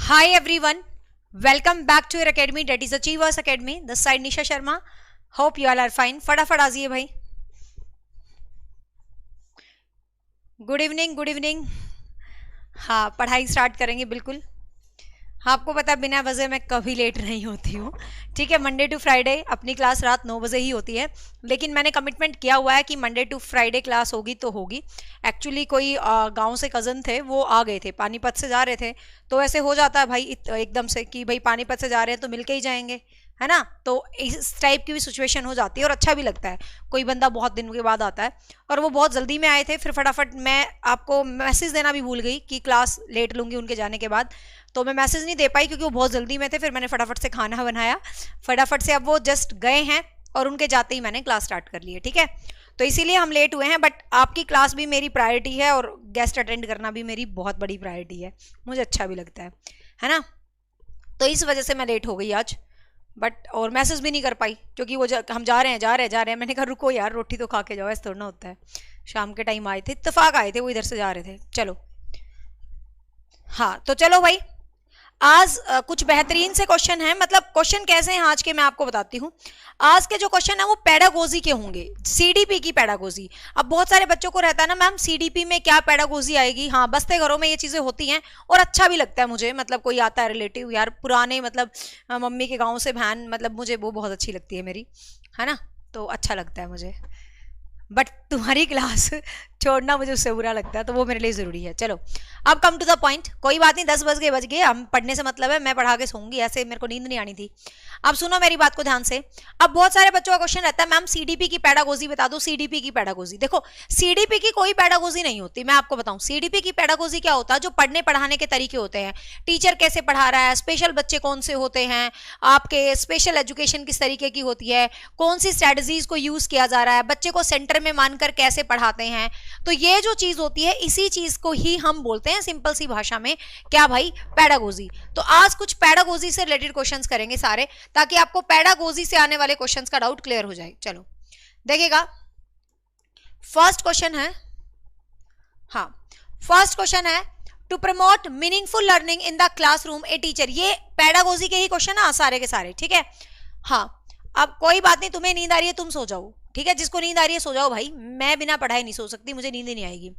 Hi everyone, welcome back to your academy, that is Achievers Academy. This side Nisha Sharma. Hope you all are fine. फटाफट आ जाइए भाई. Good evening, good evening. हाँ, पढ़ाई start करेंगे बिल्कुल. हाँ, आपको पता है बिना वजह मैं कभी लेट नहीं होती हूँ. ठीक है, मंडे टू फ्राइडे अपनी क्लास रात 9 बजे ही होती है, लेकिन मैंने कमिटमेंट किया हुआ है कि मंडे टू फ्राइडे क्लास होगी तो होगी. एक्चुअली कोई गांव से कज़न थे, वो आ गए थे, पानीपत से जा रहे थे, तो ऐसे हो जाता है भाई एकदम से कि भाई पानीपत से जा रहे हैं तो मिल के ही जाएंगे, है ना. तो इस टाइप की भी सिचुएशन हो जाती है और अच्छा भी लगता है. कोई बंदा बहुत दिन के बाद आता है और वो बहुत जल्दी में आए थे, फिर फटाफट मैं आपको मैसेज देना भी भूल गई कि क्लास लेट लूँगी उनके जाने के बाद, तो मैं मैसेज नहीं दे पाई क्योंकि वो बहुत जल्दी में थे. फिर मैंने फटाफट से खाना बनाया, फटाफट से अब वो जस्ट गए हैं और उनके जाते ही मैंने क्लास स्टार्ट कर ली है. ठीक है, तो इसीलिए हम लेट हुए हैं, बट आपकी क्लास भी मेरी प्रायोरिटी है और गेस्ट अटेंड करना भी मेरी बहुत बड़ी प्रायोरिटी है, मुझे अच्छा भी लगता है ना. तो इस वजह से मैं लेट हो गई आज, बट और मैसेज भी नहीं कर पाई क्योंकि वो हम जा रहे हैं. मैंने कहा रुको यार, रोटी तो खा के जाओ, ऐसा थोड़ा ना होता है. शाम के टाइम आए थे, इत्तेफाक आए थे, वो इधर से जा रहे थे. चलो हाँ, तो चलो भाई, आज कुछ बेहतरीन से क्वेश्चन है. मतलब क्वेश्चन कैसे हैं आज के मैं आपको बताती हूँ. आज के जो क्वेश्चन है वो पेडागोजी के होंगे, सीडीपी की पेडागोजी. अब बहुत सारे बच्चों को रहता है ना मैम सीडीपी में क्या पेडागोजी आएगी. हाँ, बसते घरों में ये चीजें होती हैं और अच्छा भी लगता है मुझे. मतलब कोई आता है रिलेटिव यार पुराने, मतलब मम्मी के गाँव से बहन, मतलब मुझे वो बहुत अच्छी लगती है मेरी, है ना, तो अच्छा लगता है मुझे. बट तुम्हारी क्लास छोड़ना मुझे उससे बुरा लगता है, तो वो मेरे लिए जरूरी है. चलो अब कम टू द पॉइंट. कोई बात नहीं, 10 बज गए, हम पढ़ने से मतलब है, मैं पढ़ा के सोऊंगी, ऐसे मेरे को नींद नहीं आनी थी. अब सुनो मेरी बात को ध्यान से. अब बहुत सारे बच्चों का क्वेश्चन रहता है मैम सीडीपी की पेडागोजी बता दो, सीडीपी की पेडागोजी. देखो सीडीपी की कोई पेडागोजी नहीं होती, मैं आपको बताऊं. सीडीपी की पेडागोजी क्या होता है, जो पढ़ने पढ़ाने के तरीके होते हैं, टीचर कैसे पढ़ा रहा है, स्पेशल बच्चे कौन से होते हैं, आपके स्पेशल एजुकेशन किस तरीके की होती है, कौन सी स्ट्रेटजीज को यूज किया जा रहा है, बच्चे को सेंटर में मानकर कैसे पढ़ाते हैं. तो ये जो चीज होती है, इसी चीज को ही हम बोलते हैं सिंपल सी भाषा में क्या भाई, पेडागोजी. तो आज कुछ पेडागोजी से रिलेटेड क्वेश्चंस करेंगे सारे, ताकि आपको पेडागोजी से आने वाले क्वेश्चंस का डाउट क्लियर हो जाए. चलो देखिएगा, फर्स्ट क्वेश्चन है, हाँ फर्स्ट क्वेश्चन है, to promote meaningful learning in the classroom a teacher. ये पेडागोजी के ही क्वेश्चन है सारे के सारे. ठीक है, हाँ. अब कोई बात नहीं, तुम्हें नींद आ रही है तुम सो जाओ. ठीक है, जिसको नींद आ रही है सो जाओ भाई, मैं बिना पढ़ाई नहीं सो सकती, मुझे नींद ही नहीं आएगी.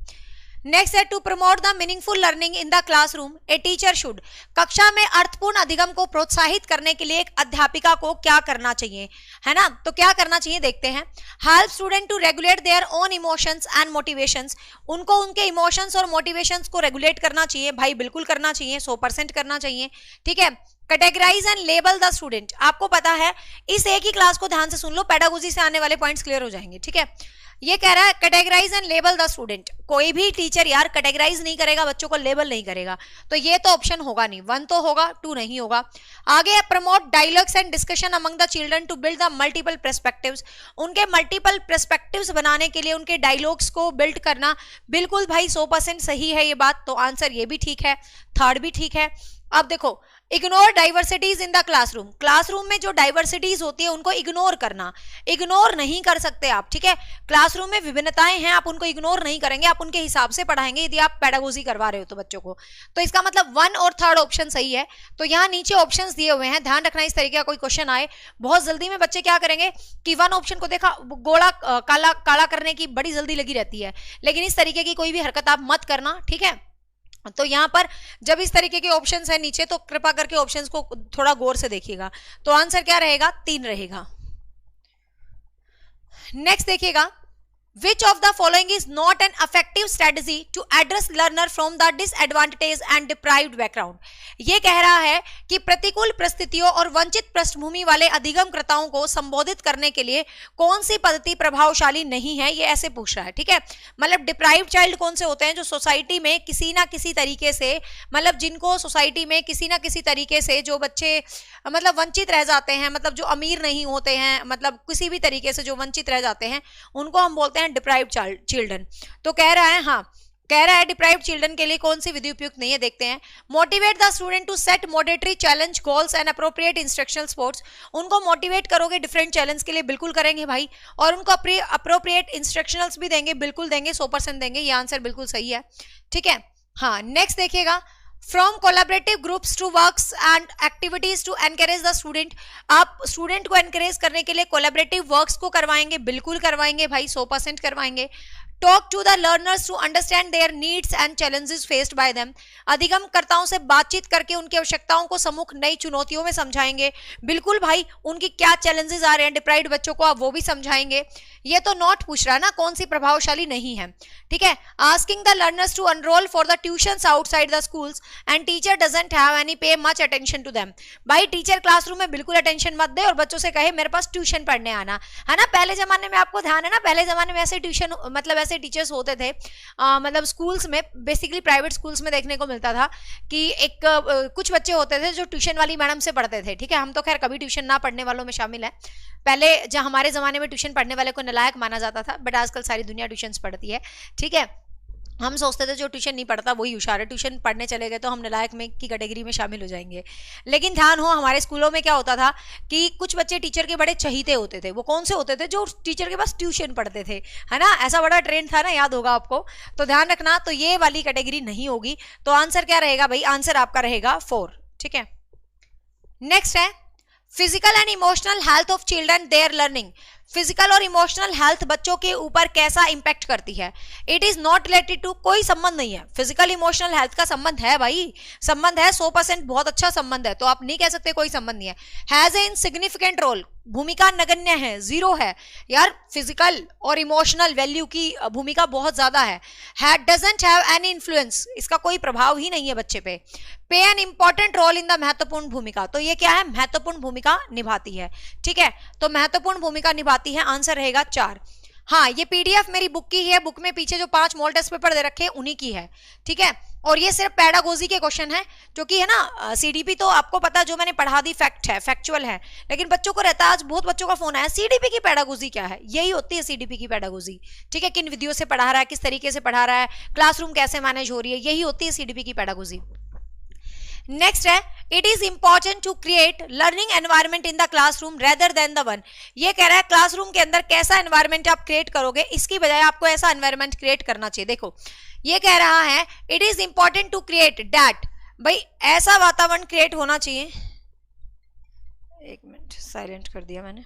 नेक्स्ट है, to promote the meaningful learning in the classroom a teacher should. कक्षा में अर्थपूर्ण अधिगम को प्रोत्साहित करने के लिए एक अध्यापिका को क्या करना चाहिए, है ना. तो क्या करना चाहिए देखते हैं. Help student to regulate their own emotions and motivations. उनको उनके इमोशंस और मोटिवेशंस को रेगुलेट करना चाहिए भाई, बिल्कुल करना चाहिए, 100% करना चाहिए. ठीक है. Categorise and label the student. आपको पता है, इस एक ही क्लास को ध्यान से सुन लो, पेडागोजी से आने वाले पॉइंट्स क्लियर हो जाएंगे. ठीक है, ये कह रहा है categorise and label the student. कोई भी टीचर यार कैटेगराइज नहीं करेगा बच्चों को, लेबल नहीं करेगा, तो ये तो ऑप्शन होगा नहीं. 1 तो होगा, 2 नहीं होगा. आगे promote dialogues and discussion among the children to build the multiple perspectives. उनके मल्टीपल पर्सपेक्टिव्स बनाने के लिए उनके डायलॉग्स को बिल्ड करना. बिल्कुल भाई 100% सही है ये बात, तो आंसर ये भी ठीक है, थर्ड भी ठीक है. अब देखो, ignore diversities in the classroom. Classroom में जो डाइवर्सिटीज होती है उनको इग्नोर करना. इग्नोर नहीं कर सकते आप. ठीक है, क्लासरूम में विभिन्नताएं हैं, आप उनको इग्नोर नहीं करेंगे, आप उनके हिसाब से पढ़ाएंगे यदि आप पेडागोजी करवा रहे हो तो बच्चों को. तो इसका मतलब 1 और 3rd ऑप्शन सही है. तो यहाँ नीचे ऑप्शंस दिए हुए हैं, ध्यान रखना, इस तरीके का कोई क्वेश्चन आए बहुत जल्दी में बच्चे क्या करेंगे कि 1 ऑप्शन को देखा, गोला काला काला करने की बड़ी जल्दी लगी रहती है, लेकिन इस तरीके की कोई भी हरकत आप मत करना. ठीक है, तो यहां पर जब इस तरीके के ऑप्शंस है नीचे, तो कृपा करके ऑप्शंस को थोड़ा गौर से देखिएगा. तो आंसर क्या रहेगा, 3 रहेगा. नेक्स्ट देखिएगा, Which of the following is not an effective strategy to address learner from the disadvantaged and deprived background. ये कह रहा है कि प्रतिकूल परिस्थितियों और वंचित पृष्ठभूमि वाले अधिगमकर्ताओं को संबोधित करने के लिए कौन सी पद्धति प्रभावशाली नहीं है, ये ऐसे पूछ रहा है. ठीक है, मतलब डिप्राइव्ड चाइल्ड कौन से होते हैं, जो सोसाइटी में किसी ना किसी तरीके से, मतलब जिनको सोसाइटी में किसी ना किसी तरीके से जो बच्चे मतलब वंचित रह जाते हैं, मतलब जो अमीर नहीं होते हैं, मतलब किसी भी तरीके से जो वंचित रह जाते हैं, उनको हम बोलते हैं डिप्राइव्ड चिल्ड्रन. तो कह रहा है, हाँ कह रहा है डिप्राइव्ड चिल्ड्रन के लिए कौन सी विधि उपयुक्त नहीं है, देखते हैं. Motivate the student to set moderately challenge goals and appropriate instructional sports. उनको मोटिवेट करोगे डिफरेंट चैलेंज के लिए, बिल्कुल करेंगे भाई, और उनको अप्रोप्रिएट इंस्ट्रक्शनल्स भी देंगे, बिल्कुल देंगे, 100% देंगे. ये आंसर बिल्कुल सही है. ठीक है, हाँ. नेक्स्ट देखिएगा, from collaborative groups to works and activities to encourage the student. आप स्टूडेंट को एनकरेज करने के लिए कोलैबोरेटिव वर्क्स को करवाएंगे, बिल्कुल करवाएंगे भाई, 100% करवाएंगे। Talk to the learners to understand their needs and challenges faced by them. अधिगमकर्ताओं से बातचीत करके उनकी आवश्यकताओं को सम्मुख नई चुनौतियों में समझाएंगे, बिल्कुल भाई, उनकी क्या चैलेंजेस आ रहे हैं डिप्राइव्ड बच्चों को, आप वो भी समझाएंगे। ये तो नोट पूछ रहा है ना कौन सी प्रभावशाली नहीं है, ठीक है। Asking the learners to enrol for the tuitions outside the schools and teacher doesn't have any pay much attention to them. भाई टीचर क्लासरूम में बिल्कुल अटेंशन मत दे और बच्चों से कहे मेरे पास ट्यूशन पढ़ने आना, है ना। पहले जमाने में आपको ध्यान है ना, पहले जमाने में ऐसे ट्यूशन मतलब ऐसे टीचर्स होते थे, मतलब स्कूल्स में, बेसिकली प्राइवेट स्कूल्स में देखने को मिलता था कि एक कुछ बच्चे होते थे जो ट्यूशन वाली मैडम से पढ़ते थे, ठीक है। हम तो खैर कभी ट्यूशन ना पढ़ने वालों में शामिल है। पहले जब हमारे जमाने में ट्यूशन पढ़ने वाले को नालायक माना जाता था, बट आजकल सारी दुनिया ट्यूशन पढ़ती है, ठीक है। हम सोचते थे जो ट्यूशन नहीं पढ़ता वही होशियार है, ट्यूशन पढ़ने चले गए तो हम नालायक में की कैटेगरी में शामिल हो जाएंगे। लेकिन ध्यान हो, हमारे स्कूलों में क्या होता था कि कुछ बच्चे टीचर के बड़े चहीते होते थे। वो कौन से होते थे? जो टीचर के पास ट्यूशन पढ़ते थे, है ना। ऐसा बड़ा ट्रेंड था ना, याद होगा आपको, तो ध्यान रखना। तो ये वाली कैटेगरी नहीं होगी। तो आंसर क्या रहेगा भाई? आंसर आपका रहेगा 4, ठीक है। नेक्स्ट है physical and emotional health of children their learning. Physical और इमोशनल हेल्थ बच्चों के ऊपर कैसा इंपैक्ट करती है? It is not related to, कोई संबंध नहीं है। फिजिकल इमोशनल हेल्थ का संबंध है भाई, संबंध है 100%, बहुत अच्छा संबंध है, तो आप नहीं कह सकते कोई संबंध नहीं है। हैज ए इनसिग्निफिकेंट रोल, भूमिका नगण्य है, 0 है यार। फिजिकल और इमोशनल वैल्यू की भूमिका बहुत ज्यादा है। डजंट हैव एनी इन्फ्लुएंस, इसका कोई प्रभाव ही नहीं है बच्चे पे। Play an important role in the, महत्वपूर्ण भूमिका, तो ये क्या है? महत्वपूर्ण भूमिका निभाती है, ठीक है। तो महत्वपूर्ण भूमिका निभाती है, आंसर रहेगा 4। हाँ, ये पीडीएफ मेरी बुक की है, बुक में पीछे जो 5 मॉडल टेस्ट पेपर दे रखे हैं उन्हीं की है, ठीक है। और ये सिर्फ पेडागोजी के क्वेश्चन है, जो कि है ना सीडीपी तो आपको पता, जो मैंने पढ़ा दी फैक्ट है, फैक्चुअल है। लेकिन बच्चों को रहता है, आज बहुत बच्चों का फोन आया, सीडीपी की पेडागोजी क्या है? यही होती है सीडीपी की पेडागोजी, ठीक है। किन विधियों से पढ़ा रहा है, किस तरीके से पढ़ा रहा है, क्लासरूम कैसे मैनेज हो रही है, यही होती है सीडीपी की पेडागोजी। नेक्स्ट है it is important to create learning environment in the classroom rather than the one. ये कह रहा है क्लासरूम के अंदर कैसा एनवायरनमेंट आप क्रिएट करोगे, इसकी बजाय आपको ऐसा एनवायरनमेंट क्रिएट करना चाहिए। देखो ये कह रहा है it is important to create that, भाई ऐसा वातावरण क्रिएट होना चाहिए। एक मिनट, साइलेंट कर दिया मैंने।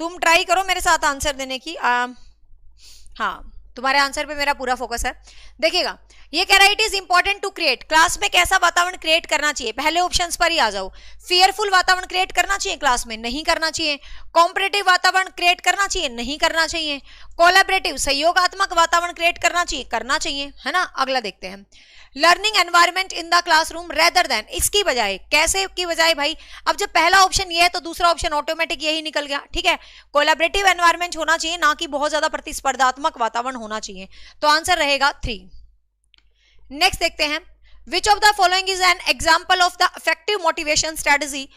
तुम ट्राई करो मेरे साथ आंसर देने की। हाँ, तुम्हारे आंसर पे मेरा पूरा फोकस है। देखिएगा, ये कह रहा है it is important to create, class में कैसा वातावरण क्रिएट करना चाहिए? पहले ऑप्शंस पर ही आ जाओ। फियरफुल वातावरण क्रिएट करना चाहिए क्लास में? नहीं करना चाहिए। कॉम्पिटिटिव वातावरण क्रिएट करना चाहिए? नहीं करना चाहिए। कोलैबोरेटिव, सहयोगात्मक वातावरण क्रिएट करना चाहिए? करना चाहिए, है ना। अगला देखते हैं, learning environment in the classroom rather then, इसकी बजाय, कैसे की बजाय भाई? अब जब पहला ऑप्शन ये है तो दूसरा ऑप्शन ऑटोमेटिक यही निकल गया, ठीक है। कोलैबोरेटिव एनवायरनमेंट होना चाहिए, ना कि बहुत ज्यादा प्रतिस्पर्धात्मक वातावरण होना चाहिए। तो आंसर रहेगा 3। नेक्स्ट देखते हैं, which of the following is an example of the effective motivation strategy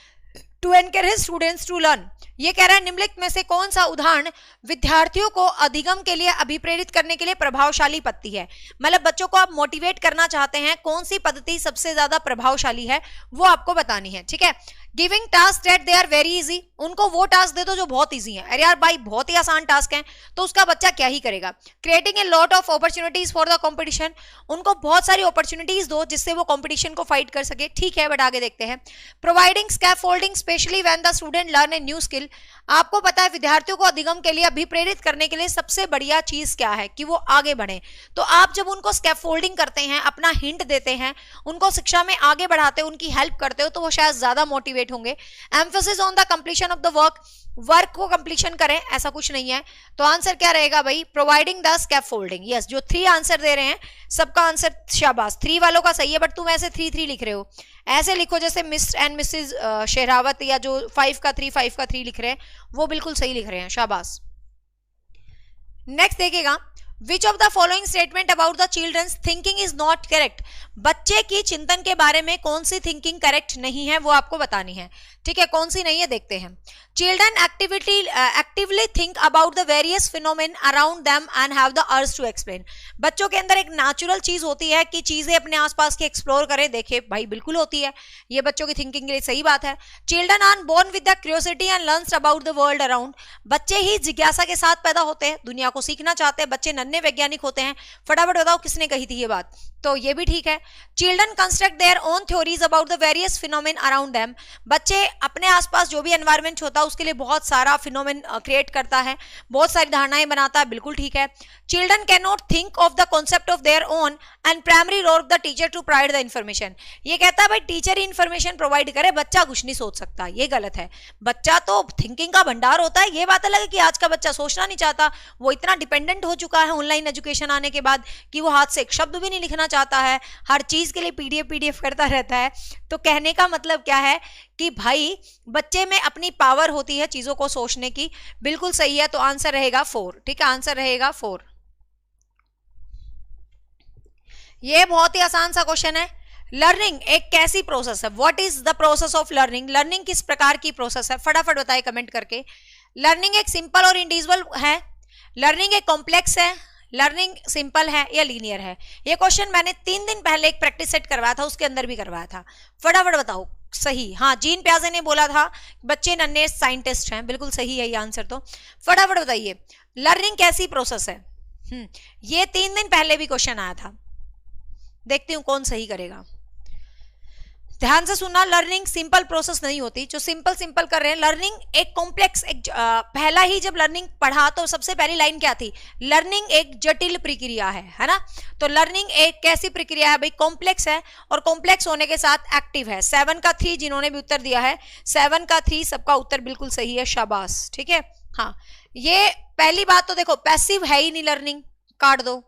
to encourage students to learn. ये कह रहा है निम्नलिखित में से कौन सा उदाहरण विद्यार्थियों को अधिगम के लिए अभिप्रेरित करने के लिए प्रभावशाली पद्धति है? मतलब बच्चों को आप मोटिवेट करना चाहते हैं, कौन सी पद्धति सबसे ज्यादा प्रभावशाली है वो आपको बतानी है, ठीक है। Giving task that they are very easy, उनको वो टास्क दे दो जो बहुत इजी है। अरे यार भाई बहुत ही आसान टास्क है तो उसका बच्चा क्या ही करेगा। Creating a lot of opportunities for the competition, उनको बहुत सारी अपॉर्चुनिटीज दो जिससे वो कंपटीशन को फाइट कर सके, ठीक है। बट आगे देखते हैं, providing scaffolding specially when the student learn a new skill. आपको पता है विद्यार्थियों को अधिगम के लिए अभिप्रेरित करने के लिए सबसे बढ़िया चीज क्या है? कि वो आगे बढ़े। तो आप जब उनको स्कैफोल्डिंग करते हैं, अपना हिंट देते हैं, उनको शिक्षा में आगे बढ़ाते हो, उनकी हेल्प करते हो, तो वो शायद ज्यादा मोटिवेट होंगे। Emphasis on the completion of the work को कंप्लीशन करें, ऐसा कुछ नहीं है। तो आंसर क्या रहेगा भाई? Providing the scaffolding. यस, जो 3 आंसर दे रहे हैं सबका आंसर शाबाश, 3 वालों का सही है। बट तुम ऐसे 3 लिख रहे हो, ऐसे लिखो जैसे मिस एंड मिसेज शेरावत, या जो 5 का 3 लिख रहे हैं वो बिल्कुल सही लिख रहे हैं, शाबाश। नेक्स्ट देखिएगा, which of the following statement about the children's thinking is not correct. बच्चे की चिंतन के बारे में कौन सी थिंकिंग करेक्ट नहीं है वो आपको बतानी है, ठीक है। कौन सी नहीं है देखते हैं। Children actively think about the various phenomena around them and have the urge to explain. बच्चों के अंदर एक नेचुरल चीज होती है कि चीजें अपने आसपास की एक्सप्लोर करें, देखे भाई, बिल्कुल होती है, ये बच्चों की थिंकिंग के लिए सही बात है। Children are born with the curiosity and learns about the world around. बच्चे ही जिज्ञासा के साथ पैदा होते हैं, दुनिया को सीखना चाहते हैं, बच्चे नन्हे वैज्ञानिक होते हैं। फटाफट बताओ किसने कही थी ये बात, तो ये भी ठीक है। Children construct their own theories about the various phenomena around them, बच्चे अपने आसपास जो भी एनवायरमेंट होता है उसके लिए बहुत सारा फिनोमेन क्रिएट करता है, बहुत सारी धारणाएं बनाता है, बिल्कुल ठीक है। Children can not think of the concept of their own and primary role of the teacher to provide the information, ये कहता है भाई टीचर ही इन्फॉर्मेशन प्रोवाइड करे, बच्चा कुछ नहीं सोच सकता, ये गलत है। बच्चा तो थिंकिंग का भंडार होता है, ये बात अलग है कि आज का बच्चा सोचना नहीं चाहता, वो इतना डिपेंडेंट हो चुका है ऑनलाइन एजुकेशन आने के बाद कि वो हाथ से एक शब्द भी नहीं लिखना चाहता है, हर चीज के लिए पीडीएफ करता रहता है। तो कहने का मतलब क्या है कि भाई बच्चे में अपनी पावर होती है चीजों को सोचने की, बिल्कुल सही है। तो आंसर रहेगा 4, ठीक है, आंसर रहेगा 4। ये बहुत ही आसान सा क्वेश्चन है। लर्निंग एक कैसी प्रोसेस है, what is the process of learning, learning किस प्रकार की प्रोसेस है, फटाफट बताइए कमेंट करके। लर्निंग एक सिंपल और इंडिविजुअल है, लर्निंग एक कॉम्प्लेक्स है, लर्निंग सिंपल है या लीनियर है। ये क्वेश्चन मैंने 3 दिन पहले एक प्रैक्टिस सेट करवाया था, उसके अंदर भी करवाया था। फटाफट बताओ सही। हाँ, जीन प्याजे ने बोला था बच्चे नन्हे साइंटिस्ट हैं, बिल्कुल सही है ये आंसर। तो फटाफट बताइए लर्निंग कैसी प्रोसेस है। ये 3 दिन पहले भी क्वेश्चन आया था, देखती हूं कौन सही करेगा। ध्यान से सुनना, लर्निंग सिंपल प्रोसेस नहीं होती, जो सिंपल कर रहे हैं। लर्निंग एक कॉम्प्लेक्स, पहला ही जब लर्निंग पढ़ा तो सबसे पहली लाइन क्या थी, लर्निंग एक जटिल प्रक्रिया है ना। तो लर्निंग एक कैसी प्रक्रिया है भाई, कॉम्प्लेक्स है, और कॉम्प्लेक्स होने के साथ एक्टिव है। 7 का 3 जिन्होंने भी उत्तर दिया है, 7 का 3 सबका उत्तर बिल्कुल सही है, शाबाश, ठीक है। हाँ, ये पहली बात तो देखो पैसिव है ही नहीं लर्निंग, काट दो।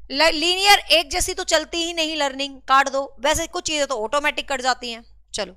लीनियर एक जैसी तो चलती ही नहीं लर्निंग, काट दो। वैसे कुछ चीजें तो ऑटोमेटिक कट जाती हैं। चलो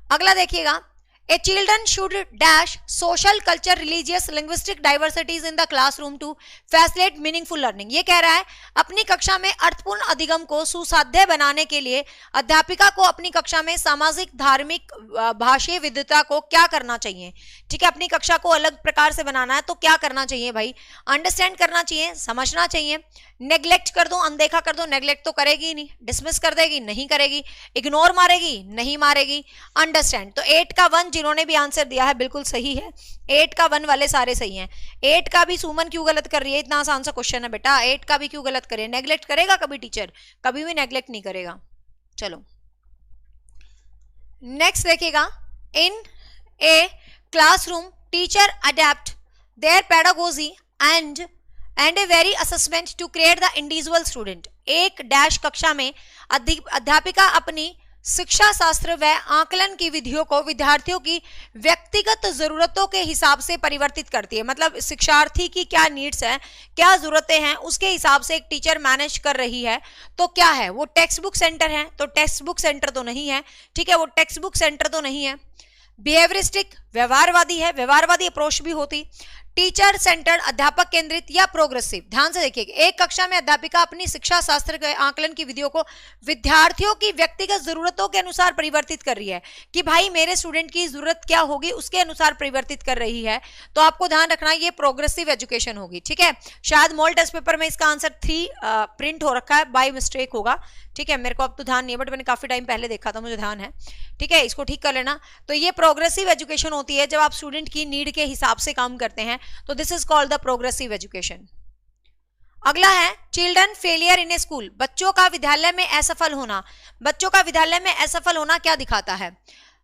अगला देखिएगा, a children should dash social culture religious linguistic diversities in the classroom to facilitate meaningful learning. ये कह रहा है अपनी कक्षा में अर्थपूर्ण अधिगम को सुसाध्य बनाने के लिए अध्यापिका को अपनी कक्षा में सामाजिक धार्मिक भाषीय विविधता को क्या करना चाहिए। ठीक है, अपनी कक्षा को अलग प्रकार से बनाना है तो क्या करना चाहिए भाई, अंडरस्टैंड करना चाहिए, समझना चाहिए। नेग्लेक्ट कर दो, अनदेखा कर दो, नेग्लेक्ट तो करेगी नहीं, डिसमिस कर देगी, नहीं करेगी, इग्नोर मारेगी, नहीं मारेगी, अंडरस्टैंड। तो 8 का 1 जिन्होंने भी आंसर दिया है बिल्कुल सही है, 8 का 1 वाले सारे सही हैं। 8 का भी सुमन क्यों गलत कर रही है, इतना आसान सा क्वेश्चन है बेटा, 8 का भी क्यों गलत करे। नेग्लेक्ट करेगा कभी टीचर, कभी भी नेग्लेक्ट नहीं करेगा। चलो नेक्स्ट देखिएगा, in a classroom teacher adept their pedagogy and a very assessment to create the individual student. एक डैश कक्षा में अध्यापिका अपनी शिक्षा शास्त्र व आकलन की विधियों को विद्यार्थियों की व्यक्तिगत जरूरतों के हिसाब से परिवर्तित करती है। मतलब शिक्षार्थी की क्या नीड्स हैं, क्या जरूरतें हैं, उसके हिसाब से एक टीचर मैनेज कर रही है। तो क्या है वो, टेक्स्ट बुक सेंटर है? तो टेक्स्ट बुक सेंटर तो नहीं है, ठीक है, वो टेक्स्ट बुक सेंटर तो नहीं है। बिहेवियरिस्टिक व्यवहारवादी है, व्यवहारवादी अप्रोच भी होती। टीचर सेंटर्ड अध्यापक केंद्रित या प्रोग्रेसिव। ध्यान से देखिए, एक कक्षा में अध्यापिका अपनी शिक्षा शास्त्र के आकलन की विधियों को विद्यार्थियों की व्यक्तिगत जरूरतों के अनुसार परिवर्तित कर रही है कि भाई मेरे स्टूडेंट की जरूरत क्या होगी उसके अनुसार परिवर्तित कर रही है। तो आपको ध्यान रखना ये प्रोग्रेसिव एजुकेशन होगी, ठीक है। शायद मॉडल टेस्ट पेपर में इसका आंसर 3 प्रिंट हो रखा है, बाय मिस्टेक होगा, ठीक है, मेरे को अब तो ध्यान नहीं है, बट मैंने काफी टाइम पहले देखा था, मुझे ध्यान है, ठीक है, इसको ठीक कर लेना। तो ये प्रोग्रेसिव एजुकेशन होती है जब आप स्टूडेंट की नीड के हिसाब से काम करते हैं, तो this is called the progressive education. अगला है children failure in A school. बच्चों का विद्यालय में असफल होना। बच्चों का विद्यालय में असफल होना क्या दिखाता है?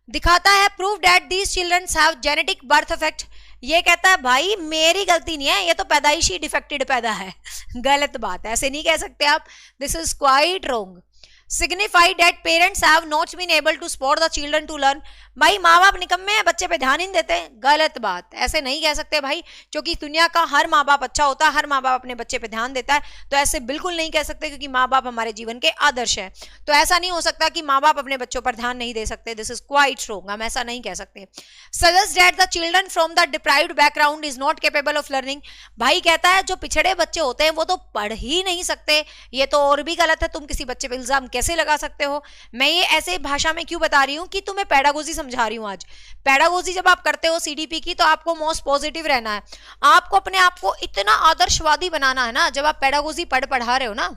दिखाता है prove that these children's have genetic birth effect. ये कहता है भाई मेरी गलती नहीं है, ये तो पैदाइशी डिफेक्टेड पैदा है। गलत बात है, ऐसे नहीं कह सकते आप, this is quite wrong. Signify that parents have not been able to support the children to learn. भाई माँ बाप निकम्मे हैं, बच्चे पे ध्यान ही नहीं देते। गलत बात, ऐसे नहीं कह सकते भाई, क्योंकि दुनिया का हर माँ बाप अच्छा होता है, हर माँ बाप अपने बच्चे पे ध्यान देता है, तो ऐसे बिल्कुल नहीं कह सकते, क्योंकि माँ बाप हमारे जीवन के आदर्श है। तो ऐसा नहीं हो सकता कि माँ बाप अपने बच्चों पर ध्यान नहीं दे सकते, दिस इज क्वाइट रॉन्ग, हम ऐसा नहीं कह सकते। Suggest that the children from the deprived background is not capable of learning. भाई कहता है जो पिछड़े बच्चे होते हैं वो तो पढ़ ही नहीं सकते, ये तो और भी गलत है, तुम किसी बच्चे पे इल्जाम कैसे लगा सकते हो। मैं ये ऐसे भाषा में क्यों बता रही हूं कि तुम्हें पेडागोजी समझा रही हूं। आज पेडागोजी जब आप करते हो सीडीपी की, तो आपको मोस्ट पॉजिटिव रहना है, आपको अपने आप को इतना आदर्शवादी बनाना है ना। जब आप पेडागोजी पढ़ा रहे हो ना,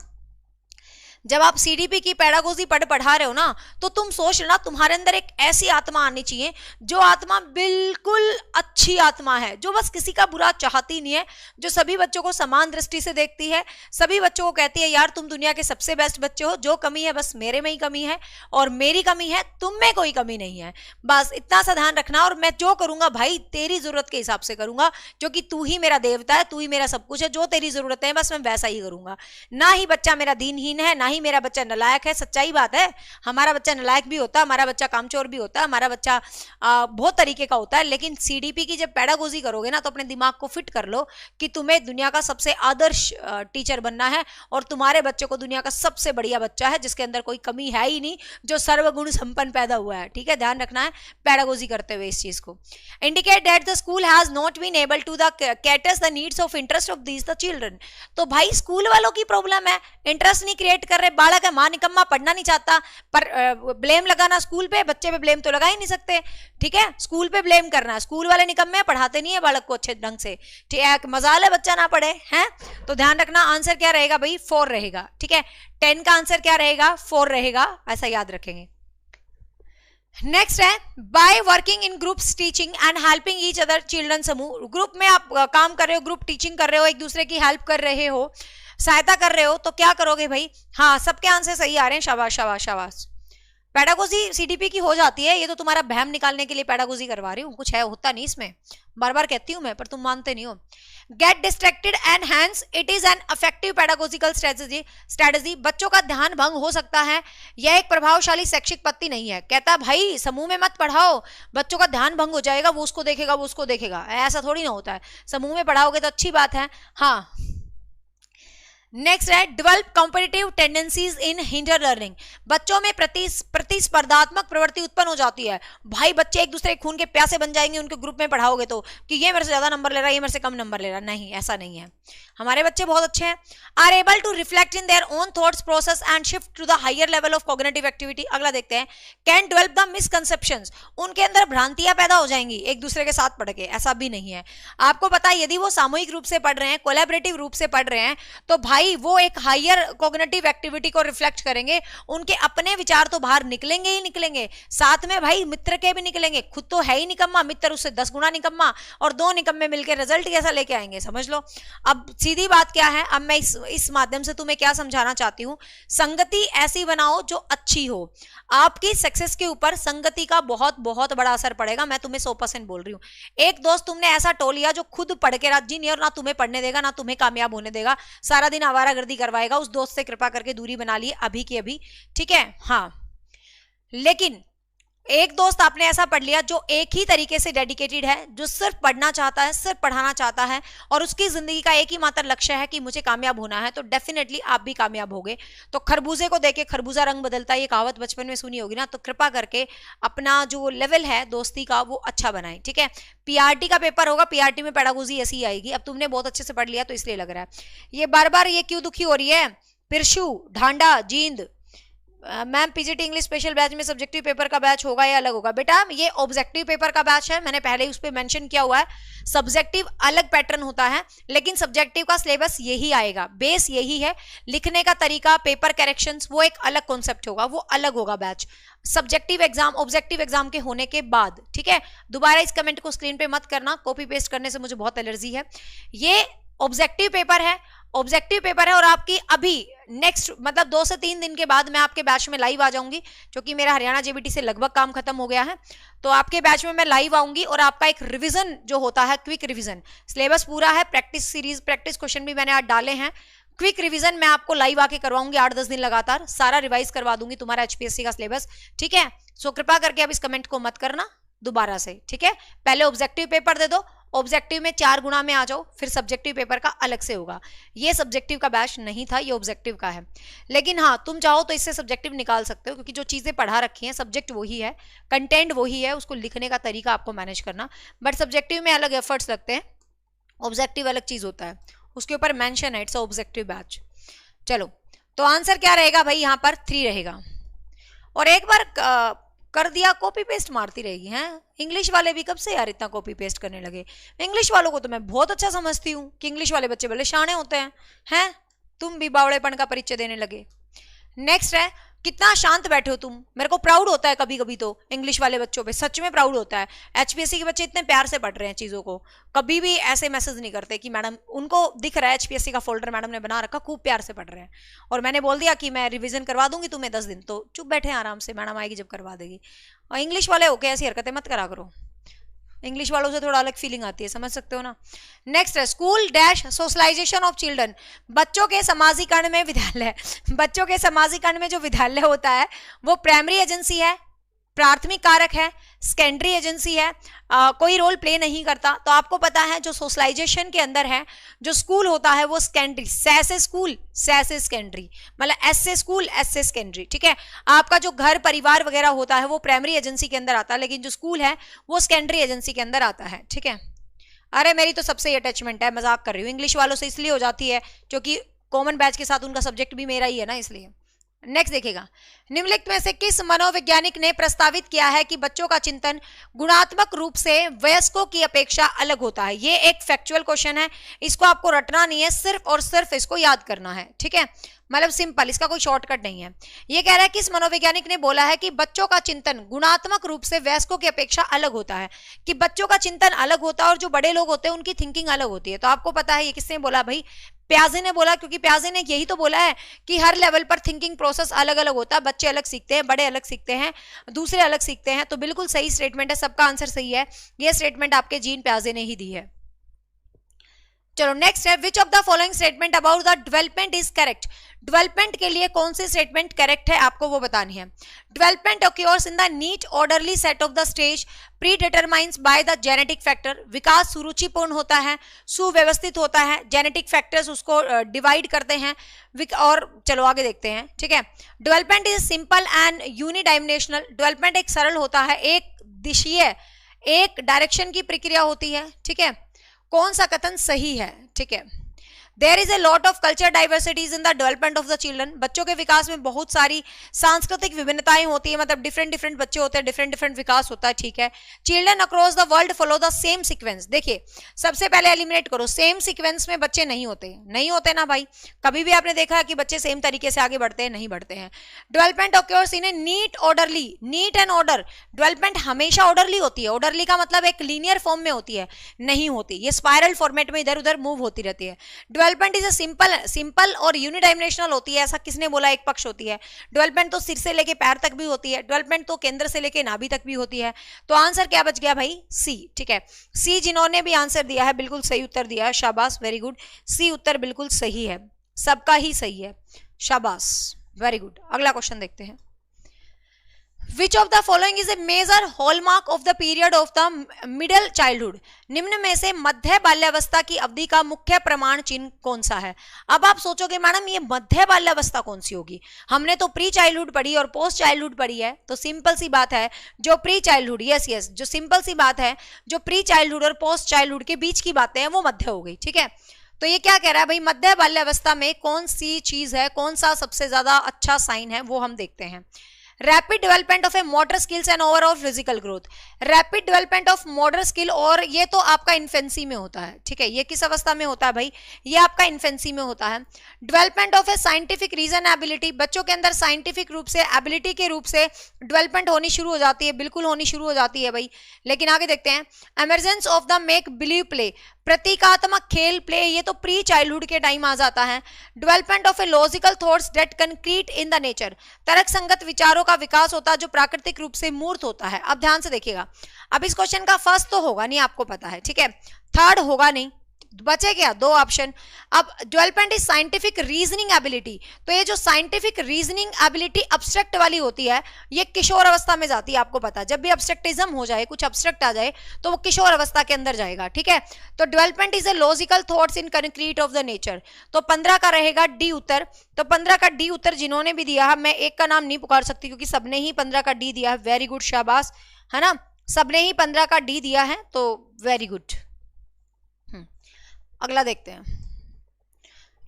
जब आप सीडीपी की पेडागोजी पढ़ा रहे हो ना, तो तुम सोच लेना तुम्हारे अंदर एक ऐसी आत्मा आनी चाहिए जो आत्मा बिल्कुल अच्छी आत्मा है, जो बस किसी का बुरा चाहती नहीं है, जो सभी बच्चों को समान दृष्टि से देखती है, सभी बच्चों को कहती है यार तुम दुनिया के सबसे बेस्ट बच्चे हो, जो कमी है बस मेरे में ही कमी है और मेरी कमी है, तुम में कोई कमी नहीं है। बस इतना सा ध्यान रखना, और मैं जो करूंगा भाई तेरी जरूरत के हिसाब से करूंगा, क्योंकि तू ही मेरा देवता है, तू ही मेरा सब कुछ है, जो तेरी जरूरत है बस मैं वैसा ही करूंगा। ना ही बच्चा मेरा दीनहीन है, ना ही मेरा बच्चा नालायक है। सच्चाई बात है, हमारा बच्चा नालायक भी होता है, हमारा बच्चा कामचोर भी होता है, हमारा बच्चा बहुत तरीके का होता है, लेकिन सीडीपी की जब पेडागोजी करोगे ना तो अपने दिमाग को फिट कर लो कि तुम्हें दुनिया का सबसे आदर्श टीचर बनना है, और तुम्हारे बच्चे को दुनिया का सबसे बढ़िया बच्चा है जिसके अंदर कोई कमी है ही नहीं, जो सर्वगुण संपन्न पैदा हुआ है। ठीक है, ध्यान रखना है पेडागोजी करते हुए इस चीज को। Indicate that the school has not been able to the caters the needs of interest of these the children. तो भाई स्कूल वालों की प्रॉब्लम है, इंटरेस्ट नहीं क्रिएट कर रहे, बालक है मां निकम्मा, पढ़ना नहीं चाहता, पर ब्लेम लगाना स्कूल पे, बच्चे पे ब्लेम तो लगा ही नहीं सकते। ठीक है, स्कूल पे ब्लेम करना, स्कूल वाले निकम्मे पढ़ाते नहीं है बालक को अच्छे ढंग से। ठीक है, मजाल है बच्चा ना पढ़े हैं, तो ध्यान रखना आंसर क्या रहेगा भाई, 4 रहेगा। ठीक है, 10 का आंसर क्या रहेगा, 4 रहेगा, ऐसा याद रखेंगे। नेक्स्ट है by working in groups teaching and helping each other children. समूह ग्रुप में आप काम कर रहे हो, ग्रुप टीचिंग कर रहे हो, एक दूसरे की हेल्प कर रहे हो, सहायता कर रहे हो, तो क्या करोगे भाई। हाँ, सबके आंसर सही आ रहे हैं, शाबाश शाबाश शाबाश। पेडागोजी सीडीपी की हो जाती है, ये तो तुम्हारा बहम निकालने के लिए पेडागोजी करवा रही हूँ, कुछ है होता नहीं इसमें, बार बार कहती हूं मैं पर तुम मानते नहीं हो। Get distracted and hence it is an effective pedagogical strategy. बच्चों का ध्यान भंग हो सकता है, यह एक प्रभावशाली शैक्षिक पद्धति नहीं है। कहता भाई समूह में मत पढ़ाओ, बच्चों का ध्यान भंग हो जाएगा, वो उसको देखेगा वो उसको देखेगा, ऐसा थोड़ी ना होता है। समूह में पढ़ाओगे तो अच्छी बात है। हाँ, नेक्स्ट है डेवलप कॉम्पिटिटिव टेंडेंसीज इन हिंडर लर्निंग। बच्चों में प्रतिस्पर्धात्मक प्रवृत्ति उत्पन्न हो जाती है। भाई बच्चे एक दूसरे खून के प्यासे बन जाएंगे उनके ग्रुप में पढ़ाओगे तो, कि ये मेरे से ज्यादा नंबर ले रहा है, ये मेरे से कम नंबर ले रहा है। नहीं, ऐसा नहीं है, हमारे बच्चे बहुत अच्छे हैं। Are able to reflect in their own thoughts process and shift to the higher level of cognitive activity. अगला देखते हैं, कैन डेवलप द मिसकंसेप्शंस। उनके अंदर भ्रांतियां पैदा हो जाएंगी एक दूसरे के साथ पढ़ के, ऐसा भी नहीं है। आपको पता है यदि वो सामूहिक रूप से पढ़ रहे हैं, कोलैबोरेटिव रूप से पढ़ रहे हैं, तो भाई वो एक हायर कॉग्निटिव एक्टिविटी को रिफ्लेक्ट करेंगे, उनके अपने विचार तो बाहर निकलेंगे ही निकलेंगे, साथ में भाई मित्र के भी निकलेंगे। खुद तो है ही निकम्मा, मित्र उससे 10 गुना निकम्मा, और 2 निकम्मे मिलकर रिजल्ट कैसा लेके आएंगे, समझ लो। अब सीधी बात क्या है, अब मैं इस माध्यम से तुम्हें क्या समझाना चाहती हूँ, संगति ऐसी बनाओ जो अच्छी हो। आपकी सक्सेस के ऊपर संगति का बहुत बहुत बड़ा असर पड़ेगा, मैं तुम्हें 100% बोल रही हूँ। एक दोस्त तुमने ऐसा टोल लिया जो खुद पढ़ के राजी नहीं, और ना तुम्हें पढ़ने देगा ना तुम्हें कामयाब होने देगा, सारा दिन आवारागर्दी करवाएगा, उस दोस्त से कृपा करके दूरी बना लिए अभी की अभी। ठीक है, हाँ, लेकिन एक दोस्त आपने ऐसा पढ़ लिया जो एक ही तरीके से डेडिकेटेड है, जो सिर्फ पढ़ना चाहता है, सिर्फ पढ़ाना चाहता है, और उसकी जिंदगी का एक ही मात्र लक्ष्य है कि मुझे कामयाब होना है, तो डेफिनेटली आप भी कामयाब होगे। तो खरबूजे को देके खरबूजा रंग बदलता है, ये कहावत बचपन में सुनी होगी ना, तो कृपा करके अपना जो लेवल है दोस्ती का वो अच्छा बनाए। ठीक है, पीआरटी का पेपर होगा, पीआरटी में पेडागोजी ऐसी आएगी। अब तुमने बहुत अच्छे से पढ़ लिया तो इसलिए लग रहा है। ये बार बार ये क्यों दुखी हो रही है, पिरशु Dhanda Jind, ma'am PGT English special batch में सब्जेक्टिव पेपर का बैच होगा या अलग होगा? बेटा ये ऑब्जेक्टिव पेपर का बैच है, मैंने पहले ही उस पर मेंशन किया हुआ है। सब्जेक्टिव अलग पैटर्न होता है, लेकिन सब्जेक्टिव का सिलेबस यही आएगा, बेस यही है। लिखने का तरीका, पेपर करेक्शंस, वो एक अलग कॉन्सेप्ट होगा, वो अलग होगा batch subjective exam objective exam के होने के बाद। ठीक है, दोबारा इस कमेंट को स्क्रीन पे मत करना, कॉपी पेस्ट करने से मुझे बहुत एलर्जी है। ये ऑब्जेक्टिव पेपर है, ऑब्जेक्टिव पेपर है, और आपकी अभी नेक्स्ट मतलब 2 से 3 दिन के बाद मैं आपके बैच में लाइव आ जाऊंगी, क्योंकि मेरा हरियाणा जेबीटी से लगभग काम खत्म हो गया है। तो आपके बैच में मैं लाइव आऊंगी, और आपका एक रिवीजन जो होता है, क्विक रिवीजन, सिलेबस पूरा है, प्रैक्टिस सीरीज, प्रैक्टिस क्वेश्चन भी मैंने आज डाले हैं। क्विक रिवीजन मैं आपको लाइव आके करवाऊंगी, 8-10 दिन लगातार सारा रिवाइज करवा दूंगी तुम्हारा एचपीएससी का सिलेबस। ठीक है, सो कृपा करके अब इस कमेंट को मत करना दोबारा से। ठीक है, पहले ऑब्जेक्टिव पेपर दे दो, ऑब्जेक्टिव में 4 गुना में आ जाओ, फिर सब्जेक्टिव पेपर का अलग से होगा। ये सब्जेक्टिव का बैच नहीं था, ये ऑब्जेक्टिव का है। लेकिन हाँ, तुम चाहो तो इससे सब्जेक्टिव निकाल सकते हो, क्योंकि जो चीजें पढ़ा रखी हैं, सब्जेक्ट वही है, कंटेंट वही है, उसको लिखने का तरीका आपको मैनेज करना। बट सब्जेक्टिव में अलग एफर्ट्स लगते हैं, ऑब्जेक्टिव अलग चीज होता है, उसके ऊपर मेंशन है, इट्स ऑब्जेक्टिव बैच। चलो, तो आंसर क्या रहेगा भाई, यहाँ पर 3 रहेगा। और एक बार कर दिया कॉपी पेस्ट मारती रहेगी हैं। इंग्लिश वाले भी कब से यार इतना कॉपी पेस्ट करने लगे? इंग्लिश वालों को तो मैं बहुत अच्छा समझती हूँ कि इंग्लिश वाले बच्चे बड़े शाणे होते हैं। तुम भी बावड़ेपन का परिचय देने लगे। नेक्स्ट है, कितना शांत बैठे हो तुम, मेरे को प्राउड होता है कभी कभी तो इंग्लिश वाले बच्चों पे, सच में प्राउड होता है। एचपीएससी के बच्चे इतने प्यार से पढ़ रहे हैं चीजों को, कभी भी ऐसे मैसेज नहीं करते कि मैडम, उनको दिख रहा है एचपीएससी का फोल्डर मैडम ने बना रखा, खूब प्यार से पढ़ रहे हैं। और मैंने बोल दिया कि मैं रिवीजन करवा दूंगी तुम्हें 10 दिन, तो चुप बैठे आराम से, मैडम आएगी जब करवा देगी। और इंग्लिश वाले होके ऐसी हरकतें मत करा करो, इंग्लिश वालों से थोड़ा अलग फीलिंग आती है, समझ सकते हो ना। नेक्स्ट है, school dash socialisation of children, बच्चों के समाजीकरण में विद्यालय, बच्चों के समाजीकरण में जो विद्यालय होता है वो प्राइमरी एजेंसी है, प्राथमिक कारक है, सेकेंडरी एजेंसी है, कोई रोल प्ले नहीं करता। तो आपको पता है जो सोशलाइजेशन के अंदर है, जो स्कूल होता है वो सेकेंडरी, से स्कूल से सेकेंडरी, मतलब एस से स्कूल एस से सेकेंडरी, ठीक है। आपका जो घर परिवार वगैरह होता है वो प्राइमरी एजेंसी के अंदर आता है, लेकिन जो स्कूल है वो सेकेंडरी एजेंसी के अंदर आता है, ठीक है। अरे मेरी तो सबसे अटैचमेंट है, मजाक कर रही हूँ, इंग्लिश वालों से इसलिए हो जाती है क्योंकि कॉमन बैच के साथ उनका सब्जेक्ट भी मेरा ही है ना, इसलिए। नेक्स्ट देखिएगा, निम्नलिखित में से किस मनोवैज्ञानिक ने प्रस्तावित किया है कि बच्चों का चिंतन गुणात्मक रूप से वयस्कों की अपेक्षा अलग होता है। ये एक फैक्चुअल क्वेश्चन है, इसको आपको रटना नहीं है, सिर्फ और सिर्फ इसको याद करना है, ठीक है, मतलब सिंपल, इसका कोई शॉर्टकट नहीं है। ये कह रहा है किस मनोवैज्ञानिक ने बोला है कि बच्चों का चिंतन गुणात्मक रूप से वयस्कों की अपेक्षा अलग होता है, कि बच्चों का चिंतन अलग होता है और जो बड़े लोग होते हैं उनकी थिंकिंग अलग होती है। तो आपको पता है ये किसने बोला भाई, प्याजे ने बोला, क्योंकि प्याजे ने यही तो बोला है कि हर लेवल पर थिंकिंग प्रोसेस अलग अलग होता है, बच्चे अलग सीखते हैं, बड़े अलग सीखते हैं, दूसरे अलग सीखते हैं। तो बिल्कुल सही स्टेटमेंट है, सबका आंसर सही है, ये स्टेटमेंट आपके जीन प्याजे ने ही दी है। चलो नेक्स्ट है, विच of the following statement about the development is correct, development के लिए कौन सी स्टेटमेंट करेक्ट है आपको वो बतानी है। Development occurs in the neat orderly set of the stage pre determines by the genetic factor, विकास सुरुचिपूर्ण होता है, सुव्यवस्थित होता है, जेनेटिक फैक्टर्स उसको डिवाइड करते हैं। और चलो आगे देखते हैं, ठीक है। Development is simple and unidimensional, development एक सरल होता है, एक दिशीय, एक डायरेक्शन की प्रक्रिया होती है, ठीक है। कौन सा कथन सही है, ठीक है। There is a lot of culture diversities in the development of the children, बच्चों के विकास में बहुत सारी सांस्कृतिक विभिन्नताएं होती है, मतलब डिफरेंट डिफरेंट बच्चे होते हैं, डिफरेंट डिफरेंट विकास होता है, ठीक है। Children across the world follow the same sequence, देखिए सबसे पहले एलिमिनेट करो, सेम सीक्वेंस में बच्चे नहीं होते, नहीं होते ना भाई, कभी भी आपने देखा है कि बच्चे सेम तरीके से आगे बढ़ते हैं, नहीं बढ़ते हैं। Development occurs in a neat orderly, neat and order, development हमेशा ऑर्डरली होती है, ऑर्डरली का मतलब एक लीनियर फॉर्म में होती है, नहीं होती, ये स्पाइरल फॉर्मेट में इधर उधर मूव होती रहती है। डेवलपमेंट इज सिंपल और यूनिडायमेंशनल होती है, ऐसा किसने बोला, एक पक्ष होती है। डेवलपमेंट तो सिर से लेके पैर तक भी होती है, डेवलपमेंट तो केंद्र से लेके नाभि तक भी होती है। तो आंसर क्या बच गया भाई, सी, ठीक है। सी जिन्होंने भी आंसर दिया है बिल्कुल सही उत्तर दिया है, शाबाश, वेरी गुड, सी उत्तर बिल्कुल सही है, सबका ही सही है, शाबाश, वेरी गुड। अगला क्वेश्चन देखते हैं, Which of the following is a major hallmark of the period of the middle childhood? निम्न में से मध्य बाल्यावस्था की अवधि का मुख्य प्रमाण चिन्ह कौन सा है। अब आप सोचोगे मैडम ये मध्य बाल्यावस्था कौन सी होगी, हमने तो प्री चाइल्डहुड पढ़ी और पोस्ट चाइल्डहुड पढ़ी है, तो सिंपल सी बात है जो प्री चाइल्डहुड, यस जो सिंपल सी बात है जो प्री चाइल्डहुड और पोस्ट चाइल्डहुड के बीच की बातें हैं वो मध्य हो गई, ठीक है। तो ये क्या कह रहा है भाई, मध्य बाल्यावस्था में कौन सी चीज है, कौन सा सबसे ज्यादा अच्छा साइन है, वो हम देखते हैं। Rapid development of A motor skills and overall physical growth, rapid development of motor skill, और ये तो आपका इन्फेंसी में होता है, ठीक है। ये किस अवस्था में होता है भाई, ये आपका इन्फेंसी में होता है। Development of a scientific reason ability, बच्चों के अंदर साइंटिफिक रूप से एबिलिटी के रूप से डेवलपमेंट होनी शुरू हो जाती है, बिल्कुल होनी शुरू हो जाती है भाई। लेकिन आगे देखते हैं, emergence of the make believe play, प्रतीकात्मक खेल प्ले, ये तो प्री चाइल्डहुड के टाइम आ जाता है। Development of a logical thoughts that concrete in the nature, तर्क संगत विचारों का विकास होता है जो प्राकृतिक रूप से मूर्त होता है। अब ध्यान से देखिएगा, अब इस क्वेश्चन का फर्स्ट तो होगा नहीं, आपको पता है, ठीक है, थर्ड होगा नहीं, बचे क्या दो ऑप्शन। अब development is scientific reasoning ability, तो ये जो साइंटिफिक रीजनिंग एबिलिटी अब्स्ट्रक्ट वाली होती है ये किशोर अवस्था में जाती है, आपको पता है जब भी अब्स्ट्रक्टिज्म हो जाए, कुछ अब्स्ट्रक्ट आ जाए तो वो किशोर अवस्था के अंदर जाएगा, ठीक है। तो development is a logical thoughts in concrete of the nature, तो 15 का रहेगा डी उत्तर। तो 15 का डी उत्तर जिन्होंने भी दिया है, मैं एक का नाम नहीं पुकार सकती क्योंकि सबने ही 15 का डी दिया है, वेरी गुड, शाबाश, है ना, सबने ही 15 का डी दिया है, तो वेरी गुड। अगला देखते हैं,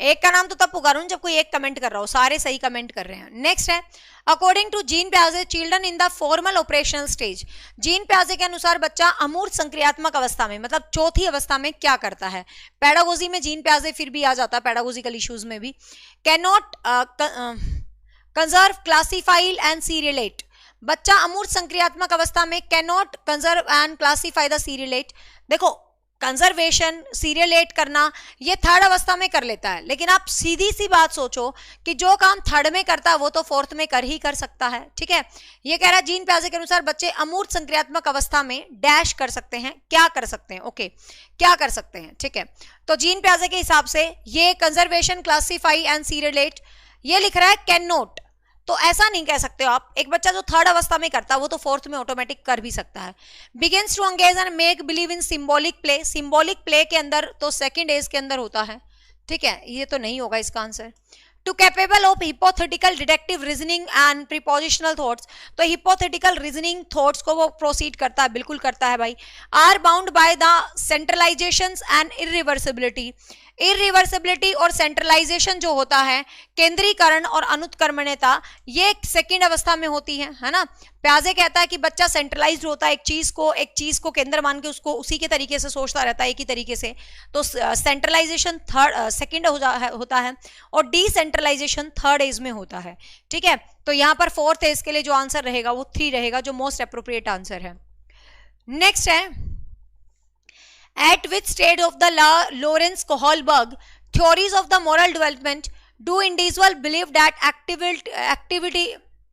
एक का नाम तो तब पुकारूं जब कोई एक कमेंट कर रहा हो, सारे सही कमेंट कर रहे हैं। नेक्स्ट है, अकॉर्डिंग टू जीन प्याजे children in the formal operational stage, Jean प्याजे के अनुसार बच्चा अमूर्त संक्रियात्मक अवस्था में, मतलब चौथी अवस्था में क्या करता है। पेडागोजी में जीन प्याजे फिर भी आ जाता है, पेडागोजिकल इश्यूज में भी। Can not conserve, classify and seriate. बच्चा अमूर्त संक्रियात्मक अवस्था में can not conserve and classify the seriate. देखो कंजर्वेशन, सीरियलेट करना ये थर्ड अवस्था में कर लेता है, लेकिन आप सीधी सी बात सोचो कि जो काम थर्ड में करता है वो तो फोर्थ में कर ही कर सकता है। ठीक है, ये कह रहा है जीन प्याजे के अनुसार बच्चे अमूर्त संक्रियात्मक अवस्था में डैश कर सकते हैं, क्या कर सकते हैं, ओके क्या कर सकते हैं। ठीक है, तो जीन प्याजे के हिसाब से ये कंजर्वेशन, क्लासीफाई एंड सीरियलेट ये लिख रहा है कैन नॉट, तो ऐसा नहीं कह सकते हो आप। एक बच्चा जो थर्ड अवस्था में करता है वो तो फोर्थ में ऑटोमेटिक कर भी सकता है। Begins to engage and make believe in symbolic play, symbolic play के अंदर तो सेकंड एज के अंदर होता है। ठीक है, ये तो नहीं होगा इसका answer. To capable of hypothetical deductive reasoning and prepositional thoughts, तो हिपोथेटिकल रीजनिंग थॉट्स को वो प्रोसीड करता है, बिल्कुल करता है भाई। Are bound by the centralisations and irreversibility, irreversibility और सेंट्रलाइजेशन जो होता है, केंद्रीकरण और अनुत्क्रमण्यता, ये सेकंड अवस्था में होती है ना। प्याजे कहता है कि बच्चा सेंट्रलाइज्ड होता है, एक चीज को केंद्र मान के उसको उसी के तरीके से सोचता रहता है, एक ही तरीके से, तो सेंट्रलाइजेशन सेकंड होता है और डिसेंट्रलाइजेशन थर्ड एज में होता है। ठीक है, तो यहां पर फोर्थ एज के लिए जो आंसर रहेगा वो 3 रहेगा, जो मोस्ट अप्रोप्रिएट आंसर है। नेक्स्ट है at which stage of the Lorenz-Kohlberg theories of the moral development do individuals believe that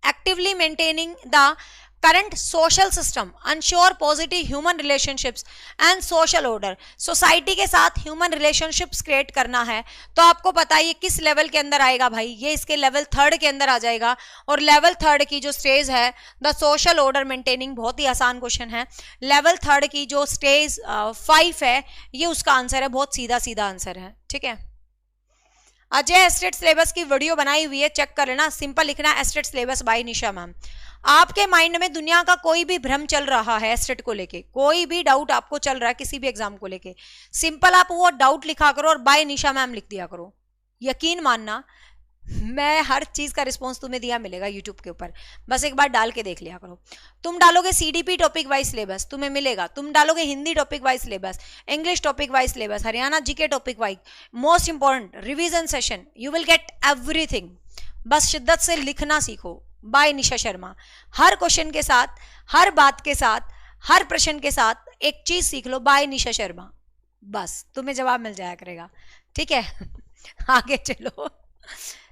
actively maintaining the current social system ensure positive human relationships and social order, society के साथ human relationships create करना है, तो आपको पता है ये किस लेवल के अंदर आएगा भाई, ये इसके लेवल थर्ड के अंदर आ जाएगा। और लेवल थर्ड की जो स्टेज है द सोशल ऑर्डर मेंटेनिंग, बहुत ही आसान क्वेश्चन है। लेवल थर्ड की जो स्टेज 5 है ये उसका आंसर है, बहुत सीधा सीधा आंसर है। ठीक है, अजय एस्टेट सिलेबस की वीडियो बनाई हुई है, चेक कर लेना। सिंपल लिखना एस्टेट सिलेबस बाय निशा मैम। आपके माइंड में दुनिया का कोई भी भ्रम चल रहा है एस्टेट को लेके, कोई भी डाउट आपको चल रहा है किसी भी एग्जाम को लेके, सिंपल आप वो डाउट लिखा करो और बाय निशा मैम लिख दिया करो। यकीन मानना मैं हर चीज का रिस्पॉन्स तुम्हें दिया मिलेगा यूट्यूब के ऊपर, बस एक बार डाल के देख लिया करो। तुम डालोगे सीडीपी टॉपिक वाइज सिलेबस तुम्हें मिलेगा, तुम डालोगे Hindi topic wise syllabus, English topic wise syllabus, Haryana GK topic wise, most important revision session, you will get everything. बस शिद्दत से लिखना सीखो बाय निशा शर्मा। हर क्वेश्चन के साथ, हर बात के साथ, हर प्रश्न के साथ एक चीज सीख लो बाय निशा शर्मा, बस तुम्हें जवाब मिल जाया करेगा। ठीक है आगे चलो।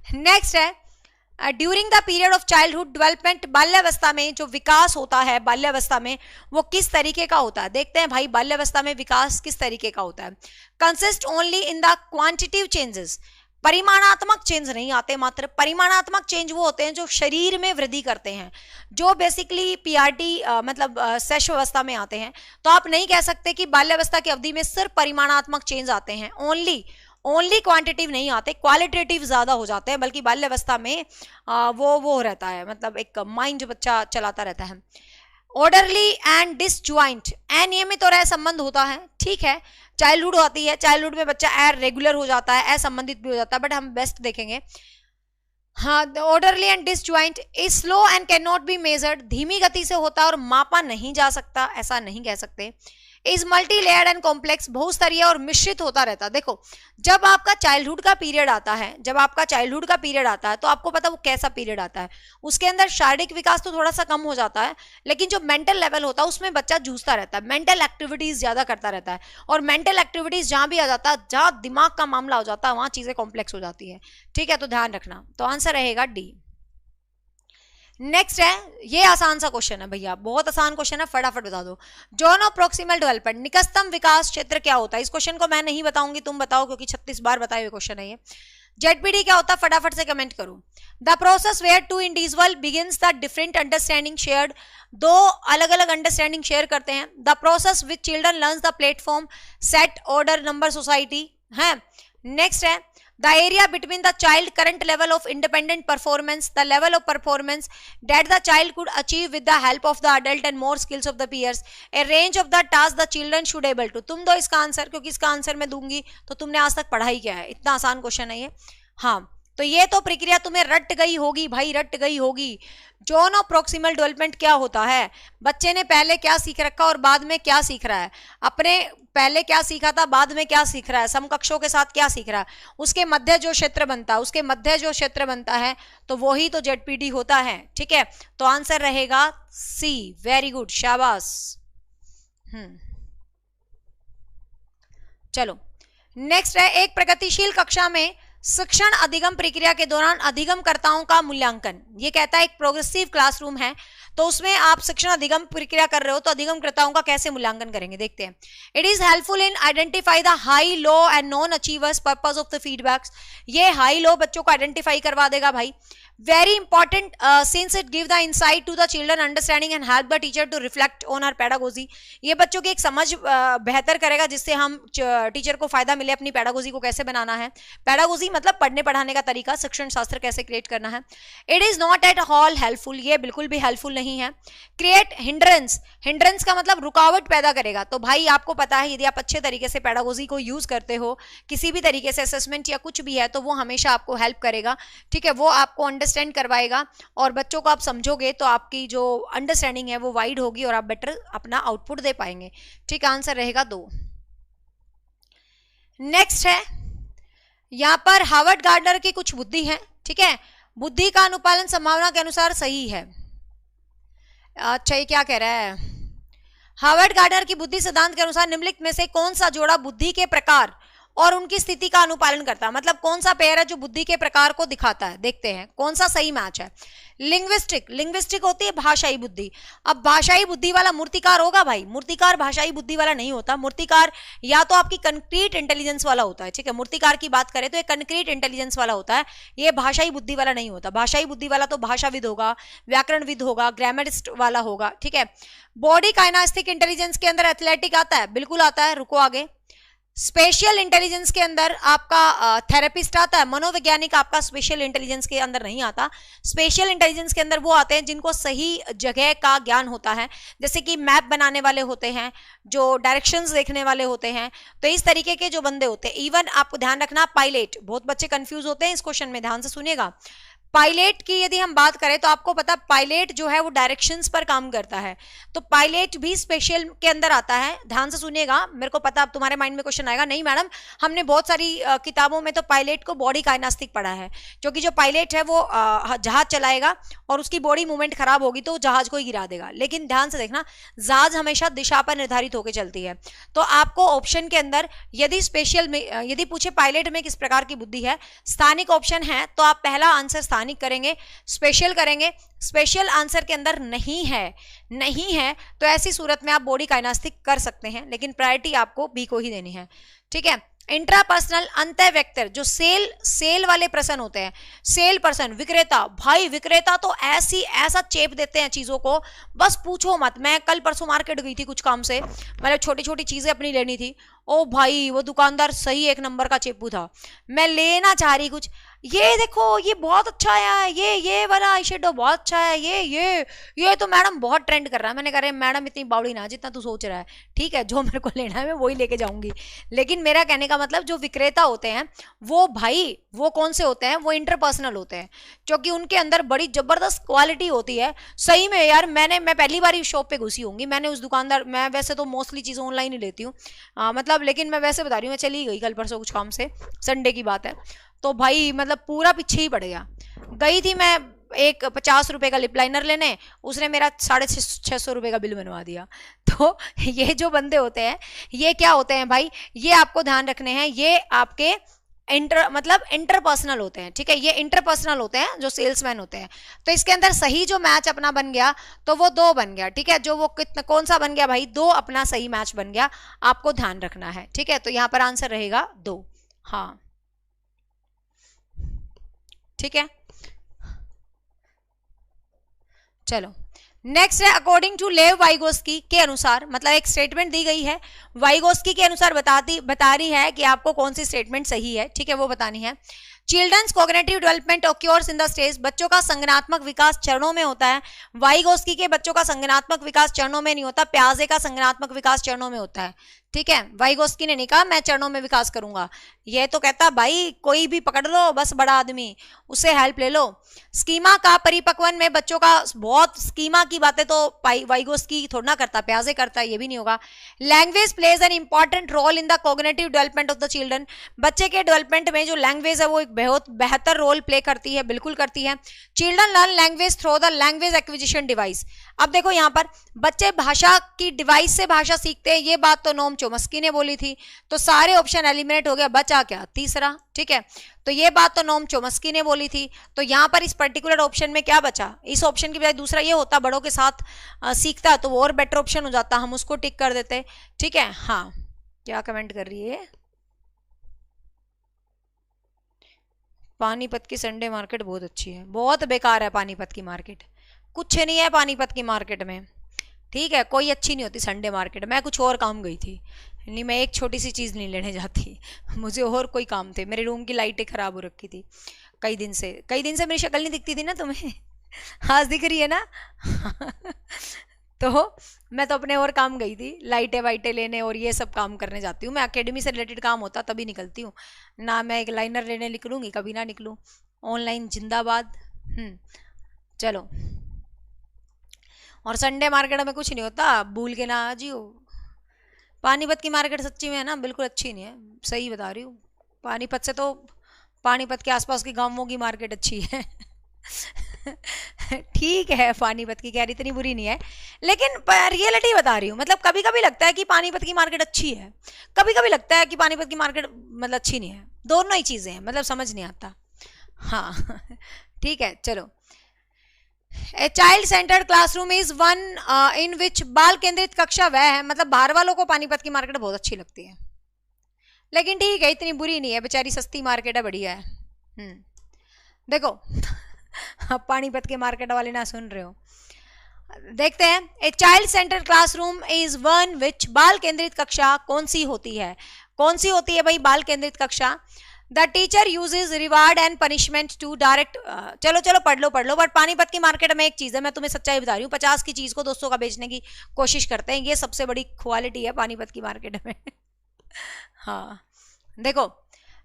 नेक्स्ट है during the period of childhood development, बाल्यावस्था में जो विकास होता है बाल्यावस्था में वो किस तरीके का होता है। देखते हैं भाई बाल्यावस्था में विकास किस तरीके का होता है। Consist only in the quantitative changes, परिमाणात्मक चेंज नहीं आते, मात्र परिमाणात्मक चेंज वो होते हैं जो शरीर में वृद्धि करते हैं, जो बेसिकली पीआरटी मतलब शैशवावस्था में आते हैं। तो आप नहीं कह सकते कि बाल्यावस्था की अवधि में सिर्फ परिमाणात्मक चेंज आते हैं, ओनली क्वांटिटिव नहीं आते, क्वालिटेटिव ज्यादा हो जाते हैं, बल्कि बाल्यावस्था में वो रहता है, मतलब एक माइंड जो बच्चा चलाता रहता है। ऑर्डरली एंड डिसज्वाइंट, अनियमित और असंबंध होता है। ठीक है, चाइल्डहुड होती है, चाइल्डहुड में बच्चा रेगुलर हो जाता है, असंबंधित भी हो जाता है, बट हम बेस्ट देखेंगे। हाँ, orderly and disjoint is slow and can not be measured, धीमी गति से होता है और मापा नहीं जा सकता, ऐसा नहीं कह सकते। Is multi layered and complex, बहुस्तरीय और मिश्रित होता रहता है। देखो जब आपका चाइल्डहुड का पीरियड आता है, तो आपको पता वो कैसा पीरियड आता है, उसके अंदर शारीरिक विकास तो थोड़ा सा कम हो जाता है, लेकिन जो मेंटल लेवल होता है उसमें बच्चा जूझता रहता है, मेंटल एक्टिविटीज ज्यादा करता रहता है, और मेंटल एक्टिविटीज जहां भी आ जाता है, जहां दिमाग का मामला हो जाता है, वहां चीजें कॉम्प्लेक्स हो जाती है। ठीक है, तो ध्यान रखना, तो आंसर रहेगा डी। नेक्स्ट है, ये आसान सा क्वेश्चन है भैया, बहुत आसान क्वेश्चन है, फटाफट बता दो। जोनो प्रोक्सिमल डेवलपमेंट, निकटतम विकास क्षेत्र क्या होता है। इस क्वेश्चन को मैं नहीं बताऊंगी, तुम बताओ, क्योंकि 36 बार बताए हुए क्वेश्चन है ये। जेडपीडी क्या होता है, फटाफट से कमेंट करो। The process where two individual begins the different understanding shared, दो अलग अलग अंडरस्टैंडिंग शेयर करते हैं। The process which children learns the platform set order number society है। नेक्स्ट है the area between the child current level of independent performance, the level of performance that the child could achieve with the help of the adult and more skills of the peers, a range of the tasks the children should able to। तुम दो इसका answer, क्योंकि इसका answer मैं दूंगी तो तुमने आज तक पढ़ा ही क्या है, इतना आसान क्वेश्चन है ये। हाँ, तो ये तो प्रक्रिया तुम्हें रट गई होगी भाई, रट गई होगी। जोन ऑफ प्रोक्सिमल डेवलपमेंट क्या होता है, बच्चे ने पहले क्या सीख रखा और बाद में क्या सीख रहा है, अपने पहले क्या सीखा था बाद में क्या सीख रहा है, समकक्षों के साथ क्या सीख रहा है, उसके मध्य जो क्षेत्र बनता है, उसके मध्य जो क्षेत्र बनता है, तो वही तो जेडपीटी होता है। ठीक है, तो आंसर रहेगा सी। वेरी गुड, शाबाश। चलो नेक्स्ट है, एक प्रगतिशील कक्षा में शिक्षण अधिगम प्रक्रिया के दौरान अधिगमकर्ताओं का मूल्यांकन। ये कहता है एक प्रोग्रेसिव क्लासरूम है, तो उसमें आप शिक्षण अधिगम प्रक्रिया कर रहे हो, तो अधिगमकर्ताओं का कैसे मूल्यांकन करेंगे, देखते हैं। It is helpful in identify the high low and non achievers purpose of the feedbacks. ये हाई लो बच्चों को आइडेंटिफाई करवा देगा भाई। Very important since it give the insight to the children understanding and help the teacher to reflect on our pedagogy. ये बच्चों की एक समझ बेहतर करेगा, जिससे हम टीचर को फायदा मिले अपनी पेडागोजी को कैसे बनाना है। पेडागोजी मतलब पढ़ने पढ़ाने का तरीका, शिक्षण शास्त्र कैसे क्रिएट करना है। It is not at all helpful, ये बिल्कुल भी हेल्पफुल नहीं है। क्रिएट हिंड्रेंस, हिंड्रेंस का मतलब रुकावट पैदा करेगा। तो भाई आपको पता है, यदि आप अच्छे तरीके से पेडागोजी को यूज करते हो, किसी भी तरीके से असेसमेंट या कुछ भी है, तो वो हमेशा आपको हेल्प करेगा। ठीक है, वो आपको अंडरस्टैंड करवाएगा, और बच्चों को आप समझोगे तो आपकी जो अंडरस्टैंडिंग है वो वाइड होगी और आप बेटर अपना आउटपुट दे पाएंगे। ठीक, आंसर रहेगा 2। नेक्स्ट है, यहां पर हार्वर्ड गार्डनर की कुछ बुद्धि है। ठीक है, बुद्धि का अनुपालन संभावना के अनुसार सही है। अच्छा, ये क्या कह रहा है, हार्वर्ड गार्डनर की बुद्धि सिद्धांत के अनुसार निम्नलिखित में से कौन सा जोड़ा बुद्धि के प्रकार और उनकी स्थिति का अनुपालन करता है, मतलब कौन सा पेयर है जो बुद्धि के प्रकार को दिखाता है। देखते हैं कौन सा सही मैच है। लिंग्विस्टिक, लिंग्विस्टिक होती है भाषाई बुद्धि। अब भाषाई बुद्धि वाला मूर्तिकार होगा भाई, मूर्तिकार भाषाई बुद्धि वाला नहीं होता। मूर्तिकार या तो आपकी कंक्रीट इंटेलिजेंस वाला होता है। ठीक है, मूर्तिकार की बात करें तो ये कंक्रीट इंटेलिजेंस वाला होता है, ये भाषाई बुद्धि वाला नहीं होता। भाषाई बुद्धि वाला तो भाषाविद होगा, व्याकरणविद होगा, ग्रामरिस्ट वाला होगा। ठीक है, बॉडी काइनेस्टिक इंटेलिजेंस के अंदर एथलेटिक आता है, बिल्कुल आता है, रुको आगे। स्पेशल इंटेलिजेंस के अंदर आपका थेरेपिस्ट आता है, मनोवैज्ञानिक आपका स्पेशल इंटेलिजेंस के अंदर नहीं आता। स्पेशल इंटेलिजेंस के अंदर वो आते हैं जिनको सही जगह का ज्ञान होता है, जैसे कि मैप बनाने वाले होते हैं, जो डायरेक्शंस देखने वाले होते हैं, तो इस तरीके के जो बंदे होते हैं। इवन आपको ध्यान रखना, पायलट, बहुत बच्चे कंफ्यूज होते हैं इस क्वेश्चन में, ध्यान से सुनिएगा। पायलट की यदि हम बात करें तो आपको पता, पायलट जो है वो डायरेक्शंस पर काम करता है, तो पायलट भी स्पेशल के अंदर आता है। ध्यान से सुनिएगा, मेरे को पता अब तुम्हारे माइंड में क्वेश्चन आएगा, नहीं मैडम हमने बहुत सारी किताबों में तो पायलट को बॉडी काइनेस्टिक पढ़ा है, क्योंकि जो पायलट है वो जहाज चलाएगा और उसकी बॉडी मूवमेंट खराब होगी तो जहाज को ही गिरा देगा। लेकिन ध्यान से देखना, जहाज हमेशा दिशा पर निर्धारित होकर चलती है। तो आपको ऑप्शन के अंदर यदि स्पेशल में यदि पूछे पायलट में किस प्रकार की बुद्धि है, स्थानिक ऑप्शन है, तो आप पहला आंसर स्थानिक करेंगे, स्पेशल करेंगे। स्पेशल आंसर के अंदर नहीं है, नहीं है, तो ऐसी सूरत में आप बॉडी काइनेस्टिक कर सकते हैं, लेकिन प्रायोरिटी आपको बी को ही देनी है। ठीक है, इंट्रापर्सनल अंतः व्यक्तिर, जो सेल वाले पर्सन होते हैं, सेल पर्सन, विक्रेता, भाई विक्रेता तो ऐसा चेप देते हैं चीजों को, बस पूछो मत। मैं कल परसों मार्केट गई थी कुछ काम से, मतलब छोटी छोटी चीजें अपनी लेनी थी। ओ भाई वो दुकानदार सही एक नंबर का चेपू था। मैं लेना चाह रही कुछ, ये देखो ये बहुत अच्छा है, ये वाला आई शेडो बहुत अच्छा है, ये तो मैडम बहुत ट्रेंड कर रहा है। मैंने कहा मैडम इतनी बावड़ी ना जितना तू सोच रहा है। ठीक है, जो मेरे को लेना है मैं वही लेके जाऊंगी। लेकिन मेरा कहने का मतलब, जो विक्रेता होते हैं वो भाई वो कौन से होते हैं, वो इंटरपर्सनल होते हैं, क्योंकि उनके अंदर बड़ी जबरदस्त क्वालिटी होती है। सही में यार, मैं पहली बार इस शॉप पे घुसी होंगी, मैंने उस दुकानदार, मैं वैसे तो मोस्टली चीजें ऑनलाइन ही लेती हूँ, मतलब, लेकिन मैं वैसे बता रही हूँ, मैं चली गई कल परसों कुछ काम से, संडे की बात है, तो भाई मतलब पूरा पीछे ही पड़ गया। गई थी मैं एक 50 रुपए का लिप लाइनर लेने, उसने मेरा 650 रुपए का बिल बनवा दिया। तो ये जो बंदे होते हैं, ये क्या होते हैं भाई, ये आपको ध्यान रखने हैं, ये आपके इंटरपर्सनल होते हैं। ठीक है, ये इंटरपर्सनल होते हैं जो सेल्समैन होते हैं। तो इसके अंदर सही जो मैच अपना बन गया तो वो 2 बन गया। ठीक है, जो वो कौन सा बन गया भाई, 2 अपना सही मैच बन गया, आपको ध्यान रखना है। ठीक है, तो यहां पर आंसर रहेगा 2। हाँ ठीक है, चलो नेक्स्ट है, अकॉर्डिंग टू लेव वाइगोस्की के अनुसार, मतलब एक स्टेटमेंट दी गई है, वाइगोस्की के अनुसार बता रही है कि आपको कौन सी स्टेटमेंट सही है। ठीक है, वो बतानी है। Children's cognitive development occurs in the stage, बच्चों का संज्ञानात्मक विकास चरणों में होता है। वाइगोस्की के बच्चों का संज्ञानात्मक विकास चरणों में नहीं होता, प्याजे का संज्ञानात्मक विकास चरणों में होता है। ठीक है, वाइगोस्की ने नहीं कहा मैं चरणों में विकास करूंगा, ये तो कहता भाई कोई भी पकड़ लो बस बड़ा आदमी, उससे हेल्प ले लो। स्कीमा का परिपक्वन में बच्चों का, बहुत स्कीमा की बातें तो वाइगोस्की थोड़ा ना करता, प्याजे करता है, ये भी नहीं होगा। Language plays an important role in the cognitive development of the children, बच्चे के डेवलपमेंट में जो लैंग्वेज है वो एक बहुत बेहतर रोल प्ले करती है, बिल्कुल करती है। Children learn language through the language acquisition device. अब देखो यहाँ पर बच्चे भाषा की डिवाइस से भाषा सीखते हैं, ये बात तो नोम चोमस्की ने बोली थी, तो सारे ऑप्शन एलिमिनेट हो गया, बचा क्या तीसरा, ठीक है, तो ये बात तो नोम चोमस्की ने बोली थी, तो यहाँ पर इस पर्टिकुलर ऑप्शन में क्या बचा, इस ऑप्शन की बजाय दूसरा ये होता, बड़ों के साथ सीखता तो वो और बेटर ऑप्शन हो जाता, हम उसको टिक कर देते, ठीक है। हाँ, क्या कमेंट कर रही है, पानीपत की संडे मार्केट बहुत अच्छी है, बहुत बेकार है पानीपत की मार्केट, कुछ नहीं है पानीपत की मार्केट में, ठीक है, कोई अच्छी नहीं होती संडे मार्केट। मैं कुछ और काम गई थी, नहीं मैं एक छोटी सी चीज़ नहीं लेने जाती, मुझे और कोई काम थे, मेरे रूम की लाइटें खराब हो रखी थी कई दिन से मेरी शक्ल नहीं दिखती थी ना तुम्हें, आज दिख रही है ना तो मैं तो अपने और काम गई थी, लाइटें वाइटें लेने और ये सब काम करने जाती हूँ मैं, एकेडमी से रिलेटेड काम होता तभी निकलती हूँ ना, मैं एक लाइनर लेने निकलूंगी कभी ना निकलूँ, ऑनलाइन जिंदाबाद। चलो, और संडे मार्केट में कुछ नहीं होता, भूल के ना आ जियो। पानीपत की मार्केट सच्ची में है ना बिल्कुल अच्छी नहीं है, सही बता रही हूँ, पानीपत से तो पानीपत के आसपास के गांवों की मार्केट अच्छी है ठीक है, पानीपत की कह रही इतनी बुरी नहीं है, लेकिन रियलिटी बता रही हूँ, मतलब कभी कभी लगता है कि पानीपत की मार्केट अच्छी है, कभी कभी लगता है कि पानीपत की मार्केट मतलब अच्छी नहीं है, दोनों ही चीजें हैं, मतलब समझ नहीं आता। हाँ ठीक है, चलो। A child centred classroom is one in which, बाल केंद्रित कक्षा वह है, मतलब बाहर वालों को पानीपत की मार्केट बहुत अच्छी लगती है, लेकिन ठीक है इतनी बुरी नहीं है, बेचारी सस्ती मार्केट है, बढ़िया है। देखो पानीपत के मार्केट वाले ना सुन रहे हो, देखते हैं। ए child centred classroom is one which, बाल केंद्रित कक्षा कौन सी होती है, कौन सी होती है भाई बाल केंद्रित कक्षा। The teacher uses reward and punishment to direct, चलो चलो पढ़ लो, बट पानीपत की मार्केट में एक चीज है, मैं तुम्हें सच्चाई बता रही हूँ, 50 की चीज को 200 का बेचने की कोशिश करते हैं, ये सबसे बड़ी क्वालिटी है पानीपत की मार्केट में हाँ देखो,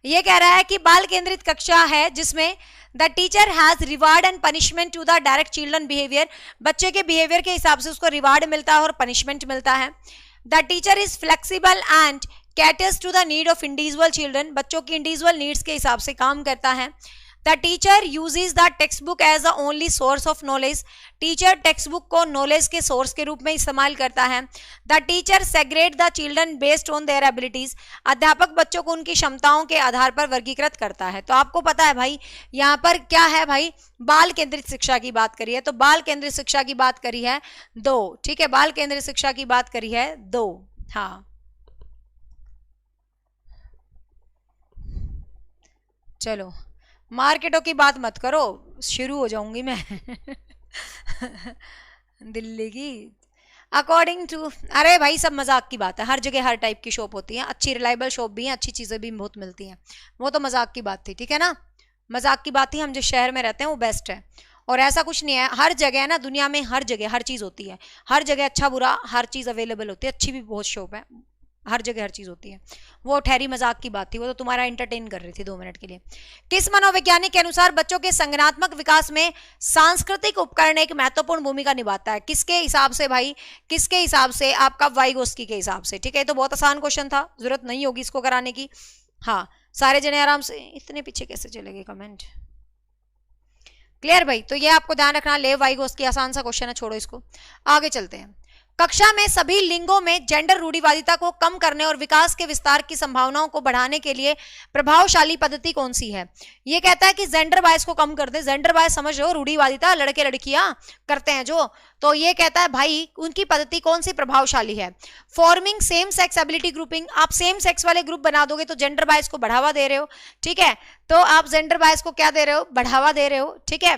ये कह रहा है कि बाल केंद्रित कक्षा है जिसमें the teacher has reward and punishment to the direct children behaviour, बच्चे के बिहेवियर के हिसाब से उसको रिवार्ड मिलता है और पनिशमेंट मिलता है। The teacher is flexible and caters to the need of individual children, बच्चों की इंडिविजुअल नीड्स के हिसाब से काम करता है। The teacher uses the text book as the only source of knowledge, teacher text book को नॉलेज के सोर्स के रूप में इस्तेमाल करता है। The teacher segregate the children based on their abilities, अध्यापक बच्चों को उनकी क्षमताओं के आधार पर वर्गीकृत करता है। तो आपको पता है भाई यहाँ पर क्या है भाई, बाल केंद्रित शिक्षा की बात करी है, तो बाल केंद्रित शिक्षा की बात करी है 2, ठीक है, बाल केंद्रित शिक्षा की बात करी है 2। हाँ चलो, मार्केटों की बात मत करो, शुरू हो जाऊंगी मैं दिल्ली की अकॉर्डिंग टू, अरे भाई सब मजाक की बात है, हर जगह हर टाइप की शॉप होती है, अच्छी रिलायबल शॉप भी है, अच्छी चीजें भी बहुत मिलती हैं, वो तो मजाक की बात थी, ठीक है ना, मजाक की बात थी, हम जिस शहर में रहते हैं वो बेस्ट है, और ऐसा कुछ नहीं है, हर जगह है ना दुनिया में, हर जगह हर चीज होती है, हर जगह अच्छा बुरा हर चीज अवेलेबल होती है, अच्छी भी बहुत शॉप है, हर जगह हर चीज होती है, वो ठहरी मजाक की बात थी, वो तो तुम्हारा एंटरटेन कर रही थी 2 मिनट के लिए। किस मनोवैज्ञानिक के अनुसार बच्चों के संज्ञानात्मक विकास में सांस्कृतिक उपकरण एक महत्वपूर्ण भूमिका निभाता है, किसके हिसाब से भाई, किसके हिसाब से, आपका वाइगोस्की के हिसाब से, ठीक है, तो बहुत आसान क्वेश्चन था, जरूरत नहीं होगी इसको कराने की। हाँ सारे जने आराम से, इतने पीछे कैसे चले गए कमेंट, क्लियर भाई, तो ये आपको ध्यान रखना, लेव वाइगोस्की आसान सा क्वेश्चन है, छोड़ो इसको, आगे चलते हैं। कक्षा में सभी लिंगों में जेंडर रूढ़िवादिता को कम करने और विकास के विस्तार की संभावनाओं को बढ़ाने के लिए प्रभावशाली पद्धति कौन सी है। ये कहता है कि जेंडर बायस को कम कर दे, जेंडर बायस समझ लो रूढ़िवादिता लड़के लड़कियां करते हैं जो, तो ये कहता है भाई उनकी पद्धति कौन सी प्रभावशाली है। Forming same sex ability grouping, आप सेम सेक्स वाले ग्रुप बना दोगे तो जेंडर बायस को बढ़ावा दे रहे हो, ठीक है, तो आप जेंडर बायस को क्या दे रहे हो, बढ़ावा दे रहे हो, ठीक है।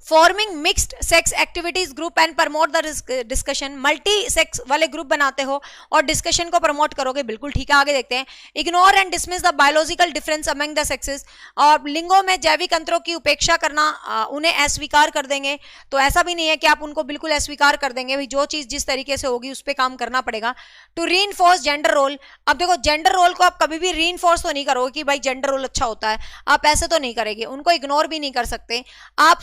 Forming mixed sex activities group and promote the discussion, multi sex वाले ग्रुप बनाते हो और डिस्कशन को प्रमोट करोगे, बिल्कुल ठीक है। आगे देखते हैं, ignore and dismiss the biological difference among the sexes, और लिंगों में जैविक अंतरों की उपेक्षा करना, उन्हें अस्वीकार कर देंगे। तो ऐसा भी नहीं है कि आप उनको बिल्कुल अस्वीकार कर देंगे, भाई जो चीज जिस तरीके से होगी उस पर काम करना पड़ेगा। टू रीइंफोर्स जेंडर रोल, अब देखो जेंडर रोल को आप कभी भी रीइंफोर्स तो नहीं करोगे कि भाई जेंडर रोल अच्छा होता है, आप ऐसे तो नहीं करेंगे, उनको इग्नोर भी नहीं कर सकते। आप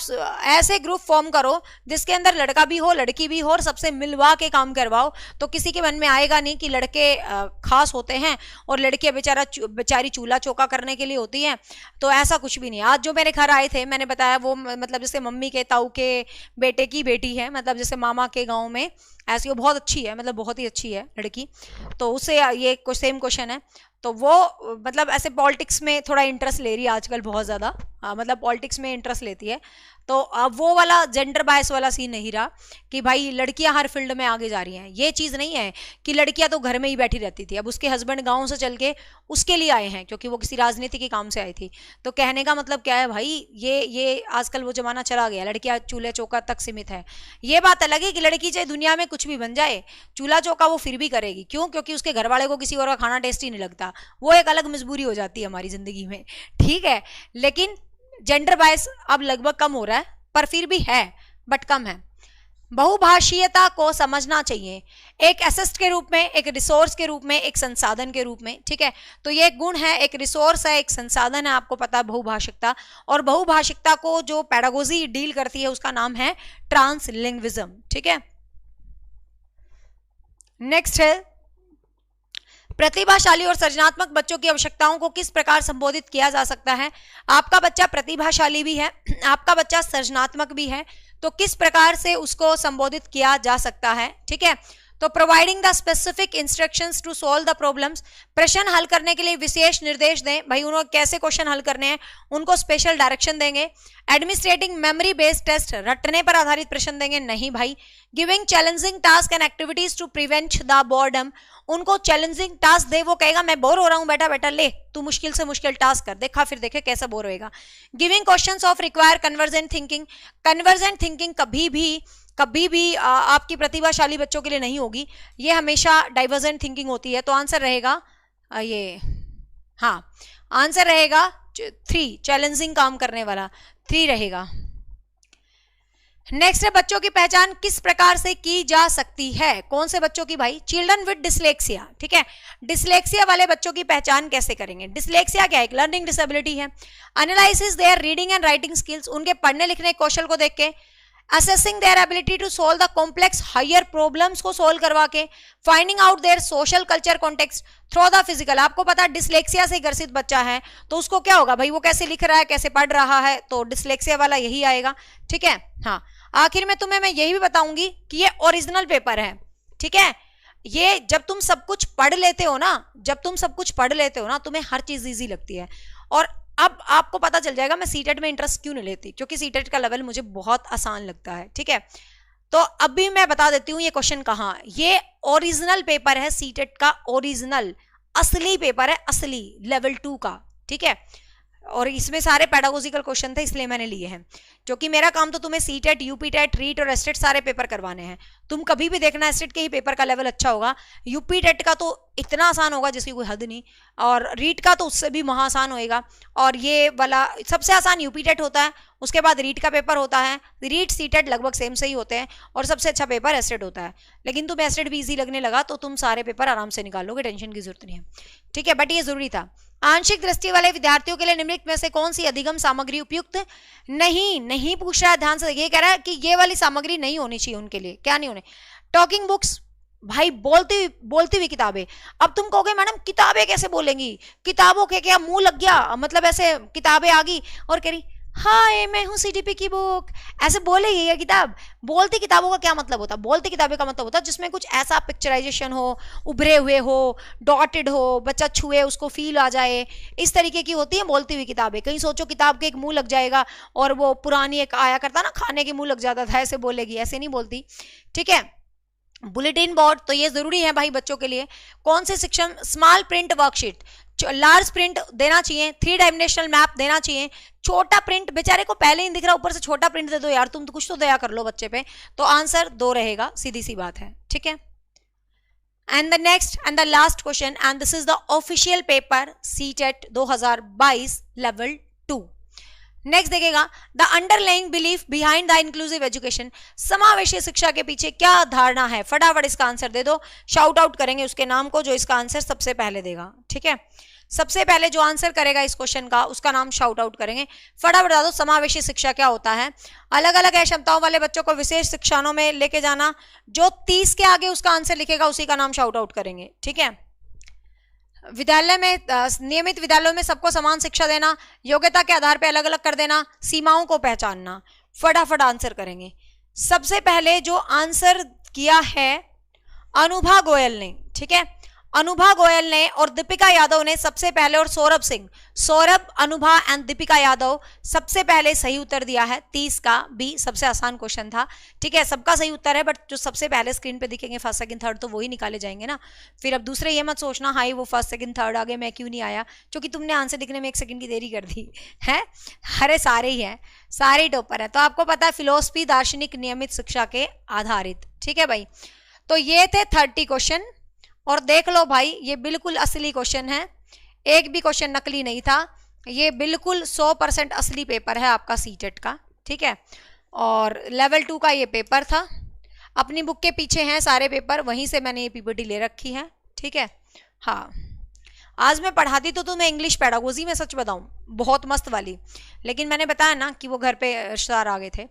ऐसे ग्रुप फॉर्म करो जिसके अंदर लड़का भी हो लड़की भी हो और सबसे मिलवा के काम करवाओ, तो किसी के मन में आएगा नहीं कि लड़के खास होते हैं और लड़कियां बेचारी चूल्हा चौका करने के लिए होती हैं। तो ऐसा कुछ भी नहीं। आज जो मेरे घर आए थे, मैंने बताया वो मतलब जैसे मम्मी के ताऊ के बेटे की बेटी है, मतलब जैसे मामा के गाँव में ऐसी, वो बहुत अच्छी है, मतलब बहुत ही अच्छी है लड़की। तो उससे ये सेम क्वेश्चन है। तो वो मतलब ऐसे पॉलिटिक्स में थोड़ा इंटरेस्ट ले रही है आजकल बहुत ज़्यादा, मतलब पॉलिटिक्स में इंटरेस्ट लेती है। तो अब वो वाला जेंडर बायस वाला सीन नहीं रहा कि भाई लड़कियां हर फील्ड में आगे जा रही हैं। ये चीज़ नहीं है कि लड़कियां तो घर में ही बैठी रहती थी, अब उसके हस्बैंड गाँव से चल के उसके लिए आए हैं क्योंकि वो किसी राजनीति के काम से आई थी। तो कहने का मतलब क्या है भाई, ये आजकल वो जमाना चला गया, लड़कियां चूल्हे चौका तक सीमित है। ये बात अलग है कि लड़की चाहे दुनिया में कुछ भी बन जाए, चूल्हा चौका वो फिर भी करेगी। क्यों? क्योंकि उसके घर वाले को किसी और का खाना टेस्टी नहीं लगता, वो एक अलग मजबूरी हो जाती है हमारी जिंदगी में, ठीक है। लेकिन जेंडर बायस अब लगभग कम हो रहा है, पर फिर भी है, बट कम है। बहुभाषीयता को समझना चाहिए, एक एसेट के रूप में, एक रिसोर्स के रूप में, एक संसाधन के रूप में, ठीक है। तो ये एक गुण है, एक रिसोर्स है, एक संसाधन है, आपको पता है बहुभाषिकता। और बहुभाषिकता को जो पेडागोजी डील करती है उसका नाम है ट्रांसलिंग्विज्म, ठीक है। नेक्स्ट है, प्रतिभाशाली और सृजनात्मक बच्चों की आवश्यकताओं को किस प्रकार संबोधित किया जा सकता है। आपका बच्चा प्रतिभाशाली भी है, आपका बच्चा सृजनात्मक भी है, तो किस प्रकार से उसको संबोधित किया जा सकता है, ठीक है। तो providing the specific instructions to solve the problems, प्रश्न हल करने के लिए विशेष निर्देश दें, भाई उन्होंने कैसे क्वेश्चन हल करने हैं उनको स्पेशल डायरेक्शन देंगे। एडमिनिस्ट्रेटिंग मेमोरी बेस्ड टेस्ट, रटने पर आधारित प्रश्न देंगे, नहीं भाई। Giving challenging task and activities to prevent the boredom, उनको चैलेंजिंग टास्क दे, वो कहेगा मैं बोर हो रहा हूं बेटा, बेटा ले तू मुश्किल से मुश्किल टास्क कर, देखा फिर देखे कैसा बोर होएगा। Giving questions of require convergent thinking, convergent thinking कभी भी आपकी प्रतिभाशाली बच्चों के लिए नहीं होगी, ये हमेशा डाइवर्जेंट थिंकिंग होती है। तो आंसर रहेगा ये, हाँ आंसर रहेगा 3, चैलेंजिंग काम करने वाला 3 रहेगा। नेक्स्ट है, बच्चों की पहचान किस प्रकार से की जा सकती है। कौन से बच्चों की भाई? चिल्ड्रन विद डिसलेक्सिया, ठीक है। डिसलेक्सिया वाले बच्चों की पहचान कैसे करेंगे? डिसलेक्सिया क्या है? एक लर्निंग डिसेबिलिटी है। Analysis their reading and writing skills, उनके पढ़ने लिखने कौशल को देख के। Assessing their ability to solve the complex higher problems को सोल्व करवा के। Finding out their social culture context through the physical, आपको पता है डिसलेक्सिया से ग्रसित बच्चा है तो उसको क्या होगा भाई, वो कैसे लिख रहा है कैसे पढ़ रहा है, तो डिसलेक्सिया वाला यही आएगा, ठीक है। हाँ, आखिर में तुम्हें मैं यही भी बताऊंगी कि ये ओरिजिनल पेपर है, ठीक है। ये जब तुम सब कुछ पढ़ लेते हो ना, तुम्हें हर चीज इजी लगती है। और अब आपको पता चल जाएगा मैं सीटेट में इंटरेस्ट क्यों नहीं लेती, क्योंकि सीटेट का लेवल मुझे बहुत आसान लगता है, ठीक है। तो अभी मैं बता देती हूँ ये क्वेश्चन कहाँ, ये ओरिजिनल पेपर है सीटेट का, ओरिजिनल असली पेपर है, असली लेवल 2 का, ठीक है। और इसमें सारे पेडागोजिकल क्वेश्चन थे इसलिए मैंने लिए हैं, क्योंकि मेरा काम तो तुम्हें सीटेट, यूपीटेट, रीट और एस्टेट सारे पेपर करवाने हैं। तुम कभी भी देखना एस्टेट के ही पेपर का लेवल अच्छा होगा, यूपीटेट का तो इतना आसान होगा जिसकी कोई हद नहीं, और रीट का तो उससे भी महा आसान होएगा। और ये वाला सबसे आसान यूपीटेट होता है, उसके बाद रीट का पेपर होता है, रीट सीटेट लगभग सेम से ही होते हैं, और सबसे अच्छा पेपर एस्टेट होता है। लेकिन तुम्हें एस्टेट भी इजी लगने लगा तो तुम सारे पेपर आराम से निकाल लोगे, टेंशन की जरूरत नहीं है, ठीक है। बट ये जरूरी था। आंशिक दृष्टि वाले विद्यार्थियों के लिए निम्नलिखित में से कौन सी अधिगम सामग्री उपयुक्त नहीं पूछ रहा है, ध्यान से। ये कह रहा है कि ये वाली सामग्री नहीं होनी चाहिए उनके लिए, क्या नहीं होने? टॉकिंग बुक्स, भाई बोलती हुई किताबें। अब तुम कहोगे मैडम किताबें कैसे बोलेंगी, किताबों के क्या मुंह लग गया, मतलब ऐसे किताबें आ गई और कह रही हाय मैं हूं सीटीपी की बुक, ऐसे बोलेगी ये किताब? बोलती किताबों का क्या मतलब होता है? बोलती किताबें का मतलब होता है जिसमें कुछ ऐसा पिक्चराइजेशन हो, उभरे हुए हो, डॉटेड हो, बच्चा छुए उसको फील आ जाए, इस तरीके की होती है बोलती हुई किताबें। कहीं सोचो किताब के एक मुंह लग जाएगा, और वो पुरानी एक आया करता ना खाने के मुंह लग जाता था, ऐसे बोलेगी, ऐसे नहीं बोलती, ठीक है। बुलेटिन बोर्ड तो ये जरूरी है भाई बच्चों के लिए। कौन से शिक्षण, small print worksheet, large print देना चाहिए, 3 डायमेंशनल मैप देना चाहिए। छोटा प्रिंट बेचारे को पहले ही दिख रहा, ऊपर से छोटा प्रिंट दे दो यार, तुम तो कुछ तो दया कर लो बच्चे पे। तो आंसर 2 रहेगा, सीधी सी बात है, ठीक है। And the next and the last question, and this is the official paper CTET 2022 level 2। Next देखिएगा, the underlying belief behind the inclusive education, समावेशी शिक्षा के पीछे क्या धारणा है। फटाफट इसका आंसर दे दो, शाउट आउट करेंगे उसके नाम को जो इसका आंसर सबसे पहले देगा, ठीक है। सबसे पहले जो आंसर करेगा इस क्वेश्चन का उसका नाम शाउट आउट करेंगे। फटाफट बता दो समावेशी शिक्षा क्या होता है। अलग अलग क्षमताओं वाले बच्चों को विशेष शिक्षाओं में लेके जाना, जो 30 के आगे उसका आंसर लिखेगा उसी का नाम शाउट आउट करेंगे, ठीक है। विद्यालय में नियमित विद्यालयों में सबको समान शिक्षा देना, योग्यता के आधार पर अलग अलग कर देना, सीमाओं को पहचानना। फटाफट आंसर करेंगे। सबसे पहले जो आंसर किया है अनुभा गोयल ने, ठीक है, अनुभा गोयल ने और दीपिका यादव ने सबसे पहले, और सौरभ सिंह, सौरभ, अनुभा एंड दीपिका यादव सबसे पहले सही उत्तर दिया है। 30 का बी सबसे आसान क्वेश्चन था, ठीक है। सबका सही उत्तर है, बट जो सबसे पहले स्क्रीन पे दिखेंगे फर्स्ट सेकंड थर्ड तो वही निकाले जाएंगे ना। फिर अब दूसरे ये मत सोचना हाई वो फर्स्ट सेकंड थर्ड आ गए मैं क्यों नहीं आया, क्योंकि तुमने आंसर दिखने में 1 सेकंड की देरी कर दी है। अरे सारे ही हैं, सारे ही टॉपर है। तो आपको पता है फिलोसफी, दार्शनिक, नियमित शिक्षा के आधारित, ठीक है भाई। तो ये थे 30 क्वेश्चन, और देख लो भाई ये बिल्कुल असली क्वेश्चन है, एक भी क्वेश्चन नकली नहीं था। ये बिल्कुल 100% असली पेपर है आपका सीटेट का, ठीक है। और लेवल 2 का ये पेपर था। अपनी बुक के पीछे हैं सारे पेपर, वहीं से मैंने ये पीपीटी ले रखी है, ठीक है। हाँ, आज मैं पढ़ाती तो मैं इंग्लिश पेडागोजी में, सच बताऊं बहुत मस्त वाली, लेकिन मैंने बताया ना कि वो घर पे रिश्तेदार आ गए थे,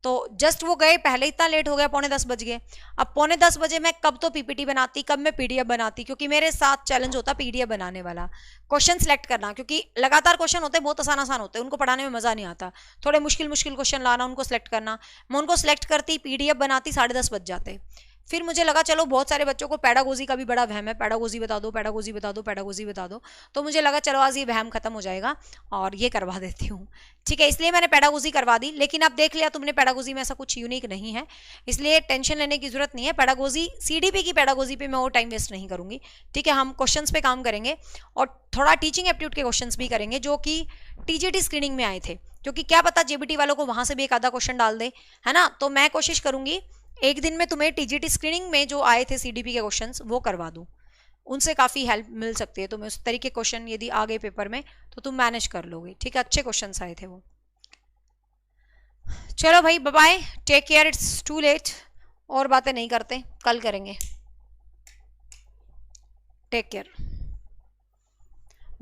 तो जस्ट वो गए, पहले इतना लेट हो गया, 9:45 बज गए। अब 9:45 बजे मैं कब तो पीपीटी बनाती, कब मैं पीडीएफ बनाती, क्योंकि मेरे साथ चैलेंज होता पीडीएफ बनाने वाला, क्वेश्चन सेलेक्ट करना, क्योंकि लगातार क्वेश्चन होते हैं, बहुत आसान आसान होते हैं, उनको पढ़ाने में मजा नहीं आता। थोड़े मुश्किल मुश्किल क्वेश्चन लाना, उनको सेलेक्ट करना, मैं उनको सेलेक्ट करती, पीडीएफ बनाती, 10:30 बज जाते। फिर मुझे लगा चलो बहुत सारे बच्चों को पेडागोजी का भी बड़ा वहम है, पेडागोजी बता दो, पेडागोजी बता दो, पेडागोजी बता दो, तो मुझे लगा चलो आज ये वहम खत्म हो जाएगा और ये करवा देती हूँ, ठीक है। इसलिए मैंने पेडागोजी करवा दी। लेकिन अब देख लिया तुमने पेडागोजी में ऐसा कुछ यूनिक नहीं है, इसलिए टेंशन लेने की जरूरत नहीं है। पेडागोजी, सीडीपी की पेडागोजी पे मैं और टाइम वेस्ट नहीं करूंगी, ठीक है। हम क्वेश्चंस पे काम करेंगे और थोड़ा टीचिंग एप्टीट्यूड के क्वेश्चंस भी करेंगे जो कि टीजीटी स्क्रीनिंग में आए थे, क्योंकि क्या पता जेबीटी वालों को वहां से भी एक आधा क्वेश्चन डाल दे, है ना। तो मैं कोशिश करूंगी एक दिन में तुम्हें टीजीटी स्क्रीनिंग में जो आए थे सीडीपी के क्वेश्चंस वो करवा दूं, उनसे काफ़ी हेल्प मिल सकती है तुम्हें। उस तरीके क्वेश्चन यदि आ गए पेपर में तो तुम मैनेज कर लोगे, ठीक है। अच्छे क्वेश्चंस आए थे वो। चलो भाई bye bye, take care, it's too late, और बातें नहीं करते, कल करेंगे। Take care.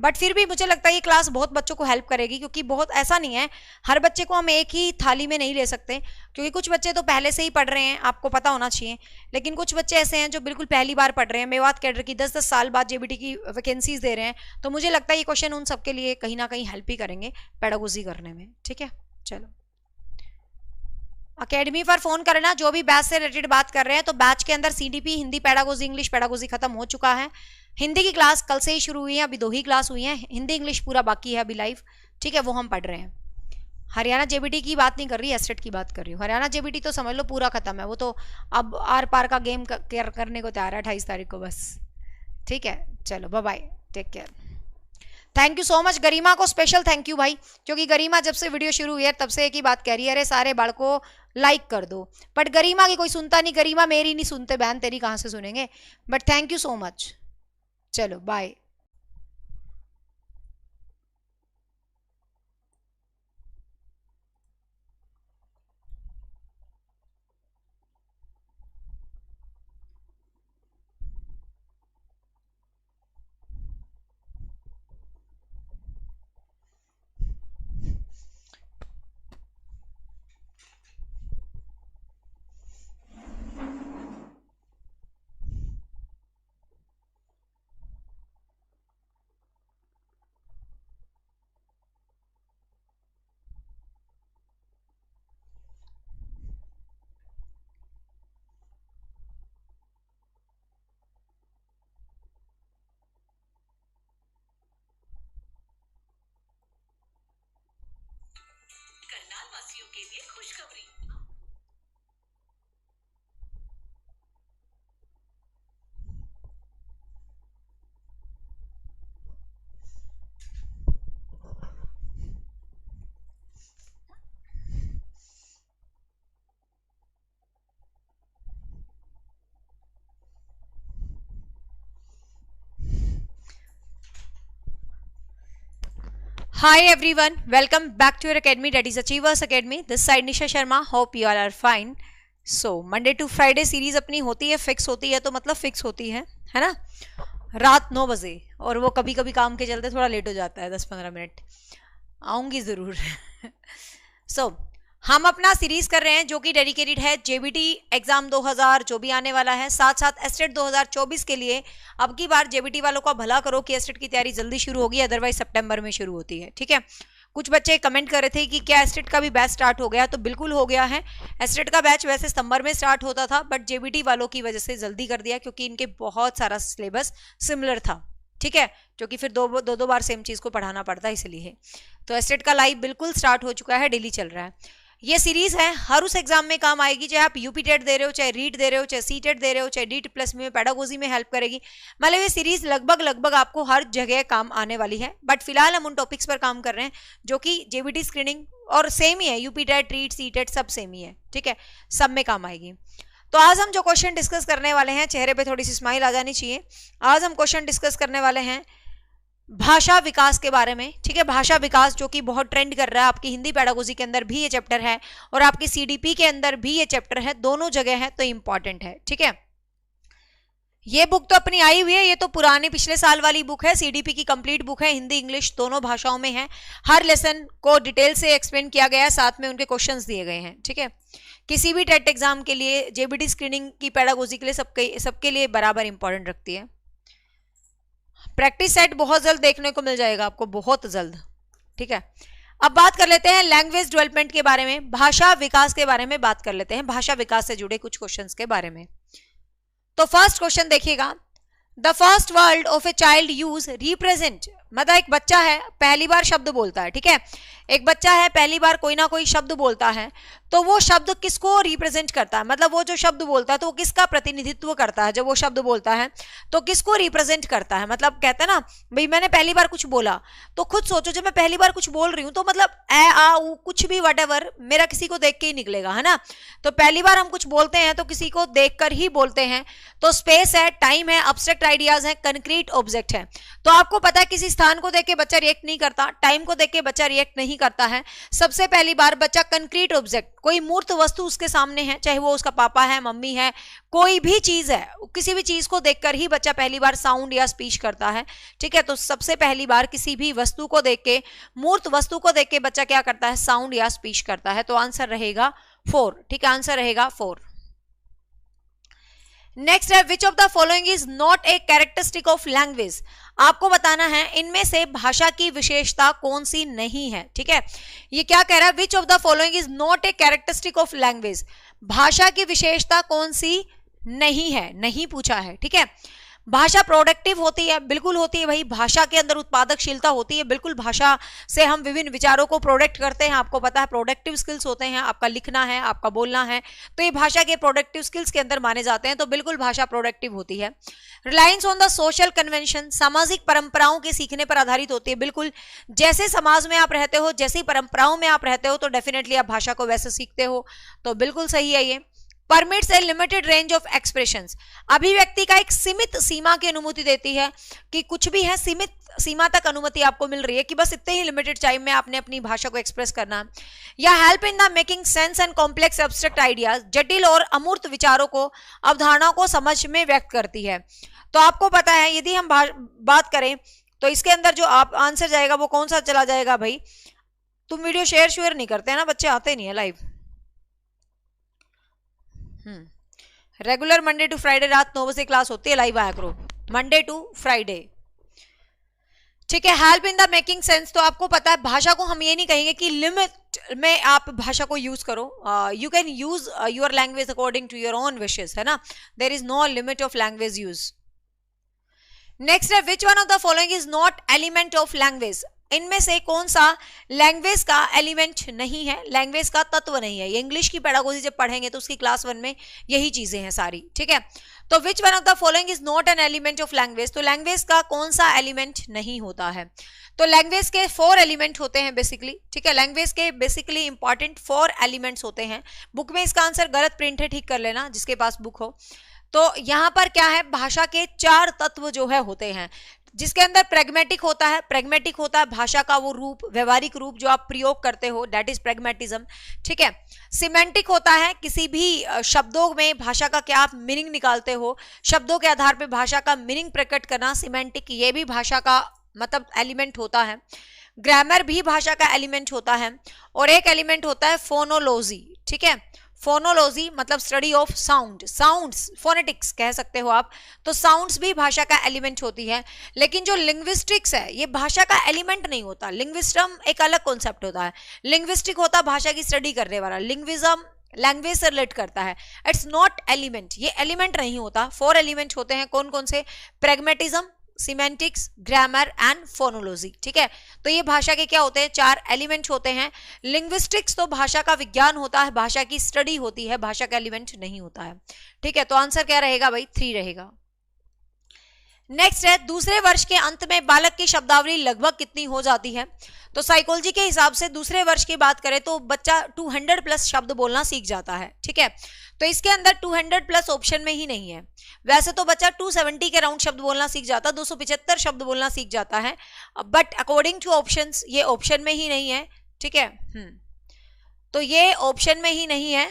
बट फिर भी मुझे लगता है ये क्लास बहुत बच्चों को हेल्प करेगी, क्योंकि बहुत ऐसा नहीं है, हर बच्चे को हम एक ही थाली में नहीं ले सकते, क्योंकि कुछ बच्चे तो पहले से ही पढ़ रहे हैं, आपको पता होना चाहिए, लेकिन कुछ बच्चे ऐसे हैं जो बिल्कुल पहली बार पढ़ रहे हैं, मेवात कैडर की 10-10 साल बाद जेबीटी की वैकेंसीज दे रहे हैं। तो मुझे लगता है ये क्वेश्चन उन सबके लिए कहीं ना कहीं हेल्प ही करेंगे पेडागोजी करने में, ठीक है। चलो, अकेडमी पर फोन करना जो भी बैच से रिलेटेड बात कर रहे हैं। तो बैच के अंदर CDP, Hindi pedagogy, English pedagogy खत्म हो चुका है। हिंदी की क्लास कल से ही शुरू हुई है, अभी 2 ही क्लास हुई हैं, हिंदी इंग्लिश पूरा बाकी है अभी लाइव, ठीक है, वो हम पढ़ रहे हैं। हरियाणा जेबीटी की बात नहीं कर रही, एस्टेट की बात कर रही हूँ। हरियाणा जेबीटी तो समझ लो पूरा खत्म है, वो तो अब आर पार का गेम करने को तैयार है 28 तारीख को बस, ठीक है। चलो bye bye, take care, thank you so much. Garima को स्पेशल थैंक यू भाई, क्योंकि गरिमा जब से वीडियो शुरू हुई है तब से एक ही बात कह रही है, अरे सारे बालकों लाइक कर दो, बट गरिमा की कोई सुनता नहीं, गरिमा मेरी नहीं सुनते, बहन तेरी कहाँ से सुनेंगे, but thank you so much. चलो bye. Hi everyone, welcome back to your academy, that is Achievers Academy. This side Nisha Sharma. Hope you all are fine. So Monday to Friday series अपनी होती है, fix होती है, तो मतलब fix होती है ना, रात 9 बजे। और वो कभी कभी काम के चलते थोड़ा लेट हो जाता है, 10-15 मिनट। आऊंगी जरूर। So हम अपना सीरीज कर रहे हैं जो कि डेडिकेटेड है जेबीटी एग्जाम 2000 जो भी आने वाला है, साथ साथ एस्टेट 2024 के लिए। अब की बार जेबीटी वालों का भला करो कि एस्टेट की तैयारी जल्दी शुरू होगी, अदरवाइज सितंबर में शुरू होती है। ठीक है, कुछ बच्चे कमेंट कर रहे थे कि क्या एस्टेट का भी बैच स्टार्ट हो गया, तो बिल्कुल हो गया है। एस्टेट का बैच वैसे सितंबर में स्टार्ट होता था, बट जेबीटी वालों की वजह से जल्दी कर दिया क्योंकि इनके बहुत सारा सिलेबस सिमिलर था। ठीक है, जो कि फिर दो बार सेम चीज को पढ़ाना पड़ता है, इसलिए। तो एस्टेट का लाइव बिल्कुल स्टार्ट हो चुका है, डेली चल रहा है। ये सीरीज है, हर उस एग्जाम में काम आएगी, चाहे आप यूपी टेट दे रहे हो, चाहे रीट दे रहे हो, चाहे सी टेट दे रहे हो, चाहे डीट प्लस में पेडागोजी में हेल्प करेगी। मतलब ये सीरीज लगभग आपको हर जगह काम आने वाली है। बट फिलहाल हम उन टॉपिक्स पर काम कर रहे हैं जो कि जेबीटी स्क्रीनिंग और सेम ही है, UP TET, REET, C TET सब सेम ही है। ठीक है, सब में काम आएगी। तो आज हम जो क्वेश्चन डिस्कस करने वाले हैं, चेहरे पे थोड़ी सी स्माइल आ जानी चाहिए। आज हम क्वेश्चन डिस्कस करने वाले हैं भाषा विकास के बारे में। ठीक है, भाषा विकास जो कि बहुत ट्रेंड कर रहा है, आपकी हिंदी पेडागोजी के अंदर भी ये चैप्टर है और आपकी सीडीपी के अंदर भी ये चैप्टर है, दोनों जगह है, तो इंपॉर्टेंट है। ठीक है, ये बुक तो अपनी आई हुई है, ये तो पुरानी पिछले साल वाली बुक है, सीडीपी की कंप्लीट बुक है, हिंदी इंग्लिश दोनों भाषाओं में है। हर लेसन को डिटेल से एक्सप्लेन किया गया है, साथ में उनके क्वेश्चंस दिए गए हैं। ठीक है, किसी भी टेट एग्जाम के लिए जेबीटी स्क्रीनिंग की पेडागोजी के लिए सबके लिए बराबर इंपॉर्टेंट रखती है। प्रैक्टिस सेट बहुत जल्द देखने को मिल जाएगा आपको, बहुत जल्द। ठीक है, अब बात कर लेते हैं लैंग्वेज डेवलपमेंट के बारे में, भाषा विकास के बारे में बात कर लेते हैं, भाषा विकास से जुड़े कुछ क्वेश्चंस के बारे में। तो फर्स्ट क्वेश्चन देखिएगा, the first word of a child use represent. मतलब एक बच्चा है, पहली बार शब्द बोलता है। ठीक है, एक बच्चा है, पहली बार कोई ना कोई शब्द बोलता है, तो वो शब्द किसको रिप्रेजेंट करता है, मतलब वो जो शब्द बोलता है तो वो किसका प्रतिनिधित्व करता है। जब वो शब्द बोलता है तो किसको रिप्रेजेंट करता है, मतलब कहते हैं ना भाई मैंने पहली बार कुछ बोला, तो खुद सोचो जब मैं पहली बार कुछ बोल रही हूँ तो मतलब ए आ उ कुछ भी व्हाटएवर मेरा किसी को देख के ही निकलेगा, है ना। तो पहली बार हम कुछ बोलते हैं तो किसी को देखकर ही बोलते हैं। तो स्पेस है, टाइम है, अब्स्ट्रैक्ट आइडियाज है, कंक्रीट ऑब्जेक्ट है। तो आपको पता है किसी स्थान को देख के बच्चा रिएक्ट नहीं करता, टाइम को देख के बच्चा रिएक्ट नहीं करता है। सबसे पहली बार बच्चा कंक्रीट ऑब्जेक्ट, कोई मूर्त वस्तु उसके सामने है, चाहे वो उसका पापा है, मम्मी है, कोई भी चीज है, किसी भी चीज को देखकर ही बच्चा पहली बार साउंड या स्पीच करता है। ठीक है, तो सबसे पहली बार किसी भी वस्तु को देख के, मूर्त वस्तु को देख के बच्चा क्या करता है, साउंड या स्पीच करता है। तो आंसर रहेगा 4। ठीक है, आंसर रहेगा 4। नेक्स्ट है, विच of the following is not a characteristic of language. आपको बताना है इनमें से भाषा की विशेषता कौन सी नहीं है। ठीक है, ये क्या कह रहा है, विच of the following is not a characteristic of language, भाषा की विशेषता कौन सी नहीं है, नहीं पूछा है। ठीक है, भाषा प्रोडक्टिव होती है, बिल्कुल होती है भाई, भाषा के अंदर उत्पादकशीलता होती है, बिल्कुल भाषा से हम विभिन्न विचारों को प्रोडक्ट करते हैं। आपको पता है प्रोडक्टिव स्किल्स होते हैं, आपका लिखना है, आपका बोलना है, तो ये भाषा के प्रोडक्टिव स्किल्स के अंदर माने जाते हैं। तो बिल्कुल भाषा प्रोडक्टिव होती है। Reliance on the social convention, सामाजिक परंपराओं के सीखने पर आधारित होती है। बिल्कुल जैसे समाज में आप रहते हो, जैसी परंपराओं में आप रहते हो, तो डेफिनेटली आप भाषा को वैसे सीखते हो, तो बिल्कुल सही है ये। Permits A limited range of expressions, अभिव्यक्ति का एक सीमित सीमा की अनुमति देती है, कि कुछ भी है सीमित सीमा तक अनुमति आपको मिल रही है कि बस इतने ही लिमिटेड टाइम में आपने अपनी भाषा को एक्सप्रेस करना है। या help in the making sense and complex abstract ideas, जटिल और अमूर्त विचारों को, अवधारणाओं को समझ में व्यक्त करती है। तो आपको पता है यदि हम बात करें तो इसके अंदर जो आप आंसर जाएगा वो कौन सा चला जाएगा भाई। तुम वीडियो शेयर नहीं करते हैं ना, बच्चे आते नहीं है live. Regular Monday to Friday रात 9 बजे क्लास होती है, लाइव आया करो मंडे टू फ्राइडे। ठीक है, help in the making sense, तो आपको पता है भाषा को हम ये नहीं कहेंगे कि लिमिट में आप भाषा को यूज करो। You can use your language according to your own wishes, है ना, there is no limit of language use. Next है, which one of the following is not element of language, इनमें से कौन सा लैंग्वेज का एलिमेंट नहीं है, लैंग्वेज का तत्व नहीं है। ये इंग्लिश की पेडागोजी जब पढ़ेंगे तो उसकी क्लास 1 में यही चीजें हैं सारी। ठीक है, तो विच one of the following is not an element of language, तो लैंग्वेज का कौन सा एलिमेंट नहीं होता है। तो लैंग्वेज के 4 एलिमेंट होते हैं बेसिकली। ठीक है, लैंग्वेज के बेसिकली इंपॉर्टेंट 4 एलिमेंट्स होते हैं। बुक में इसका आंसर गलत प्रिंट है, ठीक कर लेना जिसके पास बुक हो। तो यहां पर क्या है, भाषा के 4 तत्व जो है होते हैं। जिसके अंदर प्रेगमेटिक होता है, प्रेगमेटिक होता है भाषा का वो रूप, व्यवहारिक रूप जो आप प्रयोग करते हो, दैट इज प्रेगमेटिज्म, ठीक है। सिमेंटिक होता है किसी भी शब्दों में भाषा का क्या आप मीनिंग निकालते हो, शब्दों के आधार पर भाषा का मीनिंग प्रकट करना, सिमेंटिक ये भी भाषा का मतलब एलिमेंट होता है। ग्रामर भी भाषा का एलिमेंट होता है। और एक एलिमेंट होता है फोनोलॉजी, ठीक है। फोनोलॉजी मतलब study of sound, sounds, phonetics कह सकते हो आप। तो साउंड्स भी भाषा का एलिमेंट होती है। लेकिन जो लिंग्विस्टिक्स है ये भाषा का एलिमेंट नहीं होता। लिंग्विस्टम एक अलग कॉन्सेप्ट होता है। लिंग्विस्टिक होता है भाषा की स्टडी करने वाला। लिंग्विज्म लैंग्वेज से रिलेट करता है। इट्स नॉट एलिमेंट, ये एलिमेंट नहीं होता। 4 एलिमेंट होते हैं, कौन कौन से? Pragmatism, semantics, grammar and phonology, ठीक है। तो ये भाषा के क्या होते हैं? 4 एलिमेंट होते हैं। लिंग्विस्टिक्स तो भाषा का विज्ञान होता है, भाषा की स्टडी होती है, भाषा का एलिमेंट नहीं होता है, ठीक है। तो आंसर क्या रहेगा भाई? 3 रहेगा। नेक्स्ट है, दूसरे वर्ष के अंत में बालक की शब्दावली लगभग कितनी हो जाती है? तो साइकोलॉजी के हिसाब से दूसरे वर्ष की बात करें तो बच्चा 200 प्लस शब्द बोलना सीख जाता है, ठीक है। तो इसके अंदर 200 प्लस ऑप्शन में ही नहीं है। वैसे तो बच्चा 270 के राउंड शब्द बोलना सीख जाता, 275 शब्द बोलना सीख जाता है, बट अकॉर्डिंग टू ऑप्शंस ये ऑप्शन में ही नहीं है, ठीक है। तो ये ऑप्शन में ही नहीं है।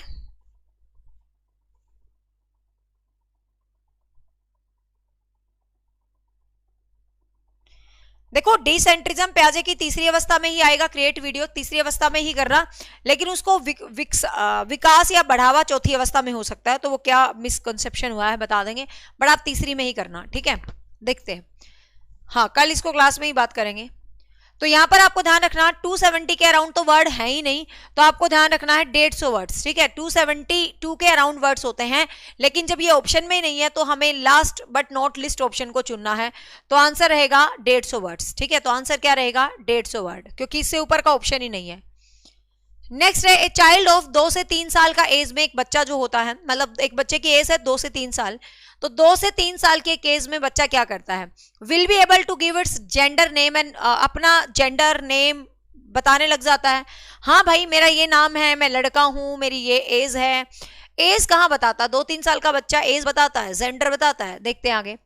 देखो डिसेंट्रिज्म प्याजे की तीसरी अवस्था में ही आएगा, क्रिएट वीडियो तीसरी अवस्था में ही करना, लेकिन उसको विकास या बढ़ावा चौथी अवस्था में हो सकता है। तो वो क्या मिसकंसेप्शन हुआ है बता देंगे, बट आप तीसरी में ही करना, ठीक है। देखते हैं, हाँ कल इसको क्लास में ही बात करेंगे। तो यहां पर आपको ध्यान रखना 270 के अराउंड तो वर्ड है ही नहीं, तो आपको ध्यान रखना है 150 वर्ड्स, ठीक है। 272 के अराउंड वर्ड्स होते हैं, लेकिन जब ये ऑप्शन में नहीं है तो हमें last but not list option को चुनना है। तो आंसर रहेगा 150 वर्ड्स, ठीक है। तो आंसर क्या रहेगा? 150 वर्ड, क्योंकि इससे ऊपर का ऑप्शन ही नहीं है। नेक्स्ट है, ए चाइल्ड ऑफ 2 से 3 साल का एज में एक बच्चा जो होता है, मतलब एक बच्चे की एज है 2 से 3 साल, तो 2 से 3 साल के केस में बच्चा क्या करता है? Will be able to give its gender name एंड अपना जेंडर नेम बताने लग जाता है। हाँ भाई मेरा ये नाम है, मैं लड़का हूं, मेरी ये एज है। एज कहाँ बताता? 2-3 साल का बच्चा एज बताता है, जेंडर बताता है। देखते हैं आगे।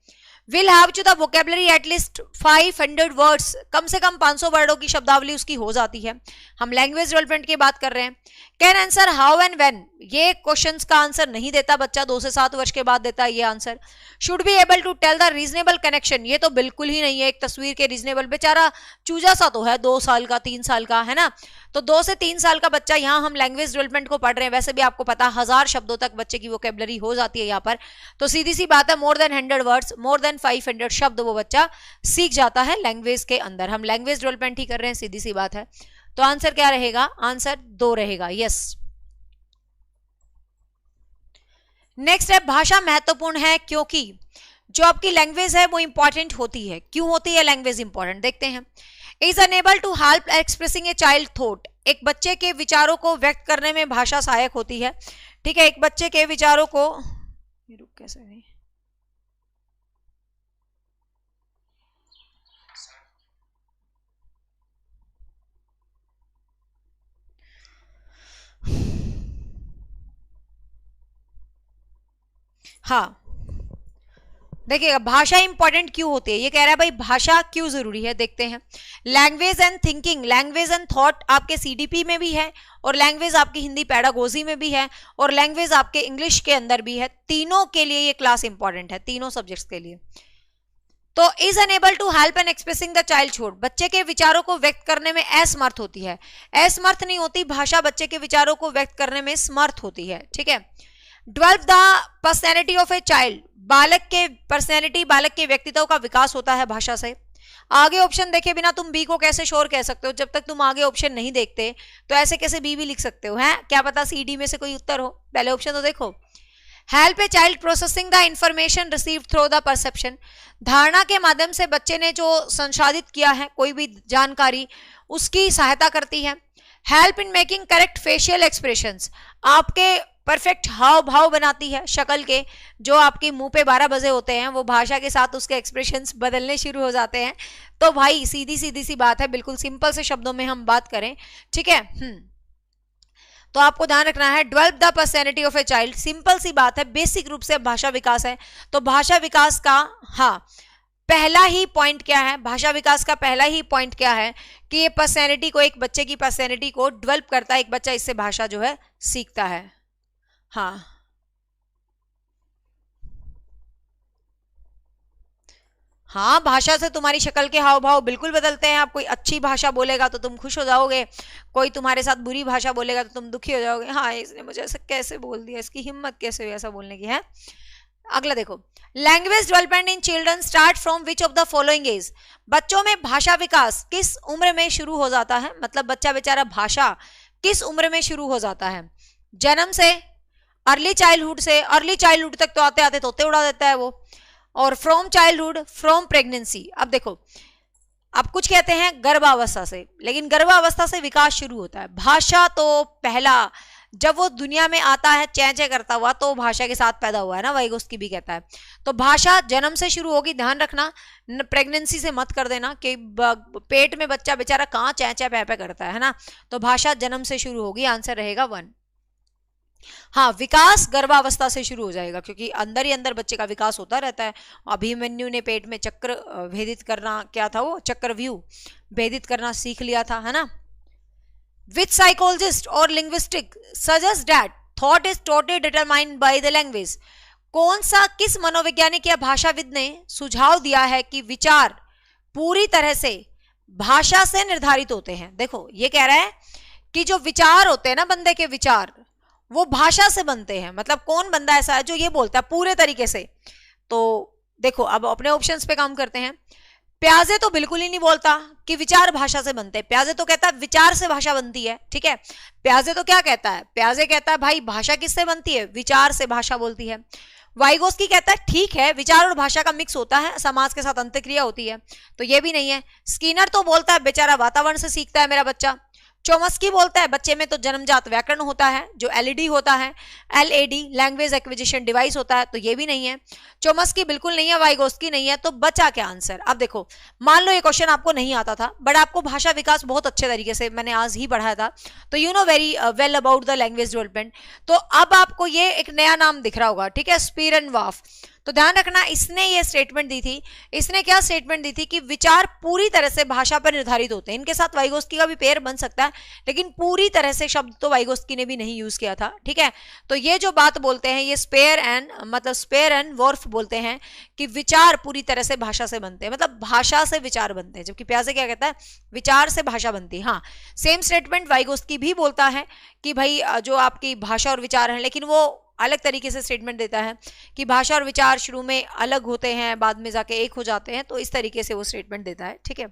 Will have to the vocabulary at least 500 words, कम से कम 500 वर्डों की शब्दावली उसकी हो जाती है। हम लैंग्वेज डेवलपमेंट की बात कर रहे हैं। Can answer how and when, ये क्वेश्चंस का आंसर नहीं देता बच्चा, 2 से 7 वर्ष के बाद देता है ये answer. Should be able to tell the reasonable connection, ये तो बिल्कुल ही नहीं है। एक तस्वीर के रीजनेबल, बेचारा चूजा सा तो है, 2 साल का 3 साल का, है ना। तो 2 से 3 साल का बच्चा, यहाँ हम लैंग्वेज डेवलपमेंट को पढ़ रहे हैं, वैसे भी आपको पता 1000 शब्दों तक बच्चे की वोकेबलरी हो जाती है यहाँ पर। तो सीधी सी बात है, more than 100 words, more than 500 शब्द वो बच्चा सीख जाता है लैंग्वेज के अंदर। हम लैंग्वेज डेवलपमेंट ही कर रहे हैं, सीधी सी बात है। तो आंसर क्या रहेगा? आंसर 2 रहेगा, यस। नेक्स्ट है, भाषा महत्वपूर्ण है क्योंकि जो आपकी लैंग्वेज है वो इंपॉर्टेंट होती है। क्यों होती है लैंग्वेज इंपॉर्टेंट? देखते हैं। Is enable to help expressing a child thought, एक बच्चे के विचारों को व्यक्त करने में भाषा सहायक होती है, ठीक है। एक बच्चे के विचारों को, रुक कैसे नहीं, हाँ देखिएगा भाषा इंपॉर्टेंट क्यों होती है, ये कह रहा है भाई भाषा क्यों जरूरी है। देखते हैं। Language and thinking, language and thought आपके सीडीपी में भी है, और लैंग्वेज आपकी हिंदी पैडागोजी में भी है, और लैंग्वेज आपके इंग्लिश के अंदर भी है। तीनों के लिए ये क्लास इंपॉर्टेंट है, तीनों सब्जेक्ट्स के लिए। तो is enable to help and expressing the child छोड़, बच्चे के विचारों को व्यक्त करने में असमर्थ होती है। असमर्थ नहीं होती भाषा, बच्चे के विचारों को व्यक्त करने में समर्थ होती है, ठीक है। Develop the personality of a child, बालक के पर्सनैलिटी, बालक के व्यक्तित्व का विकास होता है भाषा से। आगे ऑप्शन देखे बिना तुम बी को कैसे श्योर कह सकते हो? जब तक तुम आगे ऑप्शन नहीं देखते तो ऐसे कैसे बी भी लिख सकते हो? हैं क्या पता सी डी में से कोई उत्तर हो, पहले ऑप्शन तो देखो। Help a child processing the information receive through the perception, धारणा के माध्यम से बच्चे ने जो संसाधित किया है कोई भी जानकारी, उसकी सहायता करती है। Help in making correct facial expressions, आपके परफेक्ट हाव भाव बनाती है शक्ल के, जो आपके मुंह पे 12 बजे होते हैं वो भाषा के साथ उसके एक्सप्रेशंस बदलने शुरू हो जाते हैं। तो भाई सीधी सीधी सी बात है, बिल्कुल सिंपल से शब्दों में हम बात करें, ठीक है। तो आपको ध्यान रखना है develop the personality of a child, simple सी बात है, बेसिक रूप से भाषा विकास है। तो भाषा विकास का, हाँ पहला ही पॉइंट क्या है, भाषा विकास का पहला ही पॉइंट क्या है कि ये पर्सनैलिटी को, एक बच्चे की पर्सनैलिटी को डेवलप करता है, एक बच्चा इससे भाषा जो है सीखता है। हाँ हाँ, भाषा से तुम्हारी शक्ल के हाव भाव बिल्कुल बदलते हैं। आप कोई अच्छी भाषा बोलेगा तो तुम खुश हो जाओगे, कोई तुम्हारे साथ बुरी भाषा बोलेगा तो तुम दुखी हो जाओगे। हाँ, इसने मुझे ऐसा कैसे बोल दिया, इसकी हिम्मत कैसे हुई ऐसा बोलने की है। अगला देखो, language development in children start from which of the following age. बच्चों में भाषा विकास किस उम्र में शुरू हो जाता है, मतलब बच्चा बेचारा भाषा किस उम्र में शुरू हो जाता है? जन्म से, अर्ली चाइल्डहुड से, अर्ली चाइल्डहुड तक तो आते आते तोते उड़ा देता है वो, और फ्रॉम चाइल्डहुड, फ्रॉम प्रेगनेंसी। अब देखो, आप कुछ कहते हैं गर्भावस्था से, लेकिन गर्भावस्था से विकास शुरू होता है। भाषा तो पहला जब वो दुनिया में आता है चै चै करता हुआ, तो भाषा के साथ पैदा हुआ है ना, वाइगोस्की भी कहता है। तो भाषा जन्म से शुरू होगी, ध्यान रखना, प्रेगनेंसी से मत कर देना कि पेट में बच्चा बेचारा कहाँ चै चै पै पै करता है ना। तो भाषा जन्म से शुरू होगी, आंसर रहेगा 1। हाँ, विकास गर्भावस्था से शुरू हो जाएगा, क्योंकि अंदर ही अंदर बच्चे का विकास होता रहता है। अभिमन्यु ने पेट में चक्र भेदित करना, क्या था वो, चक्रव्यूह भेदित करना सीख लिया था, है ना। Which psychologist or linguistic suggests that thought is totally determined by the language? कौन सा, किस मनोवैज्ञानिक या भाषाविद ने सुझाव दिया है कि विचार पूरी तरह से भाषा से निर्धारित होते हैं? देखो, ये कह रहा है कि जो विचार होते हैं ना, बंदे के विचार, वो भाषा से बनते हैं। मतलब कौन बंदा ऐसा है जो ये बोलता है पूरे तरीके से? तो देखो, अब अपने ऑप्शंस पे काम करते हैं। प्याजे तो बिल्कुल ही नहीं बोलता कि विचार भाषा से बनते हैं। प्याजे तो कहता है विचार से भाषा बनती है, ठीक है। प्याजे तो क्या कहता है, प्याजे कहता है भाई भाषा किससे बनती है, विचार से भाषा बोलती है। वाइगोस्की कहता है ठीक है, विचार और भाषा का मिक्स होता है, समाज के साथ अंतःक्रिया होती है, तो ये भी नहीं है। स्किनर तो बोलता है बेचारा वातावरण से सीखता है मेरा बच्चा। चोमस्की बोलता है बच्चे में तो जन्मजात व्याकरण होता है, जो एलईडी होता है, एलएडी लैंग्वेज एक्विजिशन डिवाइस होता है, तो ये भी नहीं है। चोमस्की बिल्कुल नहीं है, वाइगोस्की नहीं है, तो बचा क्या आंसर? अब देखो, मान लो ये क्वेश्चन आपको नहीं आता था, बट आपको भाषा विकास बहुत अच्छे तरीके से मैंने आज ही पढ़ाया था, तो you know very well about the language development. तो अब आपको ये एक नया नाम दिख रहा होगा, ठीक है, स्पीरनवाफ। तो ध्यान रखना, इसने ये स्टेटमेंट दी थी, इसने क्या स्टेटमेंट दी थी कि विचार पूरी तरह से भाषा पर निर्धारित होते हैं। इनके साथ वाइगोस्की का भी पेयर बन सकता है, लेकिन पूरी तरह से शब्द तो वाइगोस्की ने भी नहीं यूज किया था, ठीक है। तो ये जो बात बोलते हैं, ये स्पेयर एंड वॉर्फ बोलते हैं कि विचार पूरी तरह से भाषा से बनते हैं, मतलब भाषा से विचार बनते हैं। जबकि प्याजे क्या कहता है, विचार से भाषा बनती है। हाँ, सेम स्टेटमेंट वाइगोस्की भी बोलता है कि भाई जो आपकी भाषा और विचार हैं, लेकिन वो अलग तरीके से स्टेटमेंट देता है कि भाषा और विचार शुरू में अलग होते हैं, बाद में जाके एक हो जाते हैं, तो इस तरीके से वो स्टेटमेंट देता है, ठीक है।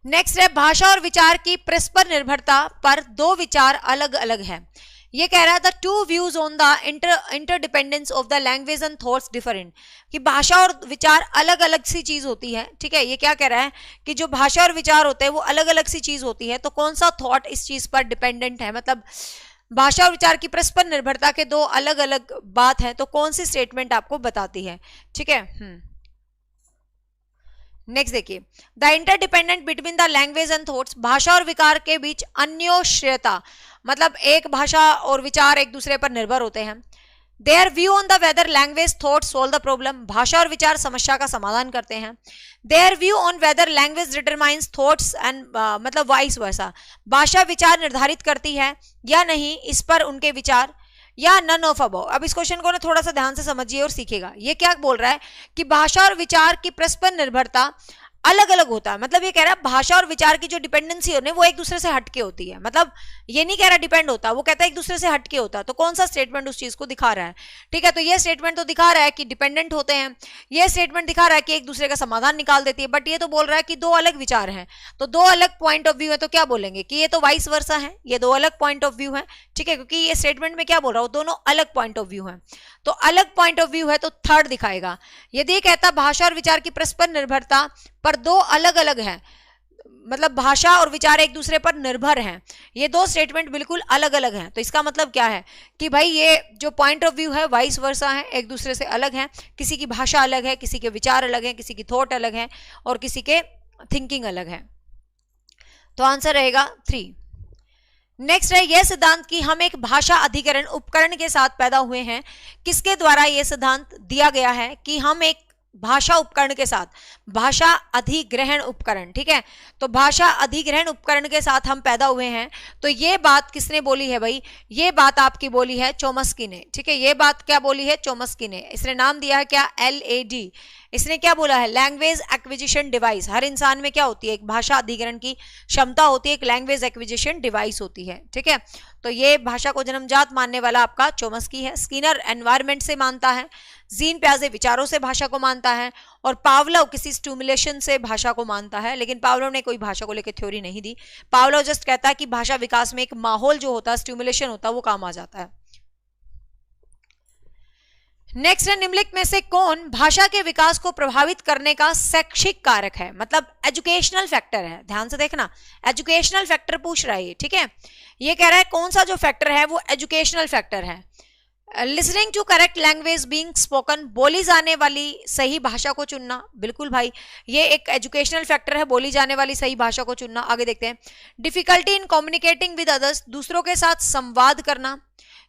नेक्स्ट है, भाषा और विचार की परस्पर निर्भरता पर दो विचार अलग अलग हैं। ये कह रहा है the two views on the interdependence of the language and thoughts different, कि भाषा और विचार अलग अलग सी चीज होती है, ठीक है। ये क्या कह रहा है कि जो भाषा और विचार होते हैं वो अलग अलग सी चीज होती है, तो कौन सा थॉट इस चीज पर डिपेंडेंट है, मतलब भाषा और विचार की परस्पर निर्भरता के दो अलग अलग बात है, तो कौन सी स्टेटमेंट आपको बताती है, ठीक है। नेक्स्ट देखिए, the interdependent between the language and thoughts, भाषा और विकार के बीच अन्योन्याश्रयता, मतलब एक भाषा और विचार एक दूसरे पर निर्भर होते हैं। Their view on the whether language thought solve the problem, भाषा और विचार समस्या का समाधान करते हैं। Their view on whether language determines thoughts and मतलब वाइस वर्सा, भाषा विचार निर्धारित करती है या नहीं, इस पर उनके विचार, या नन ऑफ अबव। अब इस क्वेश्चन को ना थोड़ा सा ध्यान से समझिए और सीखिएगा। ये क्या बोल रहा है कि भाषा और विचार की परस्पर निर्भरता अलग अलग होता है, मतलब ये कह रहा है भाषा और विचार की जो डिपेंडेंसी होने वो एक दूसरे से हटके होती है, मतलब ये नहीं कह रहा डिपेंड होता, वो कहता है एक दूसरे से हटके होता है। तो कौन सा स्टेटमेंट उस चीज को दिखा रहा है, ठीक है। तो ये स्टेटमेंट तो दिखा रहा है कि डिपेंडेंट होते हैं, ये स्टेटमेंट दिखा रहा है कि एक दूसरे का समाधान निकाल देती है, बट ये तो बोल रहा है कि दो अलग विचार हैं, तो दो अलग पॉइंट ऑफ व्यू है, तो क्या बोलेंगे कि ये तो वाइस वर्सा है, ये दो अलग पॉइंट ऑफ व्यू है, ठीक है, क्योंकि ये स्टेटमेंट में क्या बोल रहा हूं, दोनों अलग पॉइंट ऑफ व्यू है, तो अलग पॉइंट ऑफ व्यू है, तो थर्ड दिखाएगा। यदि ये कहता भाषा और विचार की परस्पर निर्भरता पर दो अलग अलग है, मतलब भाषा और विचार एक दूसरे पर निर्भर हैं, ये दो स्टेटमेंट बिल्कुल अलग अलग हैं, तो इसका मतलब क्या है कि भाई ये जो पॉइंट ऑफ व्यू है वाइस वर्सा है, एक दूसरे से अलग है, किसी की भाषा अलग है, किसी के विचार अलग है, किसी की थॉट अलग है, और किसी के थिंकिंग अलग है। तो आंसर रहेगा 3। नेक्स्ट है यह सिद्धांत कि हम एक भाषा अधिग्रहण उपकरण के साथ पैदा हुए हैं। किसके द्वारा यह सिद्धांत दिया गया है कि हम एक भाषा उपकरण के साथ, भाषा अधिग्रहण उपकरण, ठीक है, तो भाषा अधिग्रहण उपकरण के साथ हम पैदा हुए हैं। तो ये बात किसने बोली है भाई? ये बात आपकी बोली है चोम्स्की ने, ठीक है, ये बात क्या बोली है? चोम्स्की ने। इसने नाम दिया है क्या? LAD। इसने क्या बोला है? Language acquisition device. हर इंसान में क्या होती है? एक भाषा अधिग्रहण की क्षमता होती है, एक लैंग्वेज एक्विजिशन डिवाइस होती है, ठीक है। तो ये भाषा को जन्मजात मानने वाला आपका चोम्स्की है। स्किनर एनवायरमेंट से मानता है, जीन प्याजे विचारों से भाषा को मानता है, और पावलोव किसी स्टिमुलेशन से भाषा को मानता है। लेकिन पावलोव ने कोई भाषा को लेकर थ्योरी नहीं दी। पावलोव जस्ट कहता है कि भाषा विकास में एक माहौल जो होता है, स्टिमुलेशन होता है, वो काम आ जाता है। नेक्स्ट है निम्नलिखित में से कौन भाषा के विकास को प्रभावित करने का शैक्षिक कारक है? मतलब एजुकेशनल फैक्टर है। ध्यान से देखना, एजुकेशनल फैक्टर पूछ रहा है, ठीक है। ये कह रहा है कौन सा जो फैक्टर है वो एजुकेशनल फैक्टर है। Listening to correct language being spoken, बोली जाने वाली सही भाषा को चुनना। बिल्कुल भाई, ये एक एजुकेशनल फैक्टर है, बोली जाने वाली सही भाषा को चुनना। आगे देखते हैं। Difficulty in communicating with others, दूसरों के साथ संवाद करना।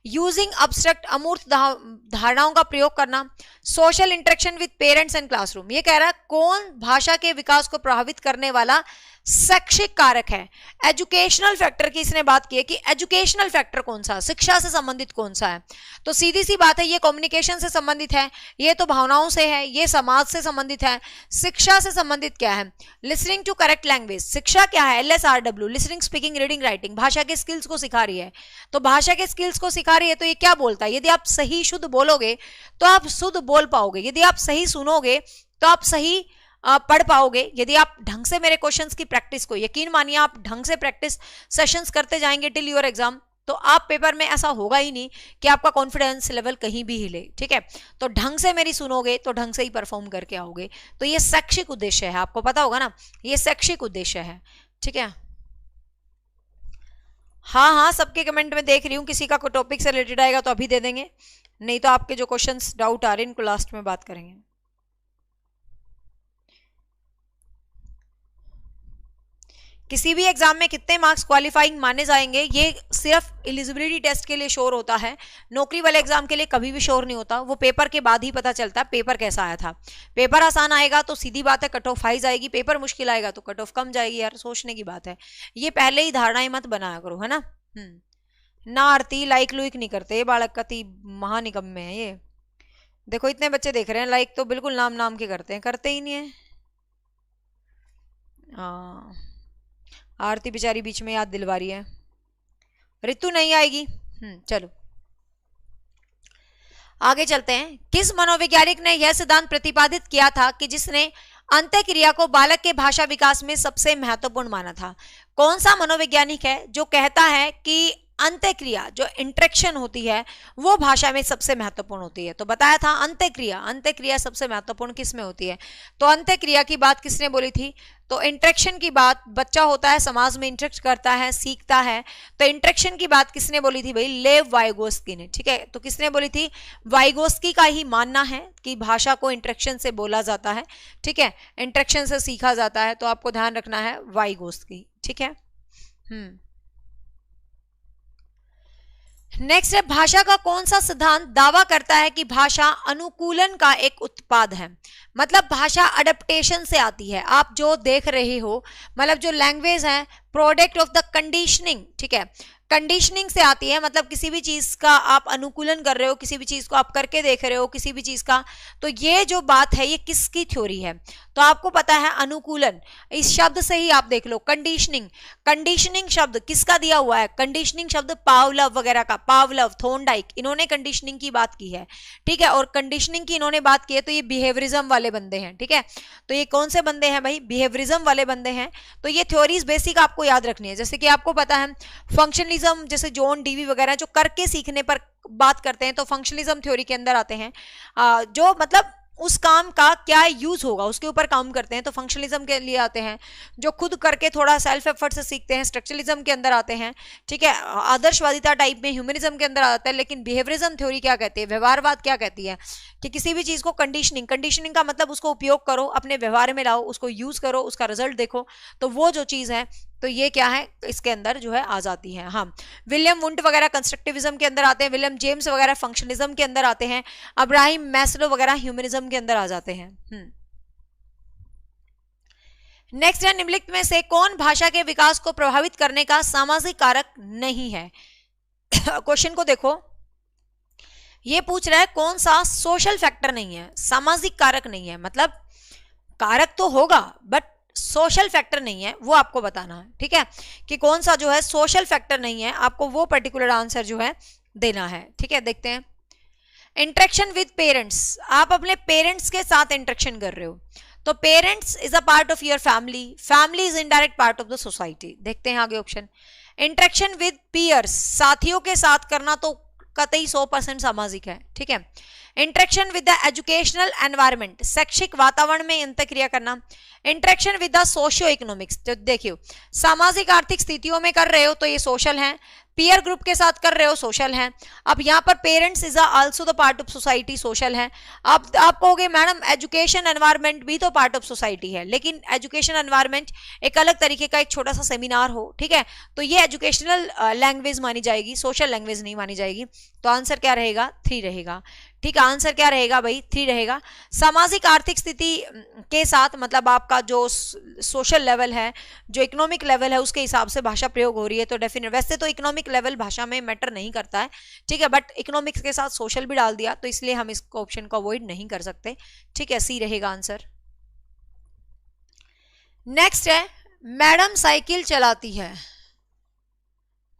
यूजिंग अब्स्ट्रैक्ट अमूर्त धारणाओं का प्रयोग करना। Social interaction with parents and classroom. ये कह रहा है कौन भाषा के विकास को प्रभावित करने वाला शैक्षिक कारक है? एजुकेशनल फैक्टर की इसने बात की है कि एजुकेशनल फैक्टर कौन सा, शिक्षा से संबंधित कौन सा है। तो सीधी सी बात है, ये कम्युनिकेशन से संबंधित है, ये तो भावनाओं से है, ये समाज से संबंधित है। शिक्षा से संबंधित क्या है? Listening to correct language. शिक्षा क्या है? LSRW, listening speaking reading writing, भाषा के स्किल्स को सिखा रही है। तो भाषा के स्किल्स को सिखा रही है, तो ये क्या बोलता है? यदि आप सही शुद्ध बोलोगे तो आप शुद्ध बोल पाओगे, यदि आप सही सुनोगे तो आप सही पढ़ पाओगे। यदि आप ढंग से मेरे क्वेश्चंस की प्रैक्टिस को, यकीन मानिए आप ढंग से प्रैक्टिस सेशंस करते जाएंगे टिल योर एग्जाम, तो आप पेपर में ऐसा होगा ही नहीं कि आपका कॉन्फिडेंस लेवल कहीं भी हिले, ठीक है। तो ढंग से मेरी सुनोगे तो ढंग से ही परफॉर्म करके आओगे। तो ये शैक्षिक उद्देश्य है, आपको पता होगा ना, ये शैक्षिक उद्देश्य है, ठीक है। हाँ हाँ, सबके कमेंट में देख रही हूँ, किसी का कोई टॉपिक से रिलेटेड आएगा तो अभी दे देंगे, नहीं तो आपके जो क्वेश्चंस डाउट आ रहे हैं इनको लास्ट में बात करेंगे। किसी भी एग्जाम में कितने मार्क्स क्वालिफाइंग माने जाएंगे, ये सिर्फ एलिजिबिलिटी टेस्ट के लिए श्योर होता है, नौकरी वाले एग्जाम के लिए कभी भी श्योर नहीं होता। वो पेपर के बाद ही पता चलता है पेपर कैसा आया था। पेपर आसान आएगा तो सीधी बात है कट ऑफ हाई जाएगी, पेपर मुश्किल आएगा तो कट ऑफ कम जाएगी। यार सोचने की बात है, ये पहले ही धारणाएं मत बनाया करो, है ना। ना आरती लाइक लुइक नहीं करते, बालक कति महानिगम में है ये। देखो इतने बच्चे देख रहे हैं, लाइक तो बिल्कुल नाम नाम के करते हैं, करते ही नहीं है। आरती बेचारी बीच में याद दिलवा रही है, ऋतु नहीं आएगी। चलो आगे चलते हैं। किस मनोवैज्ञानिक ने यह सिद्धांत प्रतिपादित किया था कि जिसने अंतःक्रिया को बालक के भाषा विकास में सबसे महत्वपूर्ण माना था? कौन सा मनोवैज्ञानिक है जो कहता है कि अंतःक्रिया जो इंटरेक्शन होती है वो भाषा में सबसे महत्वपूर्ण होती है? तो बताया था अंतःक्रिया, अंतःक्रिया सबसे महत्वपूर्ण किस में होती है? तो अंतःक्रिया की बात किसने बोली थी? तो इंटरेक्शन की बात, बच्चा होता है समाज में इंटरेक्ट करता है, सीखता है, तो इंटरेक्शन की बात किसने बोली थी भाई? लेव वाइगोस्की ने, ठीक है। तो किसने बोली थी? वाइगोस्की का ही मानना है कि भाषा को इंटरेक्शन से बोला जाता है, ठीक है, इंटरेक्शन से सीखा जाता है। तो आपको ध्यान रखना है वाइगोस्की, ठीक है। नेक्स्ट है भाषा का कौन सा सिद्धांत दावा करता है कि भाषा अनुकूलन का एक उत्पाद है? मतलब भाषा अडेप्टेशन से आती है। आप जो देख रहे हो, मतलब जो लैंग्वेज है प्रोडक्ट ऑफ द कंडीशनिंग, ठीक है, कंडीशनिंग से आती है। मतलब किसी भी चीज का आप अनुकूलन कर रहे हो, किसी भी चीज को आप करके देख रहे हो, किसी भी चीज का, तो ये जो बात है ये किसकी थ्योरी है? तो आपको पता है अनुकूलन, इस शब्द से ही आप देख लो कंडीशनिंग। कंडीशनिंग शब्द किसका दिया हुआ है? कंडीशनिंग शब्द पावलव वगैरह का, पावलव, थॉर्नडाइक, इन्होंने कंडीशनिंग की बात की है, ठीक है। और कंडीशनिंग की इन्होंने बात की है तो ये बिहेवियरिज्म वाले बंदे हैं, ठीक है। तो ये कौन से बंदे हैं भाई? बिहेवियरिज्म वाले बंदे हैं। तो ये थ्योरीज बेसिक आपको याद रखनी है। जैसे कि आपको पता है फंक्शनलिज्म, जैसे जॉन डीवी वगैरह जो करके सीखने पर बात करते हैं, तो फंक्शनलिज्म थ्योरी के अंदर आते हैं। जो मतलब उस काम का क्या यूज होगा उसके ऊपर काम करते हैं, तो फंक्शनलिज्म के लिए आते हैं। जो खुद करके थोड़ा सेल्फ एफर्ट से सीखते हैं, स्ट्रक्चरलिज्म के अंदर आते हैं, ठीक है। आदर्शवादिता टाइप में ह्यूमनिज्म के अंदर आता है। लेकिन बिहेवियरिज्म थ्योरी क्या कहती है, व्यवहारवाद क्या कहती है कि किसी भी चीज को कंडीशनिंग, कंडीशनिंग का मतलब उसको उपयोग करो, अपने व्यवहार में लाओ, उसको यूज करो, उसका रिजल्ट देखो, तो वो जो चीज है, तो ये क्या है, इसके अंदर जो है आ जाती है। हाँ, विलियम वुंट वगैरह कंस्ट्रक्टिविज्म के अंदर आते हैं, विलियम जेम्स वगैरह फंक्शनिज्म के अंदर आते हैं, अब्राहिम मैस्लो वगैरह ह्यूमनिज्म के अंदर आ जाते हैं। नेक्स्ट है, निम्नलिखित में से कौन भाषा के विकास को प्रभावित करने का सामाजिक कारक नहीं है? क्वेश्चन को देखो, ये पूछ रहा है कौन सा सोशल फैक्टर नहीं है, सामाजिक कारक नहीं है, मतलब कारक तो होगा बट सोशल फैक्टर नहीं है, वो आपको बताना है। ठीक है, कि कौन सा जो है सोशल फैक्टर नहीं है, आपको वो पर्टिकुलर आंसर जो है देना है। ठीक है, देखते हैं। इंटरेक्शन विद पेरेंट्स, आप अपने पेरेंट्स के साथ इंटरेक्शन कर रहे हो, तो parents is a part of your family, family is indirect part of the society. देखते हैं आगे ऑप्शन। इंटरेक्शन विद पीयर्स, साथियों के साथ करना तो कतई 100% सामाजिक है। ठीक है, interaction with the educational environment, शैक्षिक वातावरण में अंतःक्रिया करना। Interaction with the socio economics, तो देखियो सामाजिक आर्थिक स्थितियों में कर रहे हो तो ये सोशल है, पीयर ग्रुप के साथ कर रहे हो सोशल है। अब यहाँ पर parents is also the part of society, social है। अब आप कहोगे मैडम एजुकेशन एनवायरनमेंट भी तो पार्ट ऑफ सोसाइटी है, लेकिन एजुकेशन एनवायरनमेंट एक अलग तरीके का एक छोटा सा सेमिनार हो। ठीक है, तो ये एजुकेशनल लैंग्वेज मानी जाएगी, सोशल लैंग्वेज नहीं मानी जाएगी। तो आंसर क्या रहेगा? 3 रहेगा। ठीक है, आंसर क्या रहेगा भाई? 3 रहेगा। सामाजिक आर्थिक स्थिति के साथ, मतलब आपका जो सोशल लेवल है, जो इकोनॉमिक लेवल है, उसके हिसाब से भाषा प्रयोग हो रही है, तो डेफिनेट, वैसे तो इकोनॉमिक लेवल भाषा में मैटर नहीं करता है। ठीक है, बट इकोनॉमिक्स के साथ सोशल भी डाल दिया, तो इसलिए हम इस ऑप्शन को अवॉइड नहीं कर सकते। ठीक है, सी रहेगा आंसर। नेक्स्ट है, मैडम साइकिल चलाती है।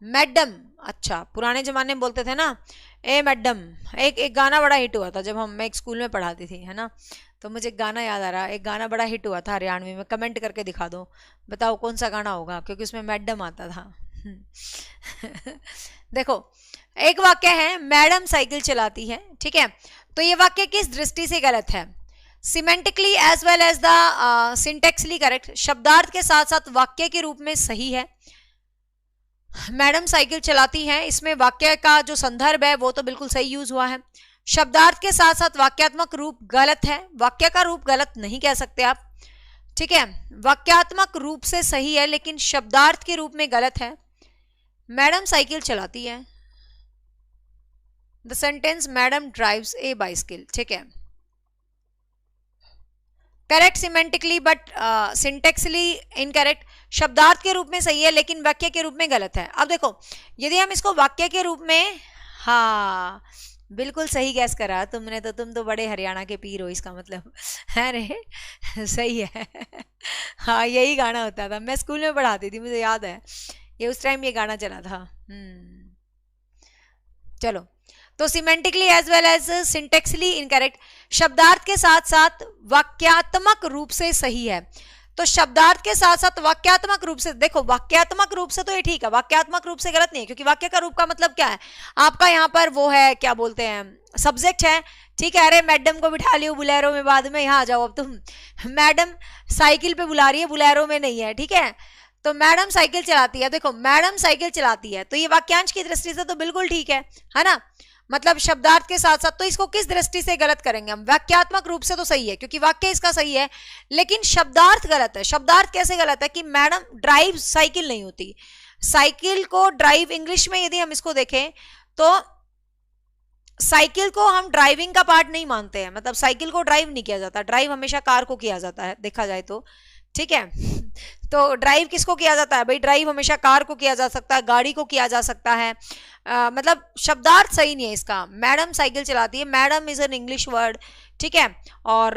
मैडम, अच्छा पुराने जमाने में बोलते थे ना, ए मैडम। एक गाना बड़ा हिट हुआ था जब मैं एक स्कूल में पढ़ाती थी, है ना, तो मुझे गाना याद आ रहा, एक गाना बड़ा हिट हुआ था हरियाणवी में, कमेंट करके दिखा दो, बताओ कौन सा गाना होगा, क्योंकि उसमें मैडम आता था। देखो, एक वाक्य है मैडम साइकिल चलाती है। ठीक है, तो ये वाक्य किस दृष्टि से गलत है? Semantically as well as the syntactically correct, शब्दार्थ के साथ साथ वाक्य के रूप में सही है। मैडम साइकिल चलाती हैं, इसमें वाक्य का जो संदर्भ है वो तो बिल्कुल सही यूज हुआ है। शब्दार्थ के साथ साथ वाक्यात्मक रूप गलत है, वाक्य का रूप गलत नहीं कह सकते आप। ठीक है, वाक्यात्मक रूप से सही है लेकिन शब्दार्थ के रूप में गलत है। मैडम साइकिल चलाती है, the sentence madam drives A bicycle. ठीक है, करेक्ट सिमेंटिकली बट सिंटेक्सली इनकरेक्ट। शब्दार्थ के रूप में सही है लेकिन वाक्य के रूप में गलत है। अब देखो, यदि हम इसको वाक्य के रूप में, हाँ बिल्कुल सही गैस करा तुमने, तो तुम तो बड़े हरियाणा के पीर हो, इसका मतलब। अरे सही है। हाँ, यही गाना होता था, मैं स्कूल में पढ़ाती थी, मुझे याद है, ये उस टाइम ये गाना चला था। चलो, तो semantically as well as syntactically incorrect. शब्दार्थ के साथ साथ वाक्यात्मक रूप से सही है, तो शब्दार्थ के साथ साथ वाक्यात्मक रूप से, देखो वाक्यात्मक रूप से तो ये ठीक है, वाक्यात्मक रूप से गलत नहीं है, क्योंकि वाक्य का रूप का मतलब क्या है आपका यहाँ पर, वो है क्या बोलते हैं, सब्जेक्ट है। ठीक है, अरे मैडम को बिठा लियो बुलेरो में, बाद में यहाँ आ जाओ, अब तुम मैडम साइकिल पे बुला रही है, बुलेरो में नहीं है। ठीक है, तो मैडम साइकिल चलाती है, देखो मैडम साइकिल चलाती है, तो ये वाक्यांश की दृष्टि से तो बिल्कुल ठीक है ना, मतलब शब्दार्थ के साथ साथ। तो इसको किस दृष्टि से गलत करेंगे हम? वाक्यात्मक रूप से तो सही है क्योंकि वाक्य इसका सही है, लेकिन शब्दार्थ गलत है। शब्दार्थ कैसे गलत है? कि मैडम ड्राइव साइकिल नहीं होती, साइकिल को ड्राइव, इंग्लिश में यदि हम इसको देखें तो साइकिल को हम ड्राइविंग का पार्ट नहीं मानते हैं, मतलब साइकिल को ड्राइव नहीं किया जाता, ड्राइव हमेशा कार को किया जाता है देखा जाए तो। ठीक है, तो ड्राइव किसको किया जाता है भाई? ड्राइव हमेशा कार को किया जा सकता है, गाड़ी को किया जा सकता है। मतलब शब्दार्थ सही नहीं है इसका। मैडम साइकिल चलाती है, madam is an English word. ठीक है, और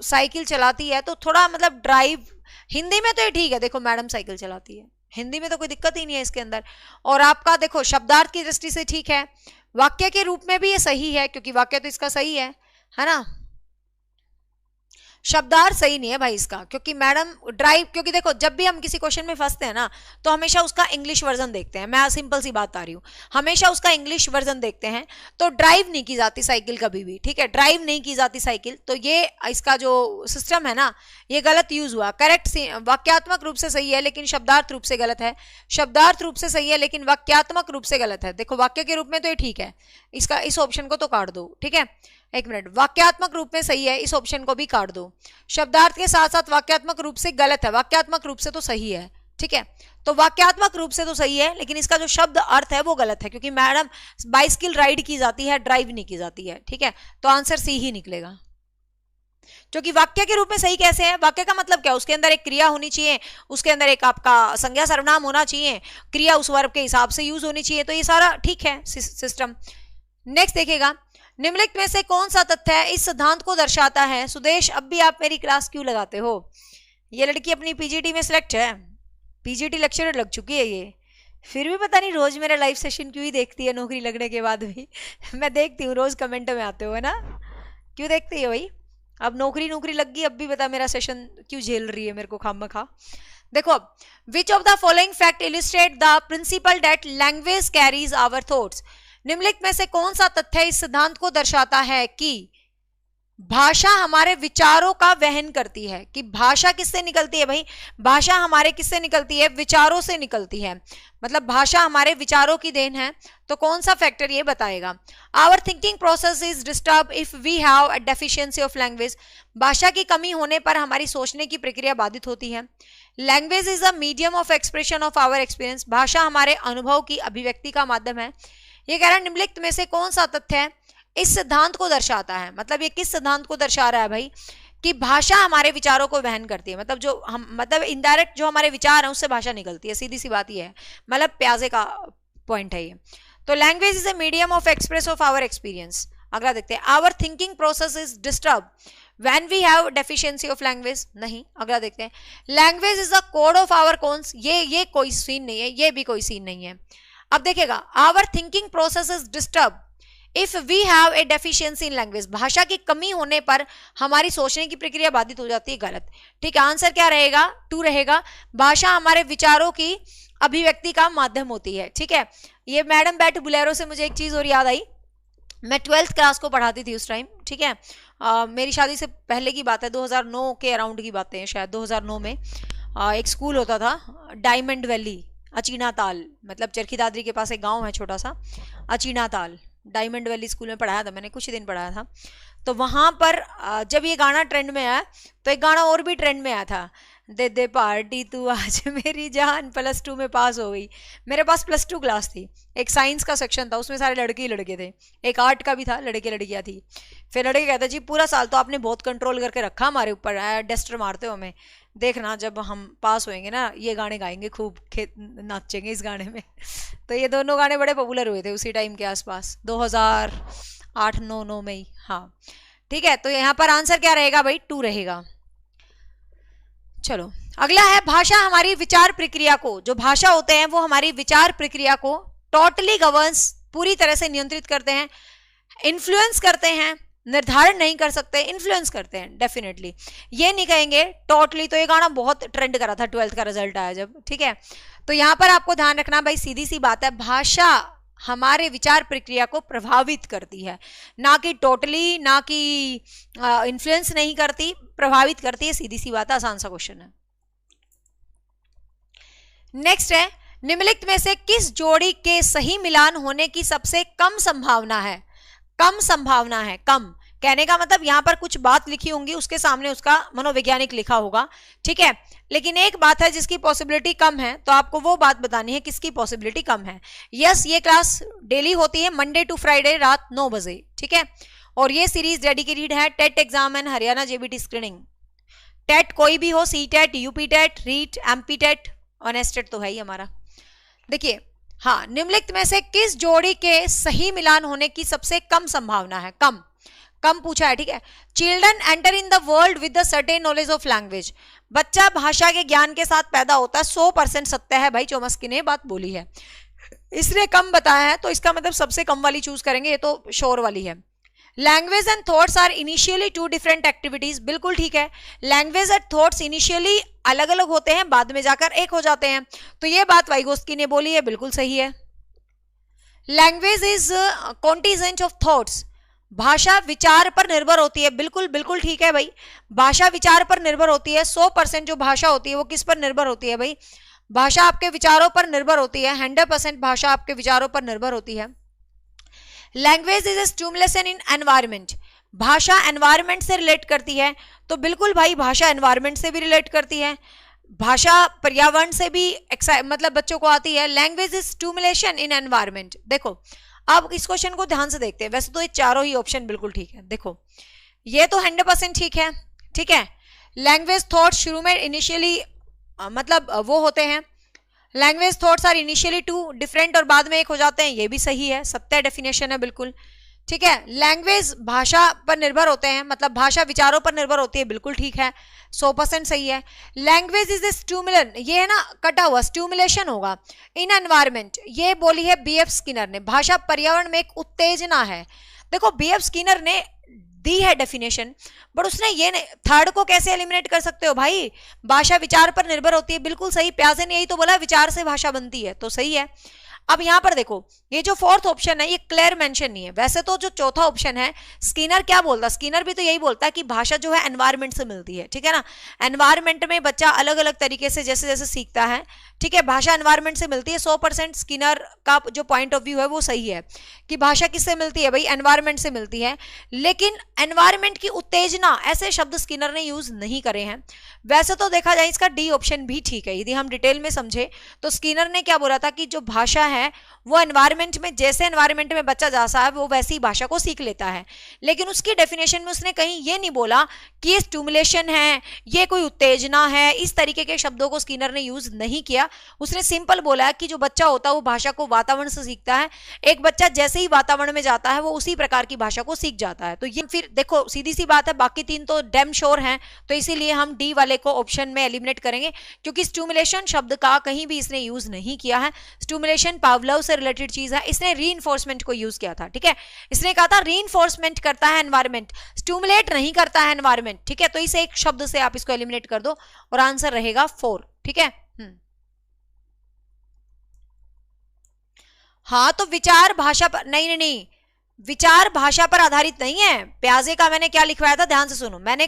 साइकिल चलाती है तो थोड़ा मतलब ड्राइव, हिंदी में तो ये ठीक है, देखो मैडम साइकिल चलाती है, हिंदी में तो कोई दिक्कत ही नहीं है इसके अंदर। और आपका देखो शब्दार्थ की दृष्टि से ठीक है, वाक्य के रूप में भी ये सही है क्योंकि वाक्य तो इसका सही है ना। शब्दार्थ सही नहीं है भाई इसका, क्योंकि मैडम ड्राइव, क्योंकि देखो जब भी हम किसी क्वेश्चन में फंसते हैं ना तो हमेशा उसका इंग्लिश वर्जन देखते हैं। मैं सिंपल सी बात आ रही हूँ, हमेशा उसका इंग्लिश वर्जन देखते हैं। तो ड्राइव नहीं की जाती साइकिल कभी भी, ठीक है, ड्राइव नहीं की जाती साइकिल। तो ये इसका जो सिस्टम है ना ये गलत यूज हुआ। करेक्ट वाक्यात्मक रूप से सही है लेकिन शब्दार्थ रूप से गलत है, शब्दार्थ रूप से सही है लेकिन वाक्यात्मक रूप से गलत है। देखो वाक्य के रूप में तो ये ठीक है, इसका इस ऑप्शन को तो काट दो। ठीक है, एक मिनट, वाक्यात्मक रूप में सही है, इस ऑप्शन को भी काट दो। शब्दार्थ के साथ साथ वाक्यात्मक रूप से गलत है, वाक्यात्मक रूप से तो सही है। ठीक है, तो वाक्यात्मक रूप से तो सही है, लेकिन इसका जो शब्द अर्थ है वो गलत है, क्योंकि मैडम बाइसिकल राइड की जाती है, ड्राइव नहीं की जाती है। ठीक है, तो आंसर सी ही निकलेगा। क्योंकि वाक्य के रूप में सही कैसे है? वाक्य का मतलब क्या? उसके अंदर एक क्रिया होनी चाहिए, उसके अंदर एक आपका संज्ञा सर्वनाम होना चाहिए, क्रिया उस वर्ब के हिसाब से यूज होनी चाहिए, तो ये सारा ठीक है सिस्टम। नेक्स्ट देखिएगा, निम्नलिखित में से कौन सा तथ्य है इस सिद्धांत को दर्शाता है? सुदेश, अब भी आप मेरी क्लास क्यों लगाते हो? ये लड़की अपनी पीजीटी में सिलेक्ट है, पीजीटी लेक्चरर लग चुकी है ये, फिर भी पता नहीं रोज मेरा लाइव सेशन क्यों ही देखती है नौकरी लगने के बाद भी। मैं देखती हूँ रोज कमेंट में आते हुए ना, क्यों देखती है भाई? अब नौकरी लग गई, अब भी बता मेरा सेशन क्यों झेल रही है मेरे को खामखा। देखो अब, which of the following fact illustrate the principle that language carries our thoughts? निम्नलिखित में से कौन सा तथ्य इस सिद्धांत को दर्शाता है कि भाषा हमारे विचारों का वहन करती है? कि भाषा किससे निकलती है भाई? भाषा हमारे किससे निकलती है? विचारों से निकलती है, मतलब भाषा हमारे विचारों की देन है। तो कौन सा फैक्टर ये बताएगा? Our thinking process is disturb if we have a deficiency of language. भाषा की कमी होने पर हमारी सोचने की प्रक्रिया बाधित होती है। Language is a medium of expression of our experience. भाषा हमारे अनुभव की अभिव्यक्ति का माध्यम है। ये कह रहा है निम्नलिखित में से कौन सा तथ्य है इस सिद्धांत को दर्शाता है? मतलब ये किस सिद्धांत को दर्शा रहा है भाई? कि भाषा हमारे विचारों को वहन करती है, मतलब जो हम, मतलब इनडायरेक्ट जो हमारे विचार हैं उससे भाषा निकलती है, सीधी सी बात ये है, मतलब प्याजे का पॉइंट है ये। तो language is a medium of express of our experience. अगला देखते हैं, our thinking process is disturb when we have deficiency of language. नहीं। अगला देखते हैं, language is the code of our cons. ये कोई सीन नहीं है, ये भी कोई सीन नहीं है। अब देखिएगा, our thinking process is disturb if we have a deficiency in language. भाषा की कमी होने पर हमारी सोचने की प्रक्रिया बाधित हो जाती है। गलत। ठीक है, आंसर क्या रहेगा? 2 रहेगा। भाषा हमारे विचारों की अभिव्यक्ति का माध्यम होती है। ठीक है, ये मैडम बैठ बुलेरो से मुझे एक चीज और याद आई, मैं 12th क्लास को पढ़ाती थी उस टाइम। ठीक है, मेरी शादी से पहले की बात है, 2009 के अराउंड की बातें हैं शायद। 2009 में एक स्कूल होता था डायमंड वैली, अचीना ताल, मतलब चरखी दादरी के पास एक गांव है छोटा सा, अचीना ताल। डायमंड वैली स्कूल में पढ़ाया था मैंने, कुछ ही दिन पढ़ाया था। तो वहां पर जब ये गाना ट्रेंड में आया, तो एक गाना और भी ट्रेंड में आया था, दे दे पार्टी तू आज मेरी जान, +2 में पास हो गई। मेरे पास +2 क्लास थी, एक साइंस का सेक्शन था, उसमें सारे लड़के ही लड़के थे, एक आर्ट का भी था, लड़के लड़कियां थी। फिर लड़के कहते जी पूरा साल तो आपने बहुत कंट्रोल करके रखा हमारे ऊपर, डस्टर मारते हो हमें, देखना जब हम पास होएंगे ना ये गाने गाएंगे, खूब नाचेंगे इस गाने में। तो ये दोनों गाने बड़े पॉपुलर हुए थे उसी टाइम के आसपास, 2008-9 में ही। हाँ ठीक है, तो यहाँ पर आंसर क्या रहेगा भाई? 2 रहेगा। चलो अगला है, भाषा हमारी विचार प्रक्रिया को, जो भाषा होते हैं वो हमारी विचार प्रक्रिया को टोटली गवर्न्स, पूरी तरह से नियंत्रित करते हैं, इन्फ्लुएंस करते हैं, निर्धारण नहीं कर सकते, इन्फ्लुएंस करते हैं डेफिनेटली। ये नहीं कहेंगे टोटली। तो ये गाना बहुत ट्रेंड करा था 12th का रिजल्ट आया जब। ठीक है, तो यहां पर आपको ध्यान रखना भाई, सीधी सी बात है, भाषा हमारे विचार प्रक्रिया को प्रभावित करती है, ना कि टोटली, ना कि इन्फ्लुएंस नहीं करती, प्रभावित करती है, सीधी सी बात है। आसान सा क्वेश्चन है। नेक्स्ट है, निम्नलिखित में से किस जोड़ी के सही मिलान होने की सबसे कम संभावना है? कम संभावना है, कम कहने का मतलब यहां पर कुछ बात लिखी होंगी, उसके सामने उसका मनोवैज्ञानिक लिखा होगा। ठीक है, लेकिन एक बात है जिसकी पॉसिबिलिटी कम है, तो आपको वो बात बतानी है किसकी पॉसिबिलिटी कम है। यस, ये क्लास डेली होती है, मंडे टू फ्राइडे रात 9 बजे। ठीक है, और ये सीरीज डेडिकेटेड है TET exam and Haryana JBT screening. TET कोई भी हो, C TET, UP TET, REET, MP TET, ऑनेस्टेट तो है ही हमारा। देखिए, हाँ, निम्नलिखित में से किस जोड़ी के सही मिलान होने की सबसे कम संभावना है? कम कम पूछा है। ठीक है, children enter in the world with the certain knowledge of language. बच्चा भाषा के ज्ञान के साथ पैदा होता है, 100% सत्य है भाई, चोमस्की ने बात बोली है, इसलिए कम बताया है, तो इसका मतलब सबसे कम वाली चूज करेंगे, ये तो श्योर वाली है। Language and thoughts are initially 2 different activities, बिल्कुल ठीक है। लैंग्वेज एंड थॉट्स इनिशियली अलग अलग होते हैं, बाद में जाकर एक हो जाते हैं, तो ये बात वाइगोस्की ने बोली है, बिल्कुल सही है। Language is contingent of thoughts, भाषा विचार पर निर्भर होती है, बिल्कुल बिल्कुल ठीक है भाई, भाषा विचार पर निर्भर होती है। 100% जो भाषा होती है वो किस पर निर्भर होती है भाई? भाषा आपके विचारों पर निर्भर होती है, 100% भाषा आपके विचारों पर निर्भर होती है। Language is a stimulation in environment, भाषा एनवायरमेंट से रिलेट करती है, तो बिल्कुल भाई भाषा एनवायरमेंट से भी रिलेट करती है। भाषा पर्यावरण से भी मतलब बच्चों को आती है। Language is stimulation in environment. देखो अब इस क्वेश्चन को ध्यान से देखते हैं, वैसे तो ये चारों ही ऑप्शन बिल्कुल ठीक है। देखो ये तो 100% ठीक है, ठीक है। लैंग्वेज थॉट शुरू में इनिशियली मतलब वो होते हैं, language thoughts are initially two different और बाद में एक हो जाते हैं, ये भी सही है, सत्य डेफिनेशन है बिल्कुल, ठीक है। लैंग्वेज भाषा पर निर्भर होते हैं, मतलब भाषा विचारों पर निर्भर होती है, बिल्कुल ठीक है, 100% सही है। लैंग्वेज इज ए स्टिमुलेंट, ये है ना कटा हुआ, स्टिमुलेशन होगा इन एनवायरमेंट, ये बोली है बीएफ स्किनर ने। भाषा पर्यावरण में एक उत्तेजना है। देखो बीएफ स्किनर ने दी है डेफिनेशन, बट उसने ये थर्ड को कैसे एलिमिनेट कर सकते हो भाई, भाषा विचार पर निर्भर होती है, बिल्कुल सही। प्याजे ने यही तो बोला, विचार से भाषा बनती है, तो सही है। अब यहां पर देखो ये जो फोर्थ ऑप्शन है ये क्लियर मेंशन नहीं है। वैसे तो जो चौथा ऑप्शन है स्किनर क्या बोलता है, स्किनर भी तो यही बोलता है कि भाषा जो है एनवायरमेंट से मिलती है, ठीक है ना। एनवायरमेंट में बच्चा अलग अलग तरीके से जैसे जैसे सीखता है, ठीक है, भाषा एनवायरमेंट से मिलती है। 100% स्किनर का जो पॉइंट ऑफ व्यू है वो सही है कि भाषा किससे मिलती है भाई, एनवायरमेंट से मिलती है। लेकिन एनवायरमेंट की उत्तेजना ऐसे शब्द स्किनर ने यूज नहीं करे हैं। वैसे तो देखा जाए इसका डी ऑप्शन भी ठीक है। यदि हम डिटेल में समझे तो स्किनर ने क्या बोला था कि जो भाषा है वो एनवायरमेंट में, जैसे एनवायरमेंट में बच्चा जाता है वो वैसी ही भाषा को सीख लेता है। लेकिन उसकी डेफिनेशन में उसने कहीं ये नहीं बोला कि ये स्टिमुलेशन है, ये कोई उत्तेजना है, इस तरीके के शब्दों को स्किनर ने यूज नहीं किया। उसने सिंपल बोला है कि जो बच्चा होता है वो भाषा को वातावरण से सीखता है। एक बच्चा जैसे ही वातावरण में जाता है वो उसी प्रकार की भाषा को सीख जाता है। तो ये फिर देखो सीधी सी बात है, बाकी तीन तो डैम श्योर हैं, तो इसीलिए हम डी वाले को ऑप्शन में एलिमिनेट करेंगे, क्योंकि स्टिमुलेशन शब्द का कहीं भी इसने यूज नहीं किया है। स्टिमुलेशन पावलोव से रिलेटेड चीज है, इसने रीइंफोर्समेंट को यूज किया था, ठीक है। इसने कहा था रीइंफोर्समेंट करता है एनवायरमेंट, स्टिमुलेट नहीं करता है एनवायरमेंट, ठीक है। तो इस एक शब्द से आप इसको एलिमिनेट कर दो और आंसर रहेगा 4, ठीक है। हाँ तो विचार भाषा पर नहीं, विचार भाषा पर आधारित नहीं है। प्याजे का मैंने क्या लिखवाया था, ध्यान से सुनो, मैंने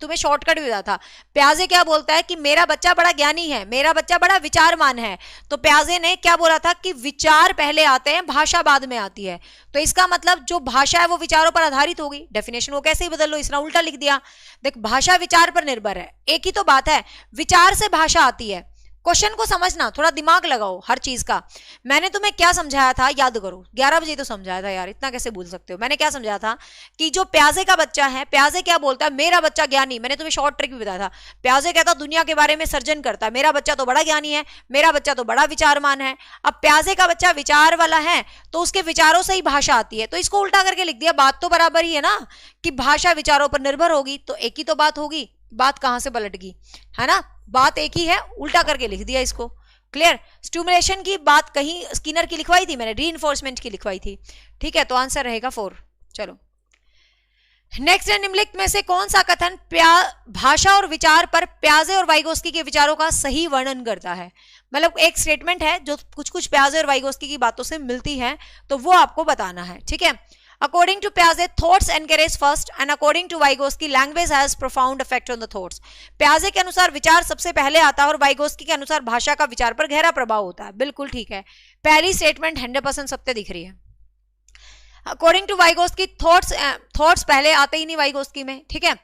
तुम्हें शॉर्टकट भी दिया था। प्याजे क्या बोलता है कि मेरा बच्चा बड़ा ज्ञानी है, मेरा बच्चा बड़ा विचारमान है। तो प्याजे ने क्या बोला था कि विचार पहले आते हैं, भाषा बाद में आती है। तो इसका मतलब जो भाषा है वो विचारों पर आधारित होगी। डेफिनेशन को कैसे ही बदल लो, इसने उल्टा लिख दिया। देख भाषा विचार पर निर्भर है, एक ही तो बात है, विचार से भाषा आती है। क्वेश्चन को समझना, थोड़ा दिमाग लगाओ हर चीज का। मैंने तुम्हें क्या समझाया था याद करो, 11 बजे तो समझाया था यार, इतना कैसे भूल सकते हो। मैंने क्या समझाया था कि जो प्याजे का बच्चा है, प्याजे क्या बोलता है, मेरा बच्चा ज्ञानी। मैंने तुम्हें शॉर्ट ट्रिक भी बताया था। प्याजे कहता दुनिया के बारे में सर्जन करता है, मेरा बच्चा तो बड़ा ज्ञानी है, मेरा बच्चा तो बड़ा विचारमान है। अब प्याजे का बच्चा विचार वाला है तो उसके विचारों से ही भाषा आती है, तो इसको उल्टा करके लिख दिया। बात तो बराबर ही है ना कि भाषा विचारों पर निर्भर होगी, तो एक ही तो बात होगी, बात कहां से पलट गई, है ना। बात एक ही है, उल्टा करके लिख दिया इसको। क्लियर। स्टिमुलेशन की बात कहीं स्किनर की लिखवाई थी मैंने, रीइंफोर्समेंट की लिखवाई थी, ठीक है। तो आंसर रहेगा 4। चलो नेक्स्ट है, निम्नलिखित में से कौन सा कथन भाषा और विचार पर प्याजे और वाइगोस्की के विचारों का सही वर्णन करता है। मतलब एक स्टेटमेंट है जो कुछ कुछ प्याजे और वाइगोस्की की बातों से मिलती है, तो वो आपको बताना है, ठीक है। According to Piaget, thoughts encourage first, and according to Vygotsky, language has profound effect on the thoughts. प्याजे के अनुसार विचार सबसे पहले आता है और वाइगोस्की के अनुसार भाषा का विचार पर गहरा प्रभाव होता है। बिल्कुल ठीक है, पहली स्टेटमेंट 100% सत्य दिख रही है। According to Vygotsky, thoughts पहले आते ही नहीं वाइगोस्की में, ठीक है।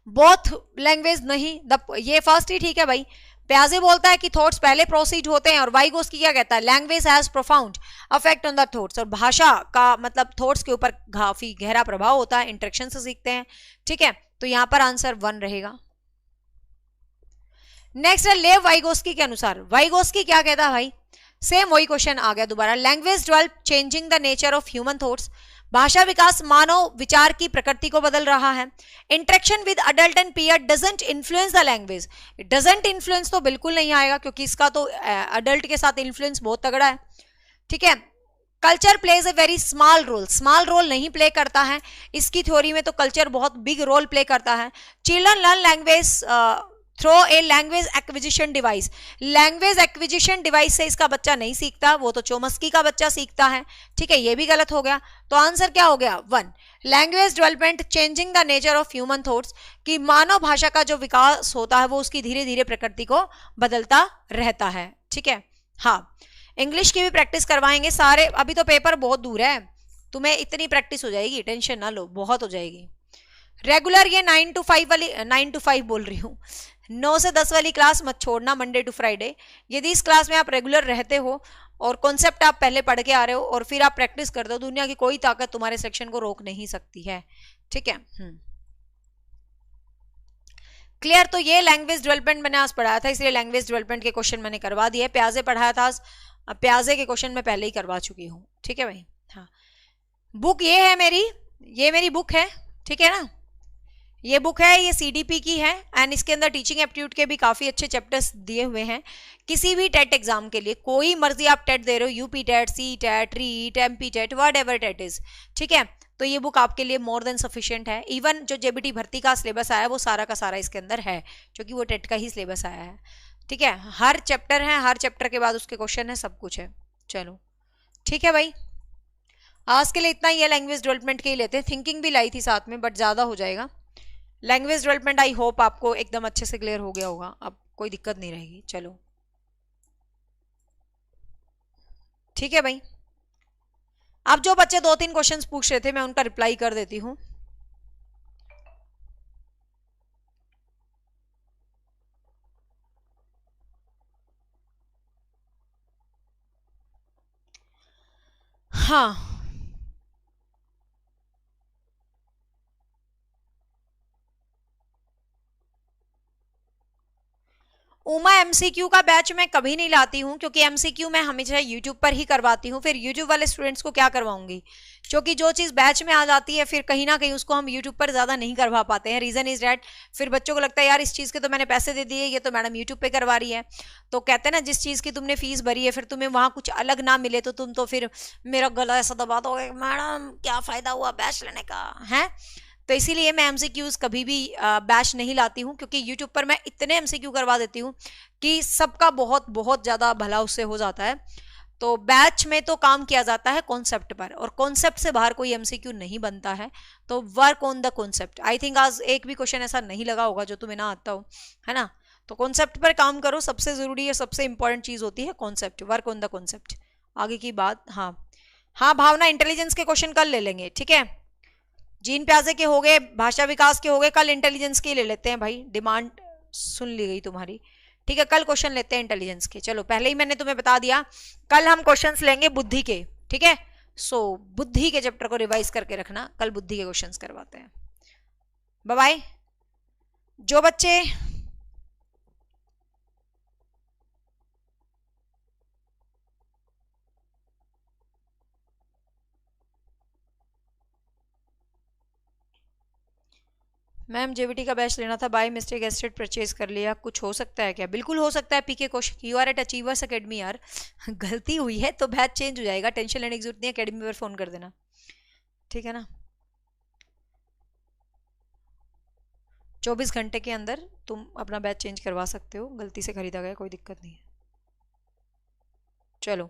बोथ लैंग्वेज नहीं, ये फर्स्ट ही ठीक है भाई। प्याजे बोलता है कि थॉट्स पहले प्रोसीड होते हैं और वाइगोस्की क्या कहता है, language has profound affect on the thoughts, और भाषा का मतलब थॉट्स के ऊपर काफी गहरा प्रभाव होता है, इंटरेक्शन से सीखते हैं, ठीक है। तो यहां पर आंसर 1 रहेगा। नेक्स्ट है लेव वाइगोस्की के अनुसार, वाइगोस्की क्या कहता है भाई, सेम वही क्वेश्चन आ गया दोबारा। Language develop changing the nature of human thoughts, भाषा विकास मानव विचार की प्रकृति को बदल रहा है। Interaction with adult and peer doesn't influence the language, doesn't influence तो बिल्कुल नहीं आएगा क्योंकि इसका तो अडल्ट के साथ इन्फ्लुएंस बहुत तगड़ा है, ठीक है। Culture plays a very small role, small role नहीं प्ले करता है, इसकी थ्योरी में तो कल्चर बहुत बिग रोल प्ले करता है। Children learn language through a language acquisition device, language acquisition device से इसका बच्चा नहीं सीखता, वो तो चोमस्की का बच्चा सीखता है, ठीक है। ये भी गलत हो गया, तो आंसर क्या हो गया 1। Language development changing the nature of human thoughts, कि मानव भाषा का जो विकास होता है वो उसकी धीरे धीरे प्रकृति को बदलता रहता है, ठीक है। हाँ इंग्लिश की भी प्रैक्टिस करवाएंगे सारे, अभी तो पेपर बहुत दूर है, तुम्हें इतनी प्रैक्टिस हो जाएगी, टेंशन ना लो, बहुत हो जाएगी। रेगुलर ये 9 to 5 वाली, 9 to 5 बोल रही हूँ, 9 से 10 वाली क्लास मत छोड़ना, मंडे टू फ्राइडे। यदि इस क्लास में आप रेगुलर रहते हो और कॉन्सेप्ट आप पहले पढ़ के आ रहे हो और फिर आप प्रैक्टिस करते हो, दुनिया की कोई ताकत तुम्हारे सेक्शन को रोक नहीं सकती है, ठीक है। क्लियर। तो ये लैंग्वेज डेवलपमेंट मैंने आज पढ़ाया था, इसलिए लैंग्वेज डेवलपमेंट के क्वेश्चन मैंने करवा दिए। प्याजे पढ़ाया था आज, प्याजे के क्वेश्चन मैं पहले ही करवा चुकी हूँ, ठीक है भाई। हाँ, बुक ये है मेरी, ये मेरी बुक है, ठीक है ना। ये बुक है, ये सीडीपी की है एंड इसके अंदर टीचिंग एप्टीट्यूड के भी काफी अच्छे चैप्टर्स दिए हुए हैं। किसी भी टेट एग्जाम के लिए, कोई मर्जी आप टेट दे रहे हो, UP TET, C TET, REET, MP TET, whatever TET is, ठीक है, तो ये बुक आपके लिए मोर देन सफिशिएंट है। इवन जो जेबीटी भर्ती का सिलेबस आया है वो सारा का सारा इसके अंदर है, क्योंकि वो टेट का ही सिलेबस आया है, ठीक है। हर चैप्टर है, हर चैप्टर के बाद उसके क्वेश्चन है, सब कुछ है। चलो ठीक है भाई, आज के लिए इतना ही है। लैंग्वेज डेवलपमेंट के ही लेते हैं, थिंकिंग भी लाई थी साथ में बट ज्यादा हो जाएगा। लैंग्वेज डेवलपमेंट आई होप आपको एकदम अच्छे से क्लियर हो गया होगा, अब कोई दिक्कत नहीं रहेगी। चलो ठीक है भाई, अब जो बच्चे 2-3 क्वेश्चंस पूछ रहे थे मैं उनका रिप्लाई कर देती हूँ। हाँ, उमा एमसीक्यू का बैच मैं कभी नहीं लाती हूँ, क्योंकि एमसीक्यू मैं हमेशा यूट्यूब पर ही करवाती हूँ। फिर यूट्यूब वाले स्टूडेंट्स को क्या करवाऊंगी, क्योंकि जो चीज़ बैच में आ जाती है फिर कहीं ना कहीं उसको हम यूट्यूब पर ज़्यादा नहीं करवा पाते हैं। रीज़न इज डैट फिर बच्चों को लगता है यार इस चीज़ के तो मैंने पैसे दे दिए, ये तो मैडम यूट्यूब पे करवा रही है। तो कहते हैं ना, जिस चीज़ की तुमने फीस भरी है फिर तुम्हें वहाँ कुछ अलग ना मिले तो तुम तो फिर मेरा गला ऐसा दबा दोगे, मैडम क्या फ़ायदा हुआ बैच लेने का है। तो इसीलिए मैं एमसीक्यूज कभी भी बैच नहीं लाती हूँ, क्योंकि यूट्यूब पर मैं इतने एमसीक्यू करवा देती हूँ कि सबका बहुत बहुत ज़्यादा भला उससे हो जाता है। तो बैच में तो काम किया जाता है कॉन्सेप्ट पर, और कॉन्सेप्ट से बाहर कोई एमसीक्यू नहीं बनता है। तो work on the concept. I think आज एक भी क्वेश्चन ऐसा नहीं लगा होगा जो तुम्हें ना आता हो, है ना। तो कॉन्सेप्ट पर काम करो, सबसे जरूरी है, सबसे इंपॉर्टेंट चीज होती है concept, work on the concept. आगे की बात, हाँ हाँ भावना, इंटेलिजेंस के क्वेश्चन कल ले लेंगे, ठीक है। जीन प्याजे के हो गए, भाषा विकास के हो गए, कल इंटेलिजेंस के ले लेते हैं भाई, डिमांड सुन ली गई तुम्हारी, ठीक है। कल क्वेश्चन लेते हैं इंटेलिजेंस के। चलो पहले ही मैंने तुम्हें बता दिया, कल हम क्वेश्चंस लेंगे बुद्धि के, ठीक है। सो बुद्धि के चैप्टर को रिवाइज करके रखना, कल बुद्धि के क्वेश्चंस करवाते हैं। Bye bye. जो बच्चे मैम जेबीटी का बैच लेना था, बाय मिस्टेक एस्टेट परचेज कर लिया, कुछ हो सकता है क्या? बिल्कुल हो सकता है PK Kaushik, you are at Achievers Academy यार। गलती हुई है तो बैच चेंज हो जाएगा, टेंशन लेने की जरूरत नहीं है, एकेडमी पर फोन कर देना, ठीक है ना। 24 घंटे के अंदर तुम अपना बैच चेंज करवा सकते हो, गलती से खरीदा गया कोई दिक्कत नहीं है। चलो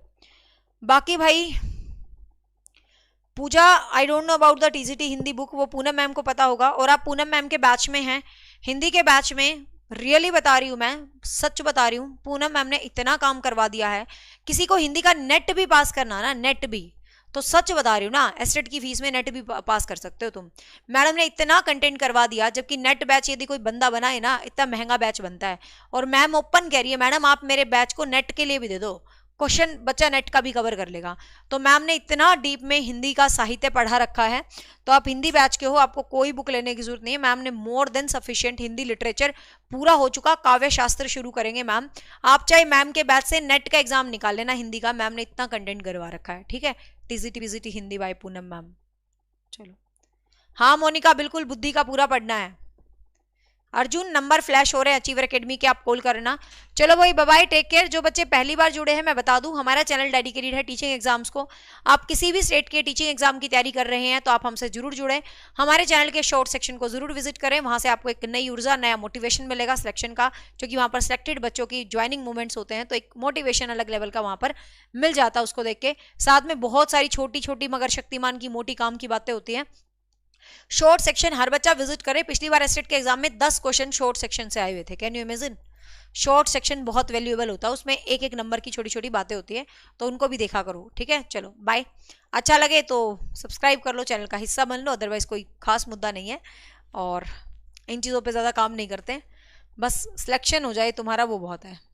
बाकी भाई, Puja I don't know about the TGT Hindi book, वो पूनम मैम को पता होगा, और आप पूनम मैम के बैच में हैं, हिंदी के बैच में। रियली बता रही हूँ, मैं सच बता रही हूँ, पूनम मैम ने इतना काम करवा दिया है। किसी को हिंदी का नेट भी पास करना ना, नेट भी, तो सच बता रही हूँ ना, एस्टेट की फीस में नेट भी पास कर सकते हो तुम। मैडम ने इतना कंटेंट करवा दिया, जबकि नेट बैच यदि कोई बंदा बनाए ना, इतना महंगा बैच बनता है। और मैम ओपन कह रही है, मैडम आप मेरे बैच को नेट के लिए भी दे दो, क्वेश्चन बच्चा नेट का भी कवर कर लेगा। तो मैम ने इतना डीप में हिंदी का साहित्य पढ़ा रखा है, तो आप हिंदी बैच के हो, आपको कोई बुक लेने की जरूरत नहीं है। मैम ने मोर देन सफिशिएंट हिंदी लिटरेचर पूरा हो चुका, काव्य शास्त्र शुरू करेंगे मैम। आप चाहे मैम के बैच से नेट का एग्जाम निकाल लेना हिंदी का, मैम ने इतना कंटेंट करवा रखा है, ठीक है। टीजीटी विजिटी हिंदी बाय पूनम मैम। चलो हाँ मोनिका, बिल्कुल बुद्धि का पूरा पढ़ना है। अर्जुन नंबर फ्लैश हो रहे हैं अचीवर एकेडमी के, आप कॉल करना। चलो भाई बाय बाय, टेक केयर। जो बच्चे पहली बार जुड़े हैं मैं बता दूं, हमारा चैनल डेडिकेटेड है टीचिंग एग्जाम्स को। आप किसी भी स्टेट के टीचिंग एग्जाम की तैयारी कर रहे हैं तो आप हमसे जरूर जुड़े, हमारे चैनल के शॉर्ट सेक्शन को जरूर विजिट करें, वहां से आपको एक नई ऊर्जा, नया मोटिवेशन मिलेगा सिलेक्शन का, क्योंकि वहां पर सिलेक्टेड बच्चों की ज्वाइनिंग मूवमेंट्स होते हैं, तो एक मोटिवेशन अलग लेवल का वहां पर मिल जाता है उसको देख के। साथ में बहुत सारी छोटी छोटी मगर शक्तिमान की मोटी काम की बातें होती हैं। शॉर्ट सेक्शन हर बच्चा विजिट करे, पिछली बार एस्टेट के एग्जाम में 10 क्वेश्चन शॉर्ट सेक्शन से आए हुए थे, can you imagine. Short section बहुत वैल्यूएबल होता है, उसमें एक एक नंबर की छोटी छोटी बातें होती है, तो उनको भी देखा करो, ठीक है। चलो बाय, अच्छा लगे तो सब्सक्राइब कर लो, चैनल का हिस्सा बन लो, अदरवाइज कोई खास मुद्दा नहीं है, और इन चीज़ों पे ज़्यादा काम नहीं करते। बस सिलेक्शन हो जाए तुम्हारा, वो बहुत है।